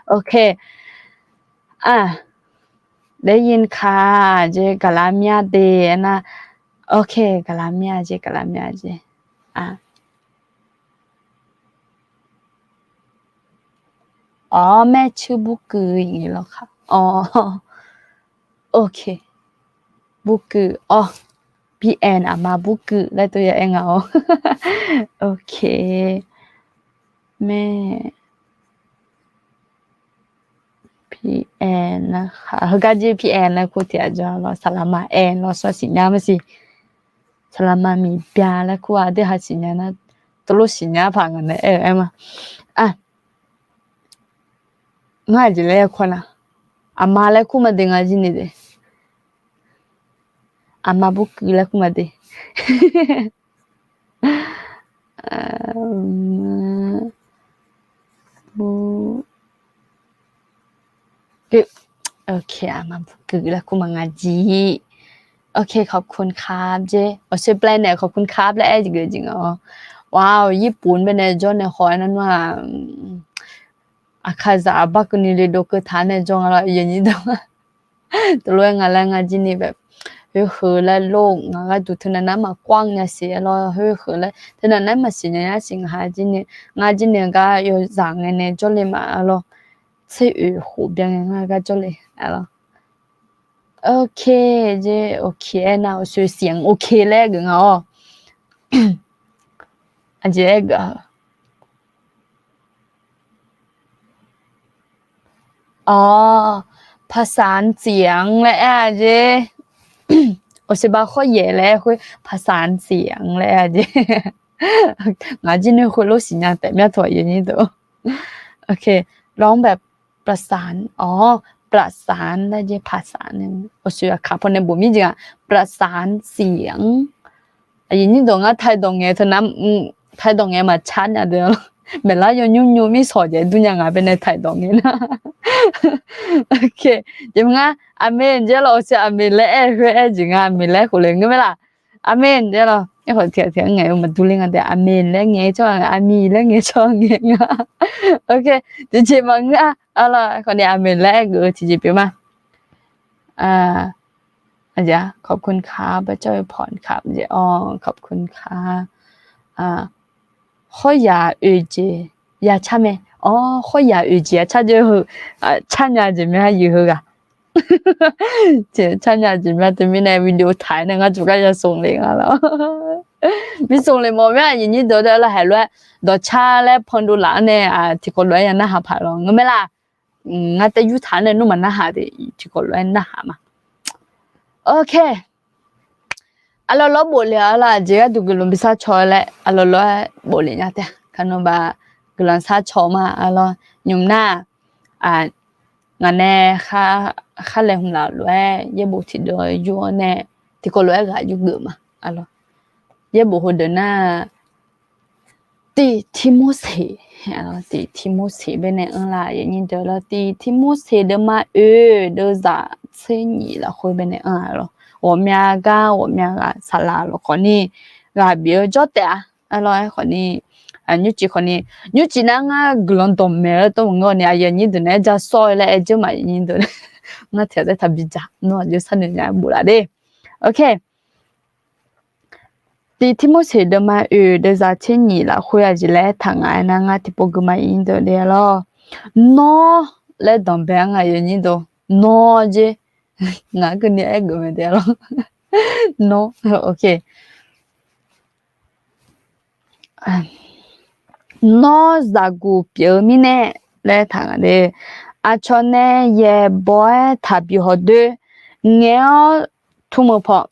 Speaker 3: โอเคได้ยินค่ะเจกะลาเมียเดนะโอเคกะลาเมียเจอ๋อแม่ชื่อบุกืออย่างนี้เหรอคะอ๋อโอเคบุกืออ๋อพี่แอนมาบุกือแล้วตัวเองเอาโอเคแม่พี่แอนนะคะเฮากาจิพี่แอนแล้วกูเตียจอลอสลามาแอนลอสวสิญญามาสิสลามามีเปียแล้วกูเดหาสิญญานะตลุสิญญาพังกันเอมาง่ายจิเลยคนน่ะมาแล้วกูมาเดงาจินี่เดมาบุกแล้วกูมาเดบุกโอเคมาบุกแล้วกูมางาจีโอเคขอบคุณครับเจช่วยแปลหน่อยขอบคุณครับและจริงๆว้าวญี่ปุ่นเป็นจอในหอยนั้นว่าakaza abakuni le doke thane jong la yini da to lo nga jiniแบบเฮละโลกnga du thna na ma kwang nya se loเฮละthna na ma sin nya sing ha jini nga jini ga yo zang ne jo le ma lo se hu bian nga ga jo le lo okay je okay na 我学 xiang okay le ga 这个哦，ภาษาเสียงและเจ我是把学业嘞会ภาษาเสียง嘞เจ我今天会录新疆แต่ไม่ถอยอย่างนี้ตัวโอเคร้องแบบประสานอ๋อประสานได้เจภาษานึง我需要卡เพราะในบุมีจริงประสานเสียงอย่างนี้ตัวไทยตรงเงี้ยเท่านั้นไทยตรงเงี้ยมาชัดอย่างเดียวเวลายุ่งไม่สอนใจดุนยังไงเป็นในไทยตรงเงี้ยนะโอเคยังไงอาเมนเจ้าเราจะอาเมนและเพื่อจริงอาเมนและคนเลยงั้นไหมล่ะอาเมนเจ้าเราไอ้คนเถียงไงมันดูเรื่องแต่อาเมนและไงจ้าอามีและไงจ้าไงโอเคจริงๆมันอะไรคนนี้อาเมนและก็จริงๆเป็นมาอาจารย์ขอบคุณค่ะพระเจ้าอวยพรครับเจ้าขอบคุณค่ะข้อยาเอเจยาชาเมข้อยาเอเจชาเจอชันยาจิมะอยู่กะเจชันยาจิมะตมีในวิดีโอถ่ายนะก็จุกจะส่งเลยแล้วมีส่งเลยมั้ยอย่างนี้เดี๋ยวเราให้ด้วยดอชาและพอนดูหลานเนี่ยที่คนรวยนะหาผ่าลองงั้นมั้ยล่ะงั้นแต่อยู่ฐานเนี่ยนู่นมันนะหาดิที่คนรวยนะหามาโอเคalors boleh ala jega tu gelum bisa chole alors boleh nyate kanu ba gelum sa choma alors nyumna ngane kha le hum la lwe ye bu ti do yo ne ti ko lwe ga yu guma alors ye bu ho de na ti timothy alors ti timothy bene en la ye ni de la ti timothy de ma de za che ni la ho bene alors我们啥啦了，可能那边做的alors可能你只可能你只能glon东没都我呢也你的呢就说了就嘛你的我听得特别假那就三年不啦的 OK 第提莫写的嘛的在千年了会啊就来谈啊那我提不个嘛印的了咯 no 来东边啊也你都 no je ngã cái này em gửi về đó no ok no zagu biểu mi nè để thằng này cho nên ye boy thàbí họ đôi nghèo thu mua phọ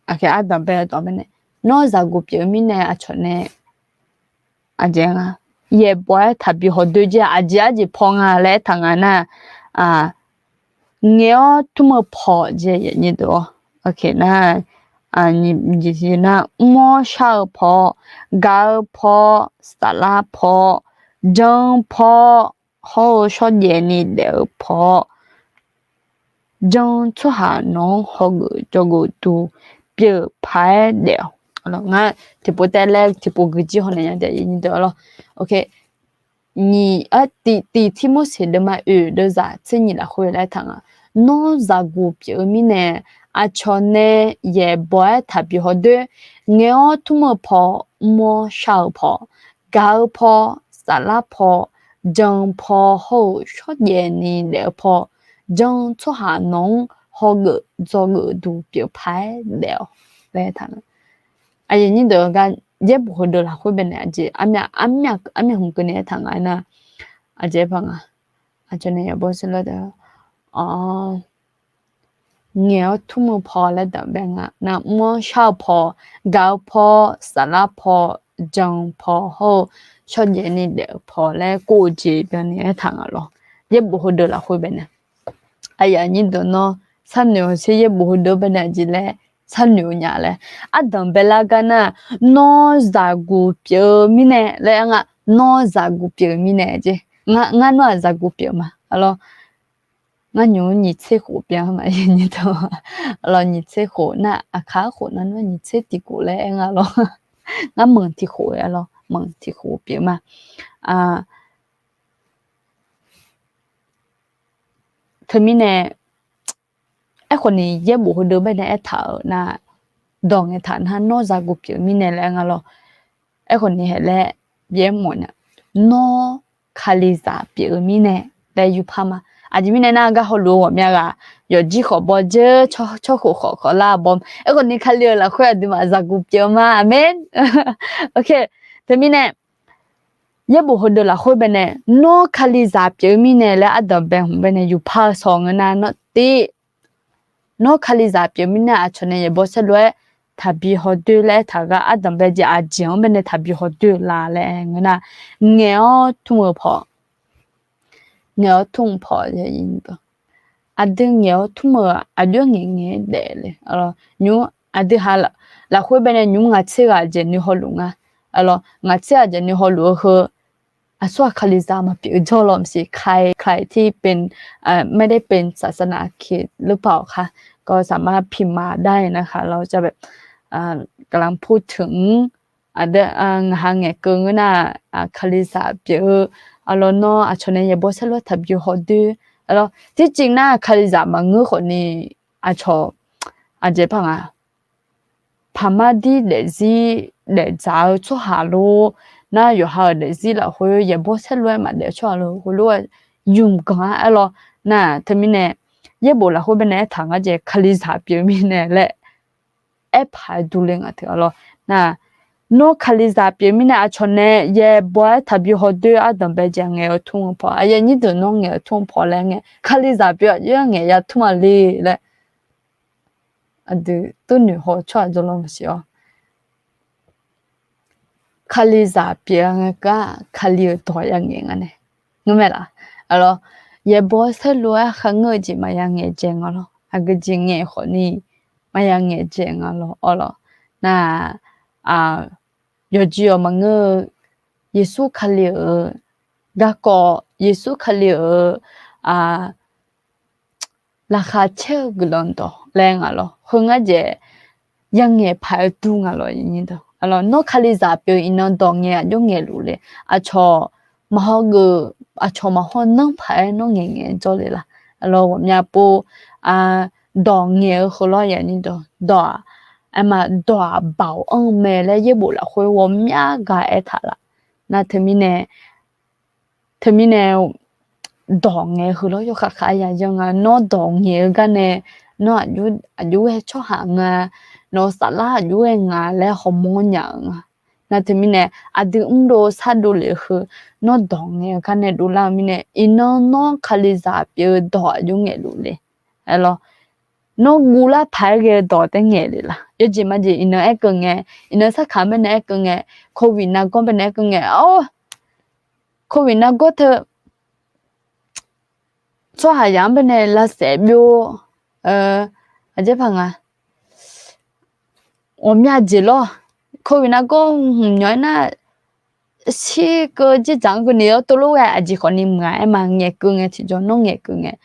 Speaker 3: ok đâm bé nè no zagu biểu mi nè cho nên chăng ye boy thàbí họ đôi chứ gì phong để thằng này nghèo thu mua phọ chứ như đó ok na你是那摸小泡、高泡、沙拉泡、蒸泡，好少年的流泡，蒸出下浓好个这个都表排了。好了，俺这不带来，这不个几号人家的你得了。OK， 你第题目写的嘛，的啥？这你来回来谈啊，侬咋个表面呢？cho nên ye boy thàbí họ đôi nghèo thu mua phò mua sao phò gạo phò xà la phò dòng phò hậu xuất hiện ni liệu phò dòng cho hà nông họ gỡ cho gỡ đủ biểu phái liệu để thằng ai như được cái ye bù được là khối bên này chị anh không có này thằng ai na anh chị bằng cho nên ye bố xin lỗi đó nghèo thu mua phò là đỡ bé ngà na mua sao phò gạo phò xà la phò dòng phò hậu cho vậy nên để phò là cố chỉ bên này thằng rồi ye bù được là khối bên này ai nhìn được nó san nhiều sẽ ye bù được bên này chỉ là san nhiều nhà là đỡ bé là cái na nó giả gu biểu mi này là ngà nó giả gu biểu mi này chứ ngà nó giả gu biểu mà alors ngã nhủ nhị chế khổ bia mà như thế rồi nhị chế khổ na khá khổ nó nhị chế thì khổ lẽ anh lo ngã mừng thì khổ lo mừng thì khổ bia mà thế mình nè aiคนนี้เย็บบุเดินไปในแถวน่ะดองในฐานฮันโนซากุเปียมีเนี่ยแหละงั้น咯ไอ้คนนี้แหละเย็บหมดเนี่ยโนคาลิซาเปียมีเนี่ยได้อยู่พามาอาจจะมีในหน้าก็เขารู้ว่าเมียก็อยู่จีขอบอเจอชอบขอลาบอมไอ้คนนี้เขาเลือกแล้วค่อยดูมาจากกูเจอมาเมนโอเค แต่มีเนี่ยยะบุหดละคุยเบเนี่ยโนคาลิซาเปียมีเนี่ยและอัดแบงเบเนี่ยอยู่ภาค2นะเนาะติโนคาลิซาเปียมีเนี่ยอะชเนี่ยบ่ซะด้วยถ้าบีฮอดและถ้าก็อัดแบจะอาจิงเบเนี่ยถ้าบีฮอดลาและงนะเงอทุ่งพอเงอทุ่งพอจะยินบ่อัดเงอทุ่งอะดเงเดเลยญูอัดหาละคุยเบเนี่ยญูงะเชกะเจนี่ฮอลุงะงะเชกะเจนี่ฮอลุคือ อาสวะคาลิซามาปิจอลอมสิใครที่เป็นไม่ได้เป็นศาสนาคริสต์หรือเปล่าคะก็สามารถพิมพ์มาได้นะคะเราจะแบบกำลังพูดถึงหางเกิงนะคาลิซาเปียเนาะชนเนี่ยบ่ซะลทับอยู่ฮอดที่จริงนะคาลิซามังคนนี้ชอเจพังพามาดีเลซีเลจาชั่วหาโล那有好的事了，或者也不是乱嘛的，错了，或者用干那他们呢也不了，后边呢谈个这克里萨表面呢嘞，排度嘞个的那no 克里萨表面呢穿呢也不特别好对等别讲个通跑，你都弄个通跑嘞个克里萨表也也通嘛哩嘞，都女好错就啷么些คาลิซาเปียงก็คาลิตัวยังไงงั้นเนี่ยงั้นไหมล่ะเยบอสลัวขังเงจิมายังไงเจงก็จริงไงคนนี้มายังไงเจงน่ายอจิโอมังเยซูคาลิก็เยซูคาลิราคาเชื่อกลอนตัวแรงคงอาจจะยังไงพายตุงอย่างนี้ตัวโนคาลิซาเปียอินนดองเงียยงเงลูเลยชอมาฮอกชอมาฮอนนังไผน้องเงจอเลยล่ะ我们家ปูดองเงียคืออย่างนี้ดอมาดอเบาแม่และเยบุละคุย我们家ก็他ละ那เธอมีเนี่ยดองเงียคืออยู่ค่ะยังโนดองเงียกันเนี่ยโนอายุชอหางno sala yue nga le homonya na temine adu umdo sadu le khu no donge kane dula mine ino no khaliza pye do yunge lu le no gula phage do te nge le la ye ji ma ji ino ekenge ino sa khame ne ekenge covid na ko ne ekenge covid na go the so ha yang be ne la se byo aje phanga 我们家记了，可为那个原来是个这张个你要多路哎，就可能买嘛，眼光哎，其中弄眼光哎，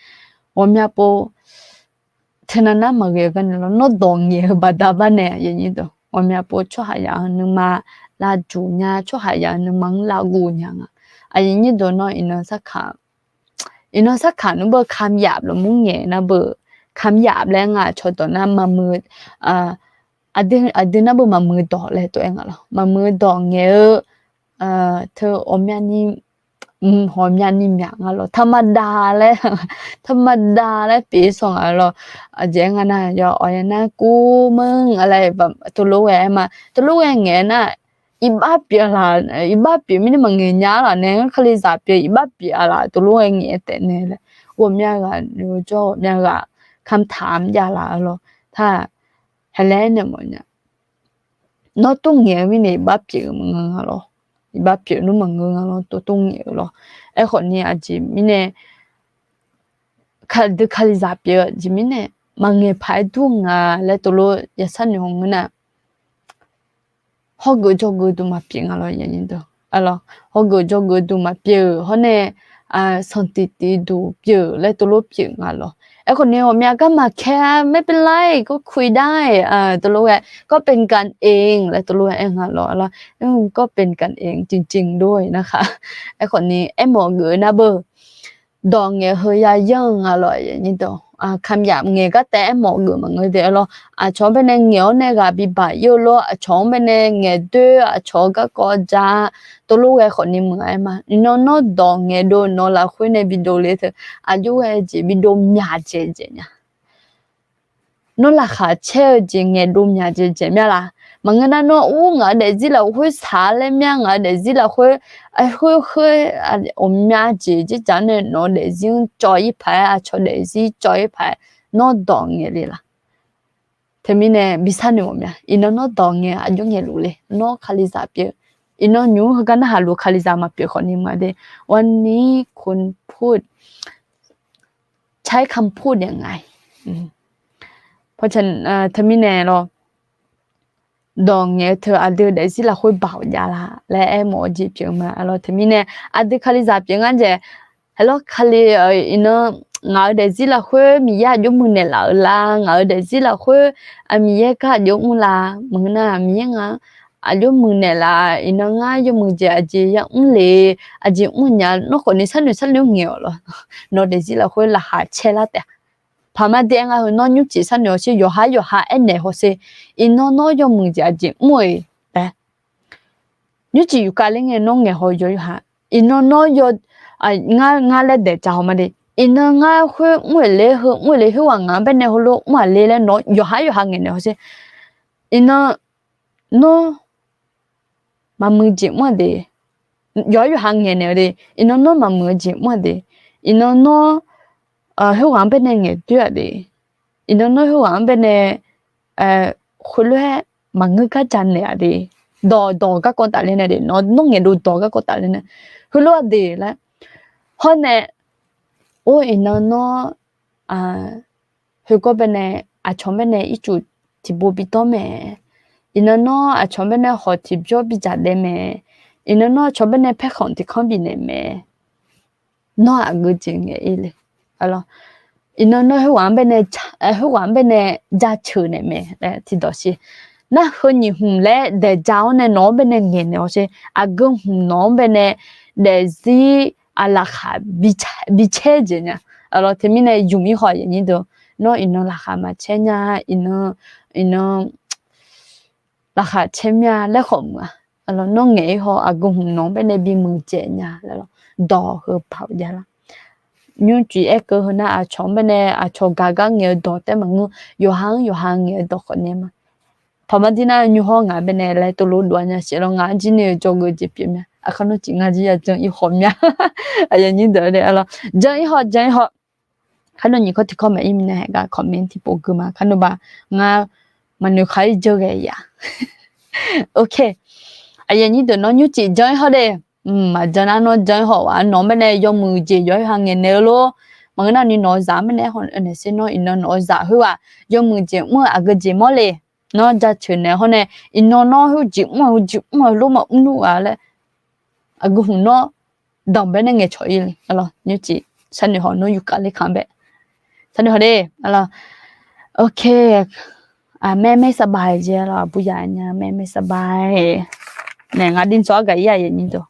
Speaker 3: 我们家不，天南那么个个了，那东西把大把呢，人家都，我们家不出海洋能嘛拉猪呀，出海洋能忙拉姑娘人家都那一那啥看那不看亚了，蒙眼那不看亚了出到那么么adina bu mamu do le to engalo mamu do nge the omyani homyani myangalo thamada le pi song ajenga na yo oyana ku mung ale ba to lo we ma to lo we nge na iba pi mi ma nge nya la ne khali sa pi iba pi ala to lo we nge te ne le 我们家个有做那个คำถามอย่าละถ้าHelene monya no tung ye mi ne ba pye manga ba pye no manga to tung ye e khon ni a ji mi ne khal za pye ji mi ne mange phai tu nga le to lo ya san yong na ho go jo go tu ma pye nga ye ni do ho go jo go tu ma pye ho ne son ti ti du pye le to lo pye ngaคนนี้ผมอยากก็มาแค่ไม่เป็นไรก็คุยได้ตัวรู้ก็เป็นกันเองและตัวรู้เองแล้วก็เป็นกันเองจริงๆด้วยนะคะคนนี้หมอเก๋นะเบอร์ดองเงี้ยเฮียยังอย่างนี้ตัวคำหยาบเงี้ยก็แต่หมอเก๋มันเงี้ยเดี๋ยวชอบเป็นเงี้ยเนี่ยก็บีบายเยอะชอบเป็นเงี้ยด้วยชอบก็จะตัวรู้คนนี้มึงมาโน่ดองเงี้ยโดนละคุยในวิดีโอเลยเถอะอายุจีวิดีโอมีอาเจเนี่ยโน่ละค่ะเชื่อจริงเงี้ยดูมีอาเจเนี่ยล่ะ mà người ta nói ngã để gì là hơi xả lên miếng ngã để gì là hơi ôm nhà chị chứ chẳng nên nó để gì cho一排cho để gì cho一排nó đỏ nghe đi là thế mình nè bị sao nữa mà nó đỏ nghe anh giống nghe luôn nó khali giả bia nó nhú cái nó halu khali giả mà bia còn nhưng mà đây วันนี้คุณพูดใช้คำพูดยังไงเพราะฉะนั้นถ้ามีแน่เราดองเนี่ยเธออาจจะได้สิละคุยเบาอย่าละและไอ้หมอจีบยังมาเราถ้ามีแน่อาจจะคาลิจับยังงั้นจะฮัลโหลคาลิเนาะงาได้สิละคุยมีญาติยกมือเนี่ยละงาได้สิละคุยมีญาติก็ยกมือละมึงน่ะมียังไงอายุมึงเนี่ยละเนาะงาอายุมึงจะอาจจะยังเลยอาจจะมึงเนี่ยนกคนนี้ฉันเลี้ยงเงี้ยหรอเนาะได้สิละคุยละหาเชล่ะแต่พอมาเดี๋ยวน้องยุติฉันเนี่ยชื่ออยู่หาเอ็นเนี่ยเขาสิน้องยมึงจะจีมวยแต่ยุติอยู่กันเรื่องน้องเนี่ยเขาอยู่หาน้องอยู่งาเล่เด็กจะเขามาดิน้องงาเขามวยเลยเขาว่างาเป็นเนี่ยเขาลูกมาเลยแล้วน้องอยู่หาเงี้ยเขาสิน้องมามึงจีมวยดิอยู่หาเงี้ยเนี่ยดิน้องมามึงจีมวยดิน้องเขาหวังเป็นยังไงด้วยดิน้องเขาหวังเป็นคุณรู้มังงก็จันเนี่ยดิดอก็กดตัดเลยนะดิน้องเงี้ยดูดอก็กดตัดเลยนะคุณรู้ดิแล้วเพราะเนี่ยโอ้น้องเขาก็เป็นชอบเป็นอีจุดที่บุบิโตเมน้องชอบเป็นหัวที่จบบิจัดเดเมน้องชอบเป็นเพคของที่คอมบิเนเมน้องก็จริงเอเลยalors nó hoàn bên này hoàn bên này gia chữ này mẹ thì đó chứ nó hơn nhiều hùng lẽ để cháu này nó bên này nghe nó chứ gương hùng nó bên này để gì là khá bị chết gì nhá alors thì mình này dùng ý hỏi như đó nó là khá mà chết nha nó là khá chết nha lấy khổng à alors nó nghe họ gương hùng nó bên này bị mừng chết nha alors đỏ hơn bảo ra là nhưng chỉ cái hơn là chọn bên này chọn gà nghe đỏแต่mà nguอยู่hàng nghe đỏคนเนี่ยมาพอมาที่นั่นอยู่ห้องงานbên này lại tôi luôn đuổi nha chỉ là ngานchỉเนี่ยcho người chỉ biết nhaเขาnói chỉ ngานchỉ là chẳng yêu hồn nhaอย่างนี้เด้อเนี่ยalors chẳng họเขาnói những cái thì comment im này cái comment thì bộ cứ màเขาnói bà ngà mà nếu khai cho cái ya okอย่างนี้เด้อnó như chỉ chẳng họ đây mà cho nó chơi họ nó bên này do mười chỉ do hàng nghìn nêu luôn mà cái nào như nói giá bên này họ này sẽ nói giá hư do mười chỉ mua cái gì mua lề nó ra chuyện này họ này nó hư chỉ mua lúc mà nu lại cái hùng nó đồng bên này nghe chơi đi alo như chị sao họ nó yêu cả lấy khám bé sao họ đi alo ok mẹสบายเจ้าเราผู้ใหญ่เนี่ยแม่สบายเนี่ยงานดินสอกับยายอย่างนี้ตัว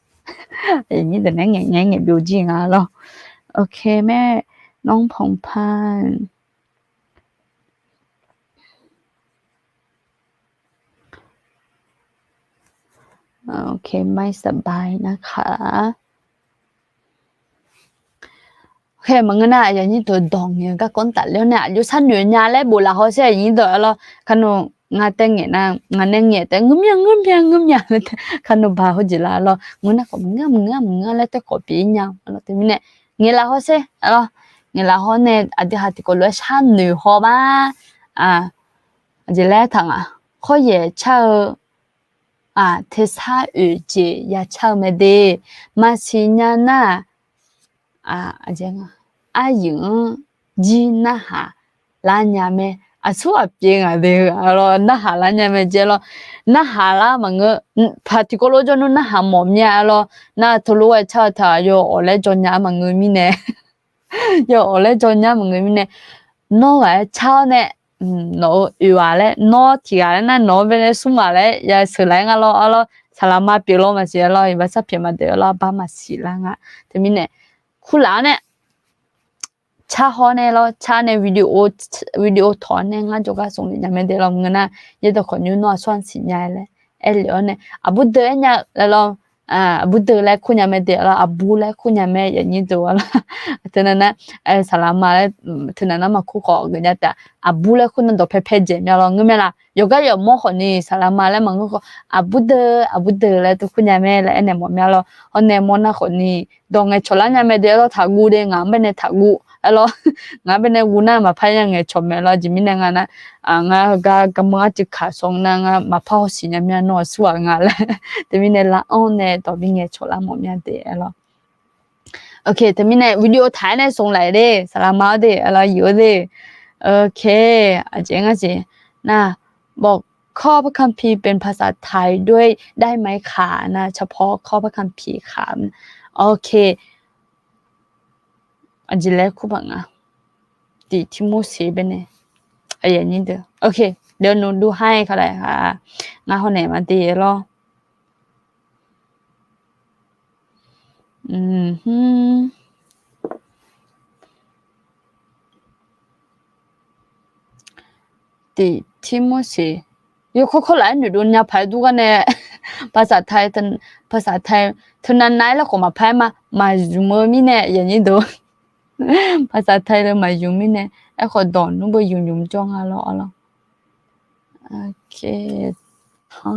Speaker 3: อย่างนี้แต่นั่งไงบิวจริงเราโอเคแม่น้องพงพันธ์โอเคไม่สบายนะคะโอเคมันก็น่าอย่างนี้ตัวดองเนี่ยก็ก้นตัดแล้วเนี่ยอยู่ชั้นอยู่ยาแล้วบุหรี่เขาใช่อย่างนี้ตัวเราขนมงาแต่งเนี่ยนะงานเนี่ยแต่งุ้มยังเลยขนมบาเขาจีละเราเงินน่ะก็มึงแล้วแต่ก็ปีเนี่ยเราแต่เนี่ยเงี้ยละเขาใช่เราเงี้ยละเขาเนี่ยอาจจะหาที่ก็รู้ชั้นหนึ่งเขาบ้าอาจจะแลทางเขาเย่เช่าเทศะอุจิยาเช่าไม่ได้มาสิเนี่ยนะอาจจะอายุจีน่ะฮะลาเนี่ยแม่ชัวเปียงเด็กเราหน้าหาลาเนี่ยไม่เจอเราหน้าหาละมันก็พอที่ก็รู้จนหน้าหาหมอมเนี่ยเราหน้าทะลุไอ้ชาติอยู่อะไรจนเนี่ยมันก็มีเนี่ยอยู่อะไรจนเนี่ยมันก็มีเนี่ยน้องไอ้ชาเนี่ยน้องอยู่อะไรน้องที่อะไรนั่นน้องเป็นสุ่มอะไรอย่าสื่ออะไรงั้นเราสลามาเปลี่ยนเรามาเสียเราอีกว่าสักเพียงมาเดี๋ยวเราบ้ามาสิละงั้นแต่มีเนี่ยคุณหลานเนี่ยชาฮอเนี่ยเราชาในวิดีโอถอนเนี่ยงั้นจะก็ส่งยังไม่ได้เราเงินนะยัดคนอยู่นอกส่วนสิญญาเลยเหลือเนี่ยบุตรเนี่ยเราบุตรแล้วคุณยังไม่ได้เราบุแล้วคุณยังไม่อย่างนี้ตัวละทีนั้นนะสลามาแล้วทีนั้นมาคู่ขอเงินแต่บุแล้วคุณนั่นตัวเพจเนี่ยเราเงินไม่ละ有个有么可能萨拉马来蒙个阿不得了，都คุณยายแม่และอันเนี่ยหมอแม่เราอันเนี่ยมอนะคนนี้ดองไงชลายายแม่เดียวเราถากูเด้งาไม่เนี่ยถากูalors nga bene guna ma phaya nge chome la jimine nga na nga ga ma chi kha song na nga ma phao si nya mya no su nga la te mine la on ne to bi nge chola mo mya de alors okay te mine video thai ne song lai de salama de alors yo de okay อาจารย์สินะบอกข้อพระคัมภีร์เป็นภาษาไทยด้วยได้ไหมคะนะเฉพาะข้อพระคัมภีร์ค่ะโอเคอันจิเลคุบังอ่ะดิทิโมซีเป็นเนี่ยอย่างนี้เด้อโอเคเดี๋ยวหนูดูให้เขาเลยค่ะงานคนไหนมาดีรอดิทิโมซี有可来女人家排毒个呢，ภาษาไทยทุนนั้นไหนแล้วก็มาพายมาอยู่มือมีเนี่ยอย่างนี้ดูภาษาไทยเลยมาอยู่มีเนี่ยไอ้คนดอนนู้นไปยุ่มจ้องอะไรโอเคใช่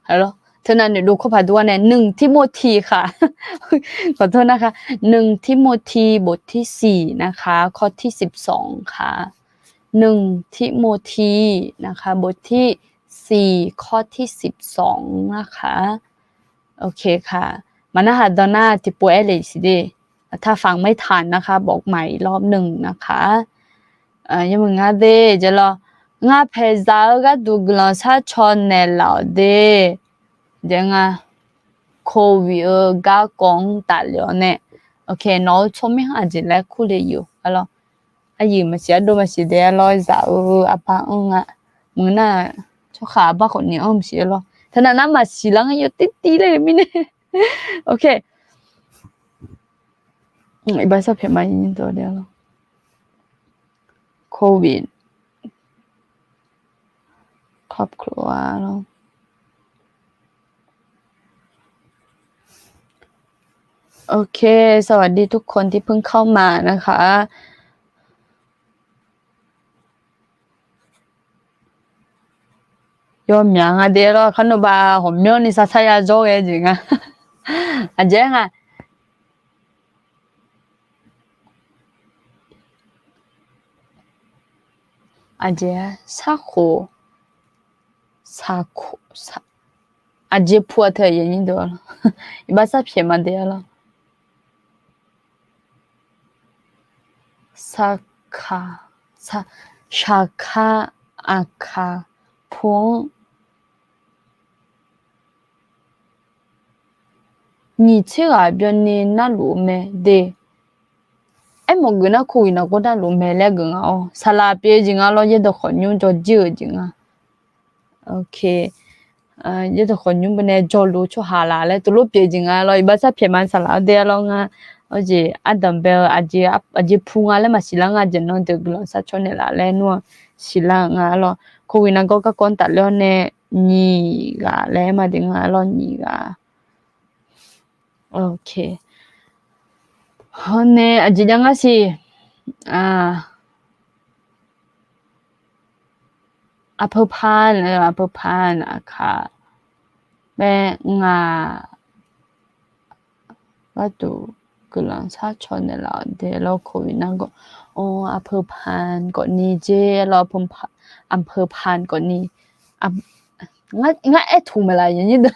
Speaker 3: ฮัลโหลเท่านั้นเดี๋ยวดูข้อผ่าด้วยเนี่ย1ทิโมธีค่ะขอโทษนะคะ1ทิโมธีบทที่4นะคะข้อที่12ค่ะ1ทิโมธีนะคะบทที่4ข้อที่12นะคะโอเคค่ะมานะคะดอน่าติปัวเอลิสิเดถ้าฟังไม่ทันนะคะบอกใหม่รอบ1นะคะยังมึงอ่ะเด้จะรองาเพซาก็ดูกลอนซาชอนเนลาเดเดี๋ยวงาโควิดก็กงตัดแล้วเนี่ยโอเคน้องชมไม่หาจิแล้วคู่เลยอยู่อะไรอายุมาเสียดูมาเสียเดี๋ยวรอจะอาปาอ่ะมึงน่ะชอบขาบ้าคนนี้เสียหรอท่านั้นมาเสียแล้วอยู่ติดเลยมิเนี่ยโอเคอีบ้าสับเพียงมายินตัวเดียวโควิดครอบครัวเนาะโอเคสวัสดีทุกคนที่เพิ่งเข้ามานะคะยอมยังอ่ะเดี๋ยวขนมบาหอมเมียวนี่ซาซายาโจเอจริงอ่ะอาเจ๊งอ่ะอาเจ๊ซาโคอาเจพัวเธออย่างนี้ดูอีบ้าสับเพียมาเดียวละชาคาอาคาพวงนี่เชื่อแบบนี้น่ารู้ไหมเดไอ้หมอกน่าคุยนะก็น่ารู้ไหมแล้วกันอ่ะสลับเปจริงอ่ะเราจะต้องขยุ่งจะเจอจริงอ่ะโอเคये तो खन्यूं बने जोलू छो हाला ले तो लो पेजिंग आ लो इबासा फेमान सला दे लो nga oje adam bel aje phunga le masila nga je no de glo sa chone la le no sila nga lo ko wina go ka kon ta lo ne ni ga le ma de nga lo ni ga okay hone aje nga siอภพานอะค่ะแม่งาว่าดูกลังชาชนเนี่ยเราเดี๋ยวเราคุยนั่งก็อภพานก็นี่เจเราพมอำเภอพานก็นี่งั้นไอ้ถูกไหมล่ะอย่างนี้เด้อ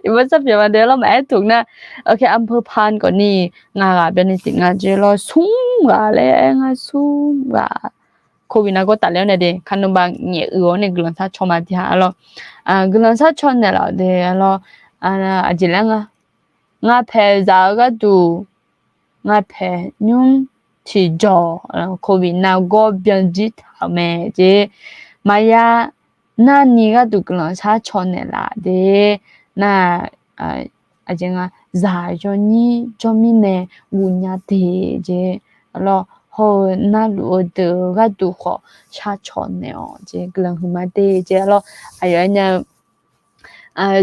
Speaker 3: อีว่าจะเปลี่ยนมาเดี๋ยวเราไม่ไอ้ถูกนะโอเคอำเภอพานก็นี่งาเป็นนี่ติงาเจเราสูงกว่าเลยงาสูงกว่าโควิดน่ะก็ตัดแล้วเนี่ยเด้คันนบางเงี้ยเนี่ยกลังซาชอมาที่หาเรากลังซาชอนเนี่ยเราเด้เราอาจิแล้วงาเพซาก็ดูงาเพยุ่งที่จอโควิดน่ะก็เปลี่ยนจิตทำไมเจมายาน่านี่ก็ดูกลังซาชอนเนี่ยล่ะเด้น่ะอาจิงจ่ายจอนี่จอมีเนี่ยวุญญาเตเจเรา hồi na lúa từ ga đủ khó cha chọn nèo chế gần hôm mai tê chế lo ai ở nhà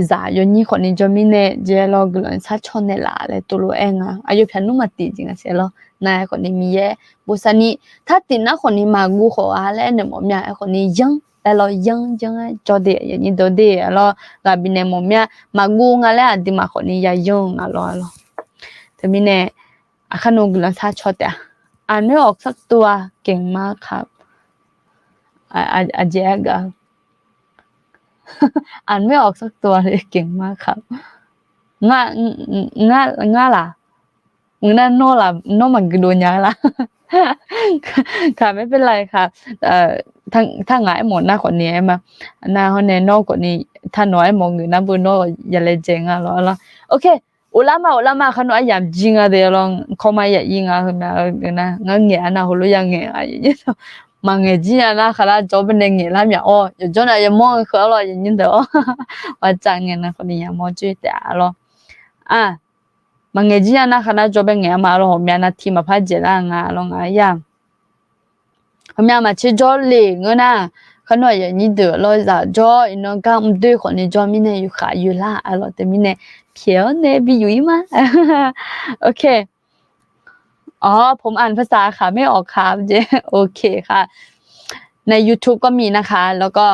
Speaker 3: giả yo ni khó ni cho mình nè chế lo gần cha chọn nè là le tụ lo anh ai yo phiền nó mà tì chính là sẽ lo nãy khó ni mi ye bố sa ni thắt tin nó khó ni mà gu khó le nè mồm nhà khó ni dân lo dân cho để như đồ để lo gặp bên em mồm nhà mà gu ngà le đi mà khó ni ya dân lo thế mình nè khăn ông gần cha chọn à อ่านไม่ออกสักตัวเก่งมากครับแจกอะอ่านไม่ออกสักตัวเลยเก่งมากครับง่าง่าล่ะมึงนั่นโน่ล่ะโน่มันกระโดนยาล่ะค่ะไม่เป็นไรค่ะถ้าหงายหมดหน้าคนนี้มาหน้าเขาแน่นอกกว่านี้ถ้าน้อยมองอยู่หน้าบนโน่อย่าเลยเจงอ่ะแล้วโอเคulama khano ayam jinga de long khoma ya yinga na nga nge ana holo ya nge ay so ma nge ji ana khala job ne nge la mya o jo na ya mo kho lo yin de o wa chang nge na khoni ya mo jwe ta lo ma nge ji ana khala job nge ma lo mya na thi ma pha je la nga lo nga ya mya ma chi jo le nga na khano ya ni de lo za jo ino ga de khoni jo mi ne yu kha yu la a lo te mi ne เขียวเนบีอยู่มั้ยโอเคอ๋อผมอ่านภาษาค่ะไม่ออกครับเจโอเคค่ะใน YouTube ก็มีนะคะแล้วก็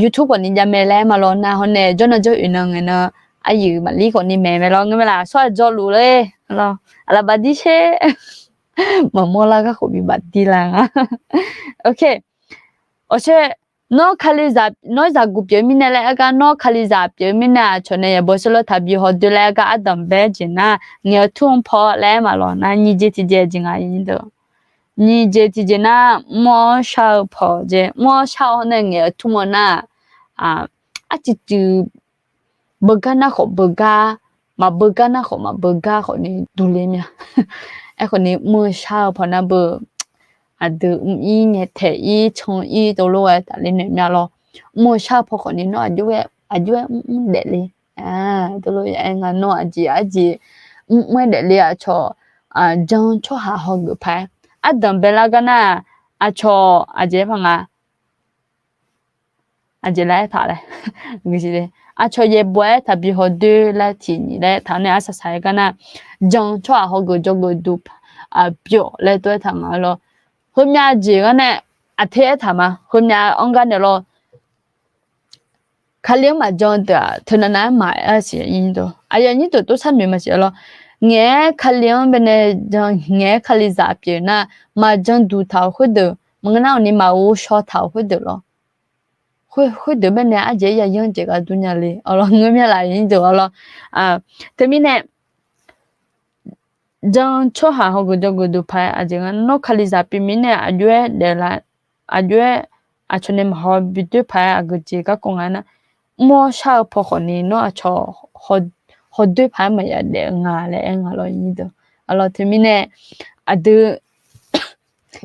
Speaker 3: YouTube กว่านี้จะแม่แลมาลอนนะฮอนเนจนจะอยู่นึงเนาะอายุมาลีกว่านี้แม่ไม่ลองเวลาช่วยจอรู้เลยเนาะอะไรบัดดิเชหมอโมลาก็ขอมีบัดดีละโอเคโอเคno khaliza no za gu pye mi ne la ga no khaliza pye mi na chone ya bo solo thabi ho de la ga adam be jina nge thum pho le ma lo na ni je ti je jinga yin do ni je ti je na mo sha pho je mo sha ho ne nge thu mo na a ti tu burga na kho burga ma burga na kho ma burga kho ni du le mya a kho ni mo sha pho na bo adu yi ne the yi chong yi do lo wa ta le ne mya lo mo sha pho ko ni no ajue de le do lo ya nga no aji mo de le a cho jong cho ha ho gu pa adam bela ga na a cho aje pha nga aje la tha le ngi si le a cho ye bwe ta bi ho de la ti ni le ta ne a sa sai ga na jong cho ha ho gu jo gu du pyo le to ta nga lo hôm nay chỉ cái này thế thà mà hôm nay ông cái này lo khai liếng mà chọn được thường là nãy买而且印度ai như tôi sẵn mình mà chỉ lo nghe khai liếng bên này nghe khai lý giải biệt na mà chọn đủ thảo hơi được mà cái nào ni mà u so thảo hơi được lo hơi được bên này ai dễ dàng những cái dunia li lo người mình lại印度lo thế mình này 정 초하고 저거도 파 아직은 노칼리자 비미네 아주에 내라 아주에 아초네 마비드 파 아그지가 공하나 뭐 샤포코니 노 아초 호드 파마야 내가래 engalo 니도 알로 테미네 아드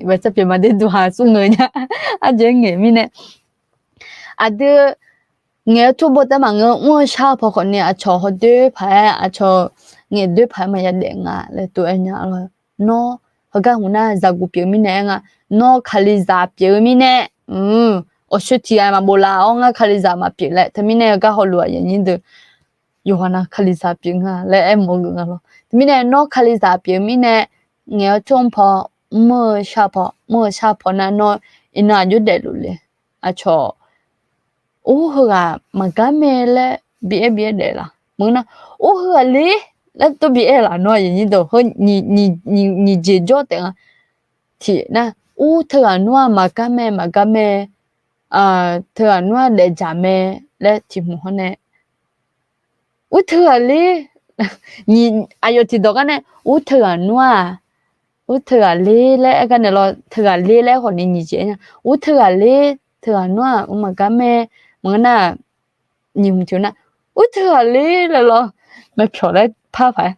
Speaker 3: whatsapp mà đến duha su người nha aje nge mine 아드 nghe thu bota mà ngơ 샤포코니 아초 호드 파 아초 nghe đôi phải mà ya để ngà là tụi anh nhá rồi nó hơi cái hôm nay giờ cúp mi nè ngà nó khali za piu mi nè ở chỗ thì mà bố la ông ngà khali za mà piu lại thì mi nè cái hồ lúa vậy nhìn được Yohana khali za piu ngà lại em mua ngà rồi mi nè nó khali za piu mi nè nghe trông phò mưa sa phò na nó ina chút để luôn lệ à cho hờ mà cái mẹ lại bịa để là mừng na hờ lý là tôi bị là nói gì đó hơn nhị chế cho tiếng thì na thưa nói mà cái mẹ thưa nói để trả mẹ là thì muốn này thưa lý nhị ai thì đó cái này thưa lý là cái này là thưa lý là còn nhị chế nha thưa lý thưa nói mà cái mẹ mà na nhiều thiếu na thưa lý là mẹ漂来怕phải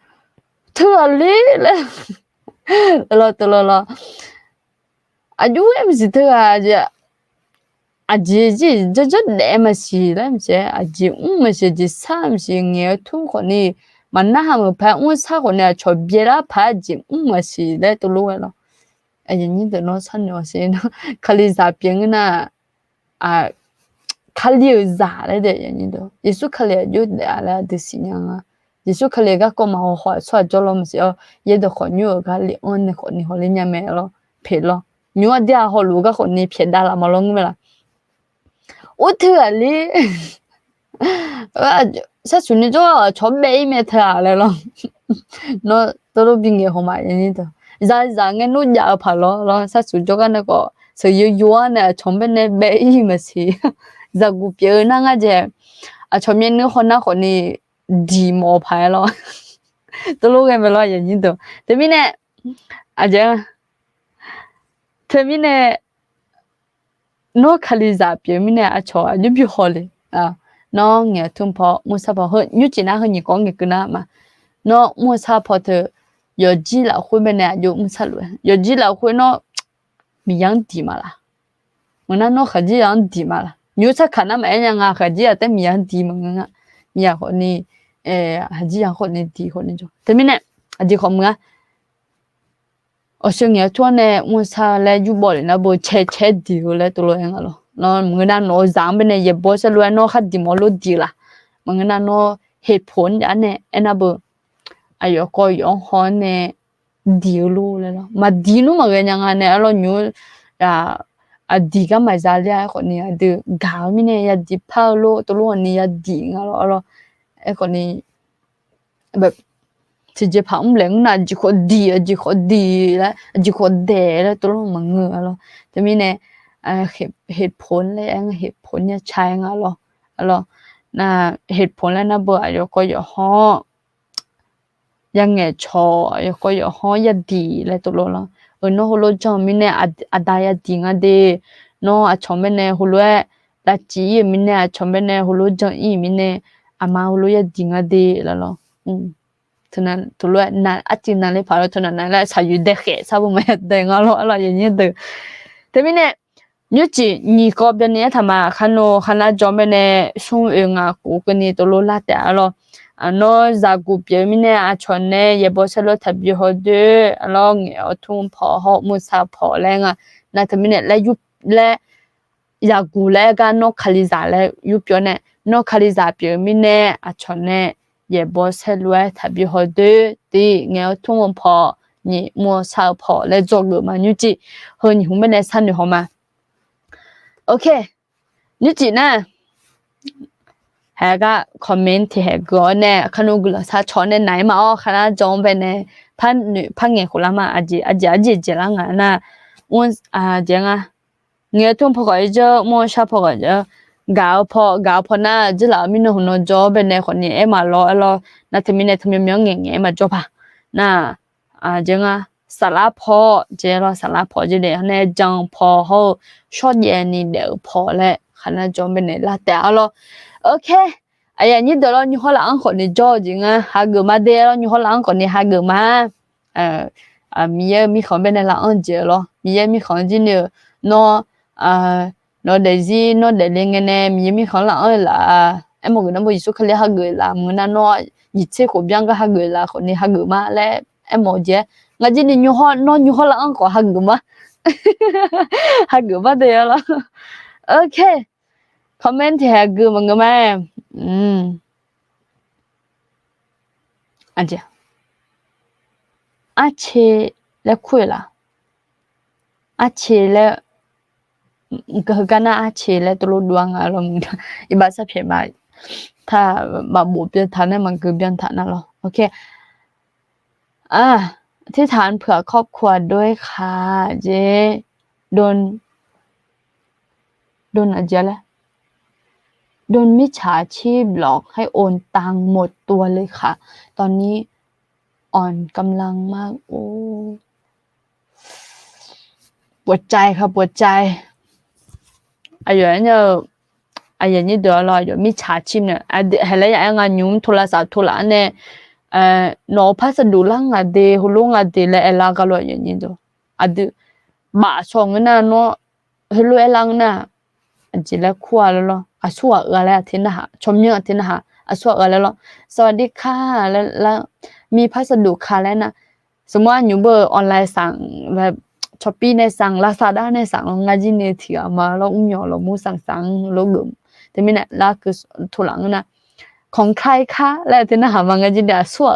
Speaker 3: thừa lý lo aju em gì thừa gì rất đẹp mà gì lắm chứ mà gì sao gì nghe thu còn đi mà na ham phải sao còn này cho biết là phải gì mà gì đấy tôi lo အရင်ကြီးတော့ဆန်ရောစင်းခလီစာပြင်းကနာခလီဇာတဲ့ရင်ကြီးတော့ယေစုခလီရွတ်တယ်လာဒီစီညာယေစုခလီကကောမဟောဆွတ်ကြောလုံးမစီယေဒခွန်ညိုကလီအွန်နေခွန်နီဟောလညမဲလောဖေလောညိုအdiaဟောလူကခွန်နီဖြစ်ဒါလာမလုံးမလားဥထလေဆက်စွနေတော့ချောဘေးမဲ့ထားလဲလောနော်တို့ဘင်းငယ်ဟောမရင်ကြီးတော့ဇာငဲ့နုညာဖာလောဆက်စွကြောကနေကော所以有呢，从边那买伊么是，这股票那个姐，从边那可能和你地毛牌咯，都路个没咯眼睛都，对面呢，姐，对面呢，侬看里咋边面呢错，你别好嘞啊，侬眼通跑，木沙跑好，你只那和你讲个那嘛，侬木沙跑的有几老会面呢，有木沙路，有几老会侬。米养地嘛啦，我那弄合计养地嘛啦，牛才看那么样啊，合计啊，但米养地嘛个，米养好你，合计养好你地好你就，对面呢，合计好么？我想要做呢，我才来就包的那部切地个来都了样个咯，那我那弄上边呢也包是乱弄还地毛落地啦，我那弄黑盘的呢，那部，哎呦，个养好呢。ดีรู้เลยเนาะมาดีนู้มากันยังไงเนี่ยเราอยู่ดีก็ไม่จ่ายเลยคนนี้ดีกาวมีเนี่ยยาดีพาโลตัวลูกนี่ยาดีงั้นเราไอ้คนนี้แบบที่จะพาอุ้มเลี้ยงน่ะจีคนดีแล้วจีคนเดแล้วตัวลูกมันเงือเราแต่มีเนี่ยเหตุผลเลยเหตุผลเนี่ยใช่งั้นเราน่ะเหตุผลแล้วนะเบอร์อยู่ก็อยู่ห้อยังไงชอก็อยู่ห้อยดีเลยตัวเราน้องหัวจอมิเนี่ยดายดีงั้นเดน้องชอมเบเนี่ยหัวละจีมิเนี่ยชอมเบเนี่ยหัวจออีมิเนี่ยมาหัวดีงั้นเดแล้วฉะนั้นตัวนั่นจริงนั่นเลยพาเราฉะนั้นนั่นแหละสายเด็กเหตุสาบุไม่เด็กงั้นเราอย่างนี้เด็กแต่มิเนี่ยยูจีนี่ก็เป็นเนี่ยทำมาขนาดจอมเนี่ยส่งเองกูกันนี่ตัวละแต่เราနော်ဇာကူပြမင်းနဲ့အချွန်နဲ့ရေဘောဆလောထပ်ရဟတဲ့အလောငယ်အထုံဖော်ဟောမှုစာဖော်လဲငါနာသမင်းနဲ့လဲယူလဲဇာကူလဲကနော်ခလီဇာလဲယူပြောနဲ့နော်ခလီဇာပြမင်းနဲ့အချွန်နဲ့ရေဘောဆလောထပ်ရဟတဲ့ဒီငယ်အထုံဖော်你莫少跑来做个嘛？你记和你后面来参与好吗 ？OK， 你记呢？还个 comment 还个呢，看那个他穿的奶嘛哦，看他装扮呢，潘眼胡啦嘛，阿姐啦个那，我这样你通跑个就莫少跑个就，搞跑那，这老民那很多扮呢，可能嘛咯，那他们呢他们眼嘛做吧，那这样沙拉跑，这了沙拉跑这里呢，酱跑好，烧盐你了跑嘞，看那装扮呢拉掉了。OK， 哎呀，你得了，你好难和你交情啊，还个嘛得了，你好难和你还个嘛，米看边的啦安接了，米看见了，喏得是喏得零个呢，米看啦安啦，我个那么一说可能还个啦，我那喏一切可边个还个啦，和你还个嘛嘞，我姐，我今年你好啦安个还个嘛，还个嘛得了 ，OK。comment 还个么个嘛，阿切来亏了，阿切来，个那阿切来多罗多啊了，一般是偏嘛，他把目标他那么个边他那了 ，OK， ที่ฐานเผื่อครอบครัวด้วยค่ะเจ๊โดนอะไรละโดนมิจฉาชีพหลอกให้โอนตังหมดตัวเลยค่ะตอนนี้อ่อนกำลังมากโอ้ปวดใจค่ะปวดใจอย่างนี้เดี๋ยวรออยู่มิจฉาชีพเนี่ยให้แล้วอย่างงานยุ่งโทรศัพท์โทรศัพท์เนี่ยหนอพัสดุล่างเดหุลงเดและเอลากะลอยอย่างนี้ดูบ่าช่องน่ะเนาะเฮลุเอลังน่ะจิละคัวแล้วสัวอะไรทินนะชมเยอะทินนะสัวอะไรสวัสดีค่ะแล้วมีพัสดุค่ะแล้วนะสมมติว่าอยู่เบอร์ออนไลน์สั่งแบบ Shopee နဲ့สั่ง Lazada နဲ့สั่งငါကြီးနေထီအမလောဥမျိုးလောမူสั่งလောဂုံတမင်းနဲ့လာကထူလငနာของใครคะและที่น่าหามังจินดาสัว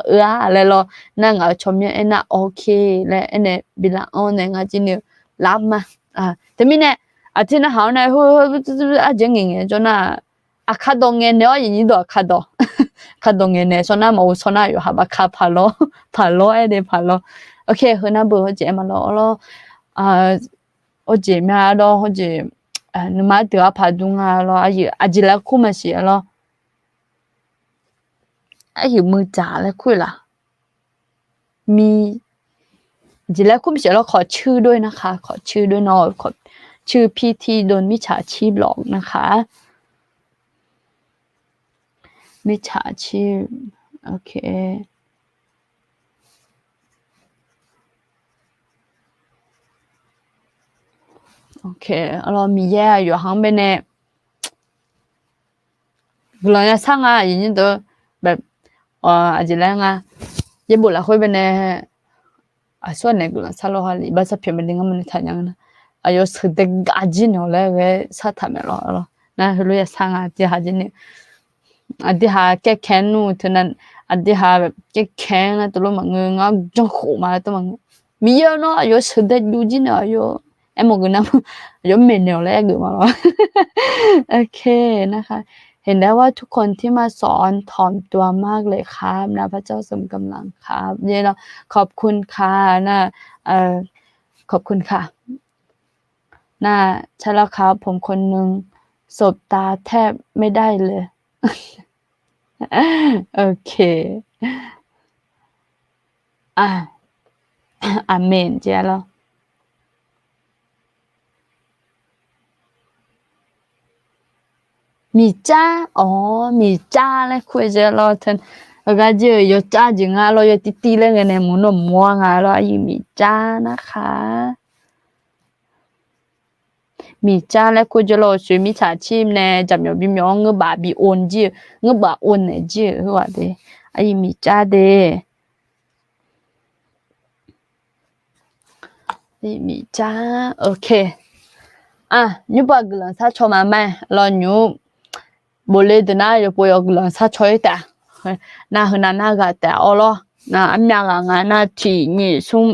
Speaker 3: อะไรลอนั่งเอาชมเนี่ยน่ะโอเคและเนี่ยบิลาออนเนี่ยงาจินเนี่ยรับมาแต่มีเนี่ยที่น่าหาเนี่ยอาจจะเงี้ยจนน่ะคาดงเงี้ยเนี่ยอย่างนี้ตัวคาดงเงี้ยเนี่ยส่วนน่ะมาส่วนน่ะอยู่หาบักคาพาโลเดี๋ยวพาโลโอเคเฮน่าเบื่อเจมาแล้วโอเจมาแล้วโอเจนึกมาเดี๋ยวพาดุงแล้วอาจิละคู่มาเสียแล้วไอ้หิวมือจ่าแล้วคุยล่ะมีจริงแล้วคุณผู้ชมเราขอชื่อด้วยนะคะขอชื่อด้วยเนาะขอชื่อพี่ที่โดนมิจฉาชีพหลอกนะคะมิจฉาชีพโอเคเรามีแย่อยู่ห้องไปเนี่ยเราจะสร้างอย่างนี้ตัวแบบอาจจะแล้วไงยังบุหรี่คุยไปเนี่ยส่วนไหนกูล่ะสาระอะไรบ้าสับเพียงเป็นยังไงมันทันยังนะอายุสุดเด็กอาจินเอาเลยเว้ยสัตว์ทำไม่รอแล้วนะรู้ยังสร้างที่หาจินเนี่ยที่หาแก้แค้นนู่นเท่านั้นที่หาแบบแก้แค้นนะตัวรู้มั้งเงาจ้องขู่มาตัวมั้งมีเยอะเนาะอายุสุดเด็กดูจินอายุไอ้หมกุนนะอายุเมนเอาเลยกูมาแล้วโอเคนะคะเห็นได้ว่าทุกคนที่มาสอนถ่อมตัวมากเลยครับนะพระเจ้าสมกำลังครับเนี่ยเนาะขอบคุณค่ะนะขอบคุณค่ะนะใช่แล้วครับผมคนนึงสบตาแทบไม่ได้เลยโอเคอาเมนเจ้าแล้วมีจ้ามีจ้าเลยคุยเจอเราทันแล้วก็เจอยจ้าจริงเราอยู่ตีๆเลยกันเนี่ยหมุนมัวงาเราอยู่มีจ้านะคะมีจ้าแล้วคุยเจอเราช่วยมิจฉาชีพเนี่ยจำอยู่บิมยองเงือบาบีโอนจีเงือบาโอนเนี่ยจีคือว่าเด้อยู่มีจ้าเด้มีจ้าโอเคยูบากลังซาชอมาไหมรอยูบริเดน่าอยู่ปอยกลังซาชอยแต่น่าหน้าน่าก็แต่อ๋อล่ะน่าอันยังงานน่าที่มีสุ่ม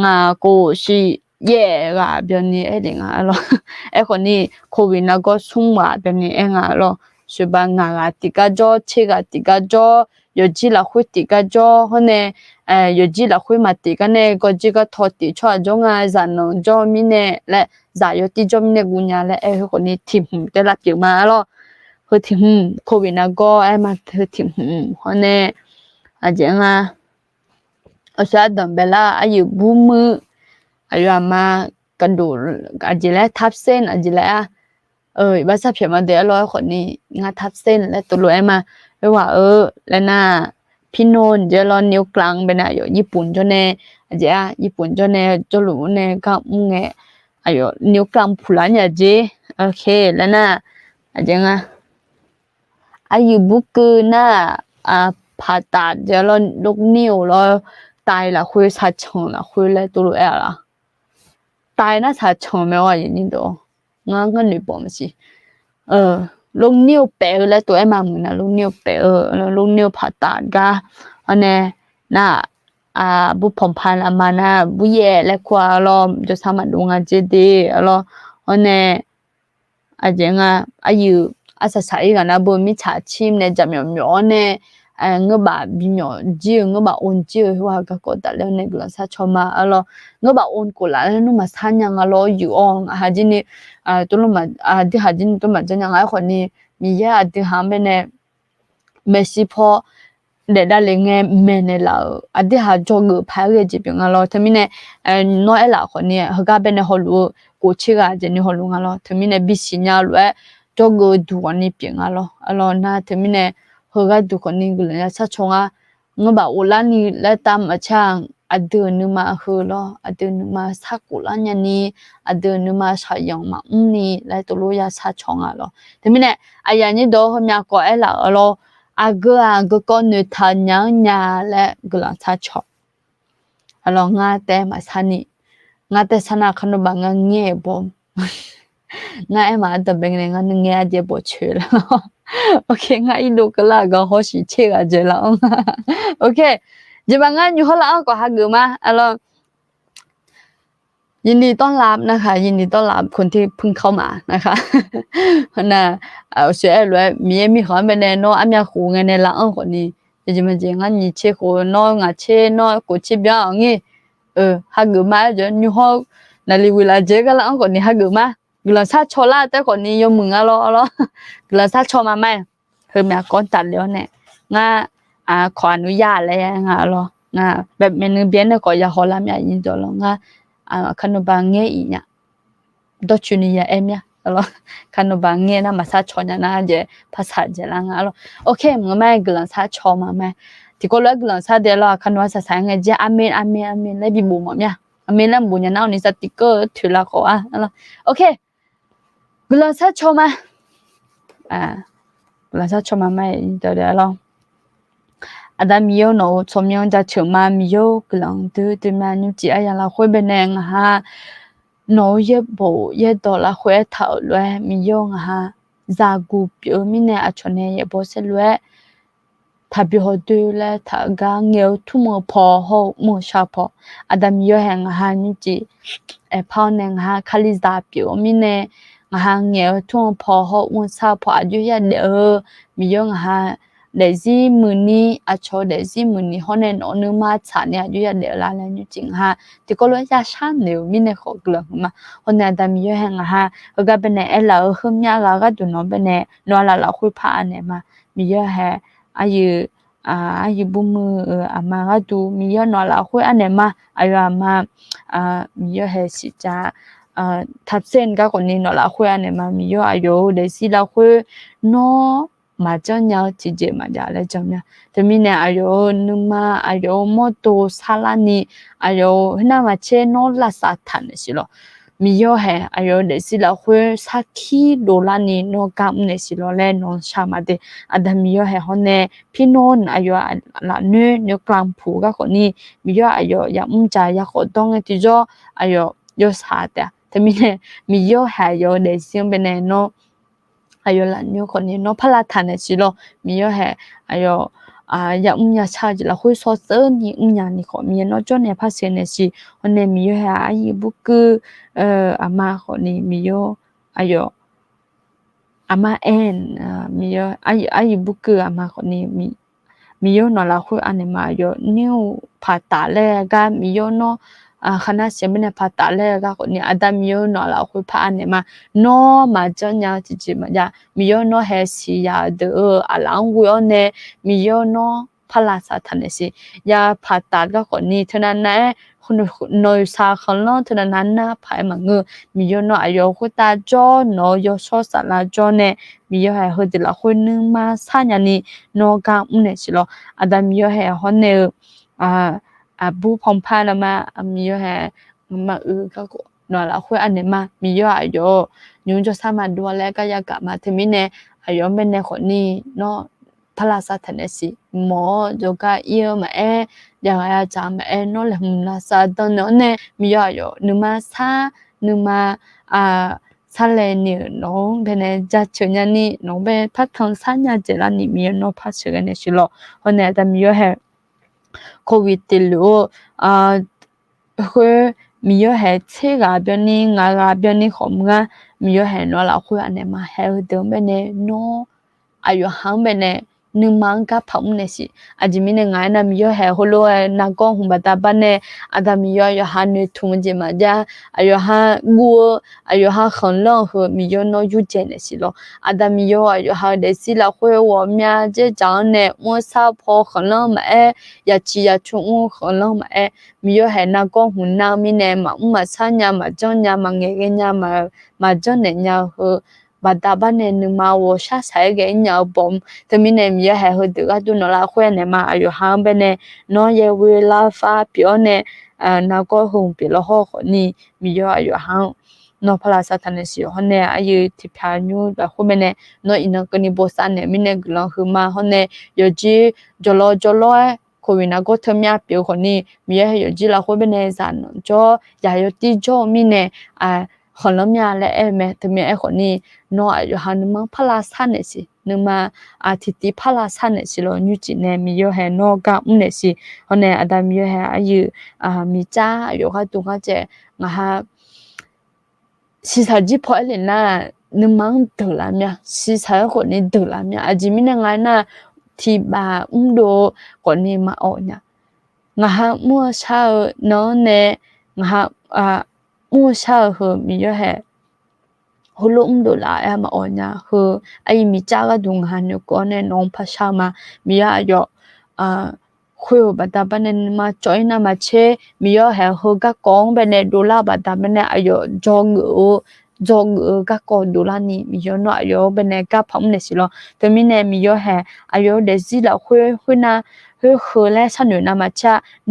Speaker 3: งากูสิเย่ก็แบบนี้เองล่ะคนนี้โควิดน่ะก็สุ่มว่าแบบนี้เองล่ะ是吧？俺ติกาจอติกาจอ有几了会ติกาจอ后呢有几了会嘛ติกันเนี่ยก็จีก็ทอติชั่วจงจะนงจอมีเนี่ยและจะ有ติจอมีเนี่ยกุญญาและคนนี้ทีมแต่ละปีมาแล้วคือทีมโควิดน่ะก็มาคือทีมเขาเนี่ยอาจารย์อาจารย์ดำเบล่าอายุบูมืออายุมากันดูอาจารย์ทับเส้นอาจารย์ภาษาเพียงมาเดี๋ยวร้อยคนนี้งาทับเส้นและตัวรวยมาไม่ว่าแล้วน่ะพี่โนนเดี๋ยวรอนิ้วกลางเป็นอยู่ญี่ปุ่นจนเนี่ยอาจจะญี่ปุ่นจนเนี่ยจะรู้เนี่ยก็มึงไงอยู่นิ้วกลางพูดเนี่ยเจโอเคแล้วน่ะอาจจะไงอายุบุกน่ะผ่าตัดเดี๋ยวรอลูกนิ้วรอตายละคุยสัจจงละคุยเลยตัวรวยละตายน่ะสัจจงไม่ว่าอย่างนี้ตัวงั้นก็หนีบ่ไม่ใช่ลูกนิ้วเป๋แล้วตัวมาเหมือนนะลูกนิ้วเป๋ลูกนิ้วผ่าตัดก็อันนี้น่ะบุพพันธ์มานะบุเย่และควาลอมจะสามารถดูงานเจดีแล้วอันนี้อาจจะอายุอาศัยกันนะบุมิจฉาชีพเนี่ยจะมีเนี่ยเงือบาบิมจีเงือบาโอนจีว่าก็กดแต่แล้วเนี่ยกลังซาชมาแล้วเงือบาโอนกูละแล้วนุ่มมาสัญญาแล้วอยู่หาจินี่ตัวนุ่มมาที่หาจินี่ตัวมาจะยังไงคนนี้มีแย่ที่หาไม่เนี่ยเมสิพอเด็ดได้เลยไงเมเนี่ยเราที่หาจงพายจีบงั้นเราทำไมเนี่ยน้อยละคนนี้เขาก็เป็นฮอลลูกูชิกาเจนี่ฮอลลูงั้นเราทำไมเนี่ยบิสิญญาเลยจงดูวันนี้เปียงงั้นเราน่าทำไมเนี่ยเขาก็ดูคนนี้กูเลยนะชงเงือบาอุลานี่และตามอาช่างเดินนึมาคือล้อเดินนึมาสักกุลานี่นี่เดินนึมาชายองมานี่และตัวรู้ยาชาชงล้อแต่ไม่เนี่ยอย่างนี้ดูเขาเนี่ยก็ละล้อก็นึกทันยังเนี่ยและกุลาชาชงล้องาแต่มาสันนี่ nga te sana khanu ba nga nge bom nga ema ta beng ne nga nge a je bo chue la okay nga i lo kala ga ho shi che ga je la okay ဒီမှာငါညဟလာก็ฮักกือมาalors ยินดีต้อนรับนะคะยินดีต้อนรับคนที่เพิ่งเข้ามานะคะ那学来มีขอเป็นเนาะอเมียหูไงในละอันคนนี้จะมาเจงอันนี้เชโคเนาะงาเชเนาะกูชิบยาอันนี้ฮักกือมาจะยูฮอกนาลีเวลาเจก็ละอันคนนี้ฮักกือมากุลาซาโชลาแต่คนนี้ยมึงอะรอกุลาซาโชมาไหมคือแม่ก่อนตัดแล้วเนี่ยงาขออนุญาตเลยงารองาแบบเมนูเบียนก็อย่าขอละแม่ยินตัวลงาขนมปังเงี้ยอีเนี่ยดอชุนียาเอ็มเนี่ยalors ขนมปังเงี้ยนะมาซาชอนนะเจภาษาเจลังalors โอเคมึงแม่กลังซาชอมาแม่ที่ก็เลิกกลังซาเดลขนมซาสายเงี้ยเจอาเมนเลยบิบูมเนี่ยอาเมนแล้วบุญญาณนี่สติกเกอร์ถือละก็alors โอเคกลังซาชอมากลังซาชอมาแม่เดี๋ยวalors Adam no somyong ja chuma myo klang tu ma nyu chi aya la khwe beneng ha no ye bo ye do la khwe thao lwe myo ha za gu pyo mi ne a chone ye bo se lwe tha bi ho tu la tha ga ngeu thu mo pho ho mo sha pho Adam yo hang ha nyu chi e phao neng ha khali za pyo mi ne ha ngeu thu mo pho ho mo sa pho a ju ya de myo ha để gì mình đi cho để gì mình đi hôm nay nó nữa mà chả nhá như vậy là như chính ha thì có lẽ ra sáng nếu mình này khó gần mà hôm nay ta mình hàng ha ở cái bên này là hôm nha là cái tụi nó bên này nó là khui phá này mà mình giờ hè ai bung mưa mà cái tụi mình giờ nó là khui anh này mà ai mà mình giờ hè chỉ cha thắp sen cái con này nó là khui anh này mà mình giờ ai để gì là khui nó mà cho nhau chỉ dễ mà giả lại cho nhau thì mình này ayo numa ayo moto salani ayo hina mà che nó là sát thành này xíu mình yo hè ayo để xí là khuya saki dolani nó cam này xíu lên nó sao mà để adam mình yo hè hôm nay pinon ayo là nó cam phụ các con ni mình yo ayo ya trái ya khó đông thì do ayo yo sát à thì mình yo hè ayo để xí bên này nó ayo là nhiều con này nó phát là thành này chỉ lo mình nhớ hè ayo ya nhà cha chỉ là khối số sơ ni nhà ni khỏi mình nó cho này phát sinh này chỉ hôm nay mình nhớ hè ai bút cứ ama khỏi ni mình nhớ ayo ama en mình nhớ ai bút cứ ama khỏi ni mình nhớ nó là khối anh mà ayo new phát tạ lệ ga mình nhớ nó khana semene phata le ga ko ni adam yo no la khu pha ne ma no ma cho nya chi ma ya mi yo no he si ya de alang wo ne mi yo no phala sa thane si ya phata ga ko ni thana na noi sa khon lo thana na phai ma ngu mi yo no ayo khu ta jo no yo so sa la jo ne mi yo ha ho de la khu nu ma sa nya ni no ga ne si lo adam yo he ho ne bu phong pha là mà mi yo ha mà các nó là khối anh này mà mi yo ayo nhung cho sa mà đua lẽ cái ya cả mà thì mi nè ayo bên này khỏi ni nó phala sa thành si mỏ cho cái yêu mà giờ ai chả mà nó là sa tao nó nè mi yo ayo nhưng mà sa lệ ni nó bên này ra chơi nhà ni nó bên phát thằng sa nhà chỉ là ni mi nó phát chơi cái này xí lo hôm nay ta mi yo ha covid tillo khơi mi yo he che ga byon ni nga ga byon ni khom ga mi yo he no la khơi ane ma he de bên này no ayo hang bên này nung mang ka phom ne si ajimi ne ngai na mi yo he holo na ko hum ba ta ba ne ada mi yo ha ne thung je ma ja ayo ha gu ayo ha khon lo ho mi yo no yu je ne si lo ada mi yo ayo ha de si la khoi wo mya je jang ne mo sa pho khon lo ma ya chi ya chung khon lo ma mi yo he na ko hun na mi ne ma sa nya ma jon nya ma nge ge nya ma jon ne nya ho bà ta ban này nương mà wo sa sai cái nhau bom thì mình này giờ hay hơi tự cái tu nó là khỏe này mà ayo hàng bên này nó ye we la pha biểu này nó có hùng biểu là ho ni mình giờ ayo hàng nó phải là sao thành này xíu hôm nay ayo thì phải nhu và hôm nay nó in cái ni bosan này mình này lo hư mà hôm nay giờ chỉ cho lo ကိုဝီနာကိုထမြပြောခနီမီရဲ့ဂျီလာခိုဘနေဇန်ဂျောယာယတီဂျောမီနေခလမြလဲအဲမဲတမဲခနီနော်ယဟန်မဖလာဆန်နေစီနမအာတီတီဖလာဆန်နေစီလောညူချီနေမီယောဟဲနော်ကမနေစီဟောနေအဒမီယောဟဲအယူမီချာယောခတူခကျဲငါဟာစီစာဂျီဖော်လေနာနမန်ဒလာမြစီစာခနီဒလာမြအဂျီမီနငါနာတီဘာဒိုခနီမအောညာငါဟာမောချာနော်နေငါဟာမောချာဟမီယောဟဲဟိုလုံးဒလာအမအောညာဟိုအိမီချာကဒုံဟန်ယကိုနေနောင်ဖရှာမမီယာယောခွေဘတာပနေမချိုင်းနာမချေမီယောဟဲဟိုကကောင်းဘနေဒိုလာဘတာပနေအယောဂျောငကကောဒိုလာနီမီယောနောအယောဘနေကဖုံးနေစီလောတမီနေမီယောဟဲအယောဒစီလာခွေနာခွေလဲဆန်နမချ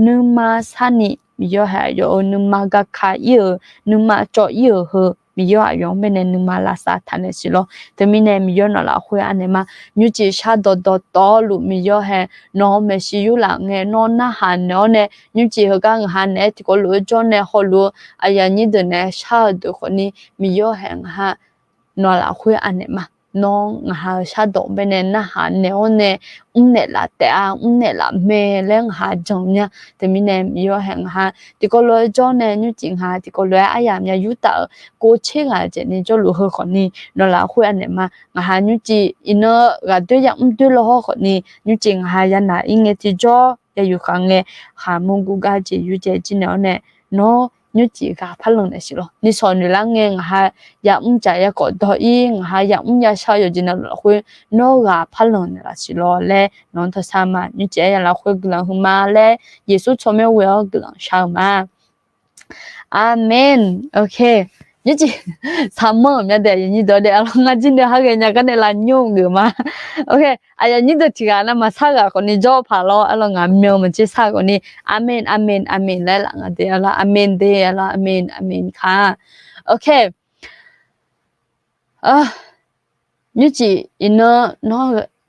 Speaker 3: နမဆာနီမီယောဟဲယောနမကခါယေနမချောယေဟမီယောအယောမနေနမလာစာထနေစီလောတမီနေမီယောနော်လာခွေအနေမှာညူချီရှာတော်လူမီယောဟဲနော်မရှိယူလာငဲနော်နာဟာနော်နေညူချီဟကငဟာနေတကိုလိုဂျွန်နေဟောလူအယာညိဒနေရှာဒခနီမီယောဟဲငဟာနော်လာခွေအနေမှာน้องหาชาดอกเบเนนะหาเนโอเนเนละแต่เนละเมเลงหาจงเนี่ยแต่มีเนมีอยู่แห่งหาติก็เลยจ้อเนยูจิงหาติก็เลยอายามเนี่ยยูตาโกเชงาเจนี่จ้อลูเฮอคนนี้นอละคุยอันเนมาหายูจิอินเนอร์กะด้วยยังด้วยโลคนนี้ยูจิงหายันน่ะอิงเงติจ้ออย่าอยู่ข้างเงหามงกุกาจิยูเจจิเนโอเนเนาะညချီကဖလုံနေစီလို့နိစောနလငငဟာယအုံကြရကောတော့အင်းဟာယအုံရရှာရဂျင်းလို့ခွေနောကဖလုံနေလားစီလို့လဲနွန်သဆာမညချရလာခွေကလဟူမာလဲယေဆုချမေဝေကလရှာမအာမင်โอเคညချီဆာမမြတ်တဲ့ညတော့တဲ့အလောငါကျင်းတဲ့ဟာကညကနေလာညုံကမှာโอเคအယညတော့တီကနာမဆာကကိုနေကြောဖာလို့အလောငါမြောမချစ်ဆာကိုနေအာမင်အာမင်အာမင်လဲလာငါတဲ့အလောအာမင်တဲ့အလောအာမင်အာမင်ခါโอเคညချီအင်းနော်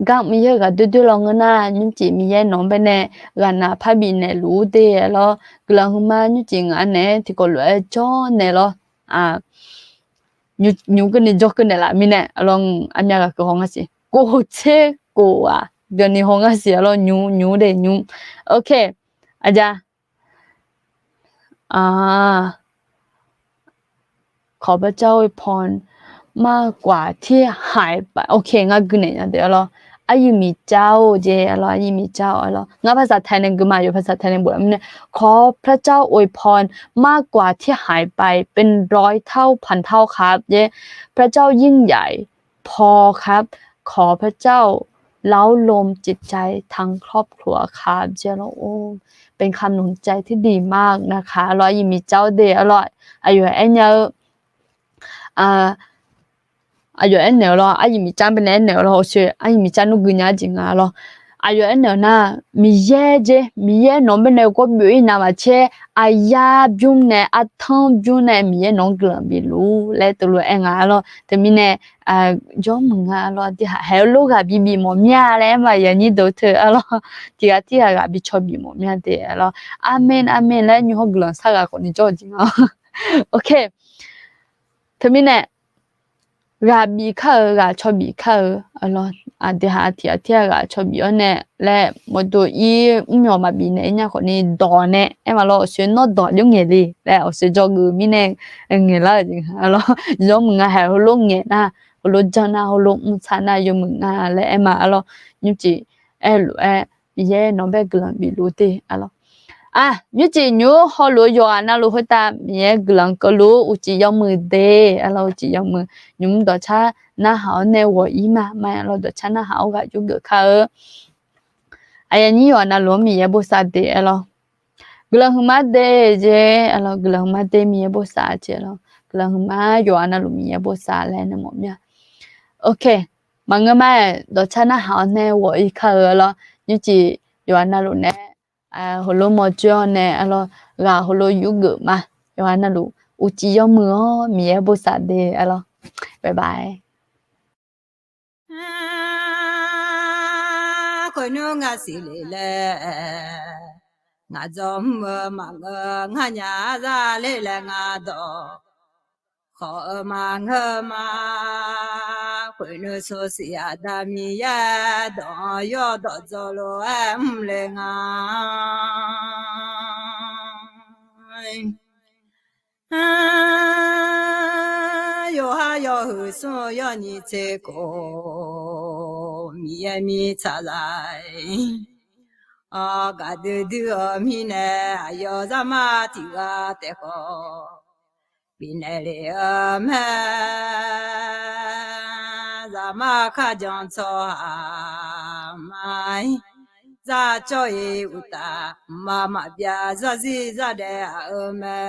Speaker 3: กะมีเยอะกะดุๆลองนะညจิมีเยน้องไปเนกะนะพะบีเนรู้เตลอกลางมาညจิงอันเนที่ก็ลวยจ้อเนลညကနေကြောက်ကနေလာမင်းနဲ့အလုံးအမြကကောင်းငါစီကိုချေကိုဒီနေဟောငါစီအလုံးညူတဲ့ညူโอเคအကြขอพระเจ้าอวยพรมากกว่าที่หายไปโอเคงะกึเนี่ยเดี๋ยวอายุมีเจ้าเจอายุมีเจ้างะภาษาไทยนึงก็มาอยู่ภาษาไทยนึงบ่เนี่ยขอพระเจ้าอวยพรมากกว่าที่หายไปเป็น100 เท่าพันเท่าครับเจพระเจ้ายิ่งใหญ่พอครับขอพระเจ้าเล้าลมจิตใจทั้งครอบครัวครับเจแล้วโอ้เป็นคำหนุนใจที่ดีมากนะคะอายุมีเจ้าเดอร่อยอายุไอ้เนี่ยอายุเอ็นเนลอายุมีจันเป็นเอ็นเนลโอเคอายุมีจันนุกุญญาจริงอายุเอ็นเนลน่ะมีเย่เจมีเย่น้องเป็นเนลก็มีอีนามาเชอายาบุญเนอัทองบุญเนมีเย่น้องกลังบิลูและตัวเองแต่มีเนจอมมึงที่เฮลโลกับบีมอมยาแล้วมาอย่างนี้ดูเธอที่กับบิชอบบีมอมยาเดอาเมนอาเมนแล้วยูฮกลังสักคนนี้จริงโอเคแต่มีเนกาบีข้ากาชอบบีข้าเดี๋ยวหาที่กาชอบบีเนี่ยและหมดตัวมีออกมาบีเนี่ยคนนี้ดอนเนี่ยมาเราเสียนดอนยุ่งเงี้ยดิแล้วเสียจอกูมีเนี่ยเงี้ยละจริงเราย่อมึงหาหัวลงเงี้ยนะหัวลงจันนะหัวลงมุชานะย่อมึงแล้วมาเรายุจิเย่น้องเบกลังบีรู้ดิยุจิยูฮอลูยอนะลูกตามีกลังก็รู้อุจิยอมือเดเราอุจิยอมือยุมดอชาหน้าหาวเนวอีมาเราดอชาหน้าหาวกะยุกเขาอันนี้ยอนะลูมีบุษาเดเรากลังมาเดเจเรากลังมาเดมีบุษาเจเรากลังมายอนะลูมีบุษาแล้วนะหมอเนี่ยโอเคมังมาดอชาหน้าหาวเนวอีเขาเรายุจิยอนะลูเนဟိုလိုမကျော်နဲ့အဲ့လိုဂါဟိုလိုယူဂမယောနလူဦးချီယောမောမြေဘုစာဒေအဲ့လိုဘိုင်ဘိုင်
Speaker 4: ခွေ nu nga si le le nga zom ma nga nya za le le nga do kho ma nga ma nu so si ya da mi ya do yo do zo lo em le nga yo ha yo hu so yo ni che ko mi ya mi cha lai a ga de du mi ne yo za ma ti ga te ko bi ne le ma za ma kha jan cho ha mai za cho ye u ta ma ma bia za zi za de a me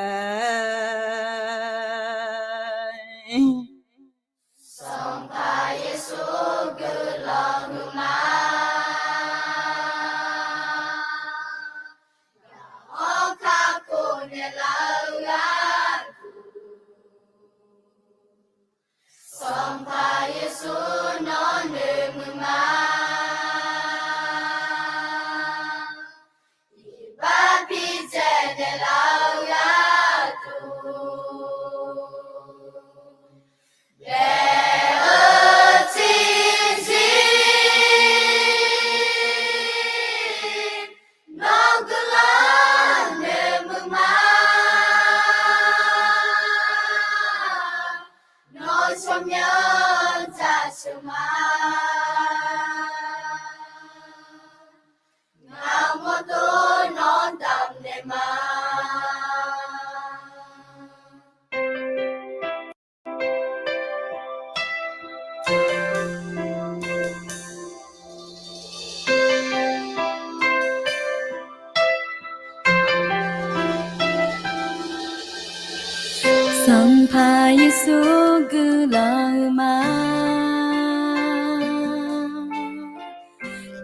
Speaker 5: Sampayesu gulama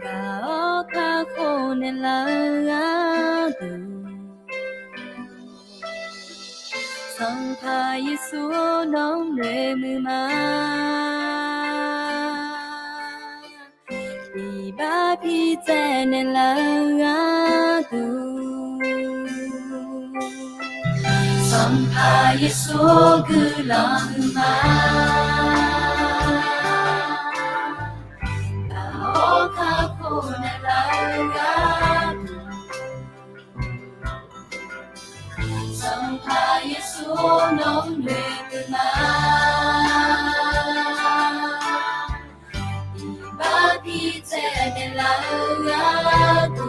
Speaker 5: Kaoka kone lagadu Sampayesu non remuma Iba pitene lagadu Sampayesu gulama Kaoka kone lagadu Sampayesu non remuma Iba pitene lagadu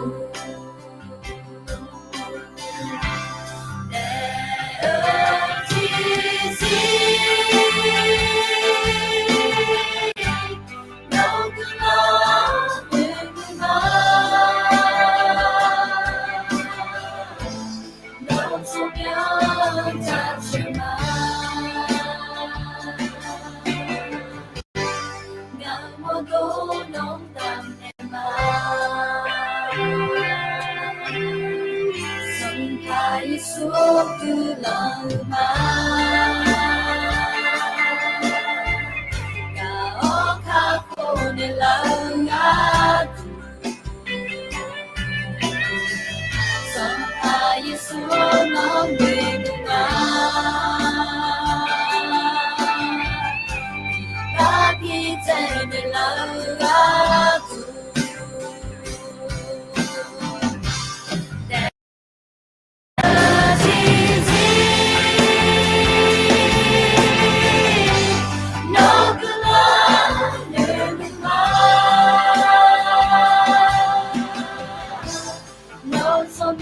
Speaker 5: No, so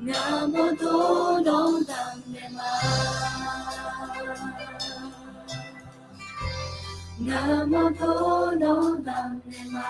Speaker 5: Ngamoto dong dang nema Ngamoto dong dang nema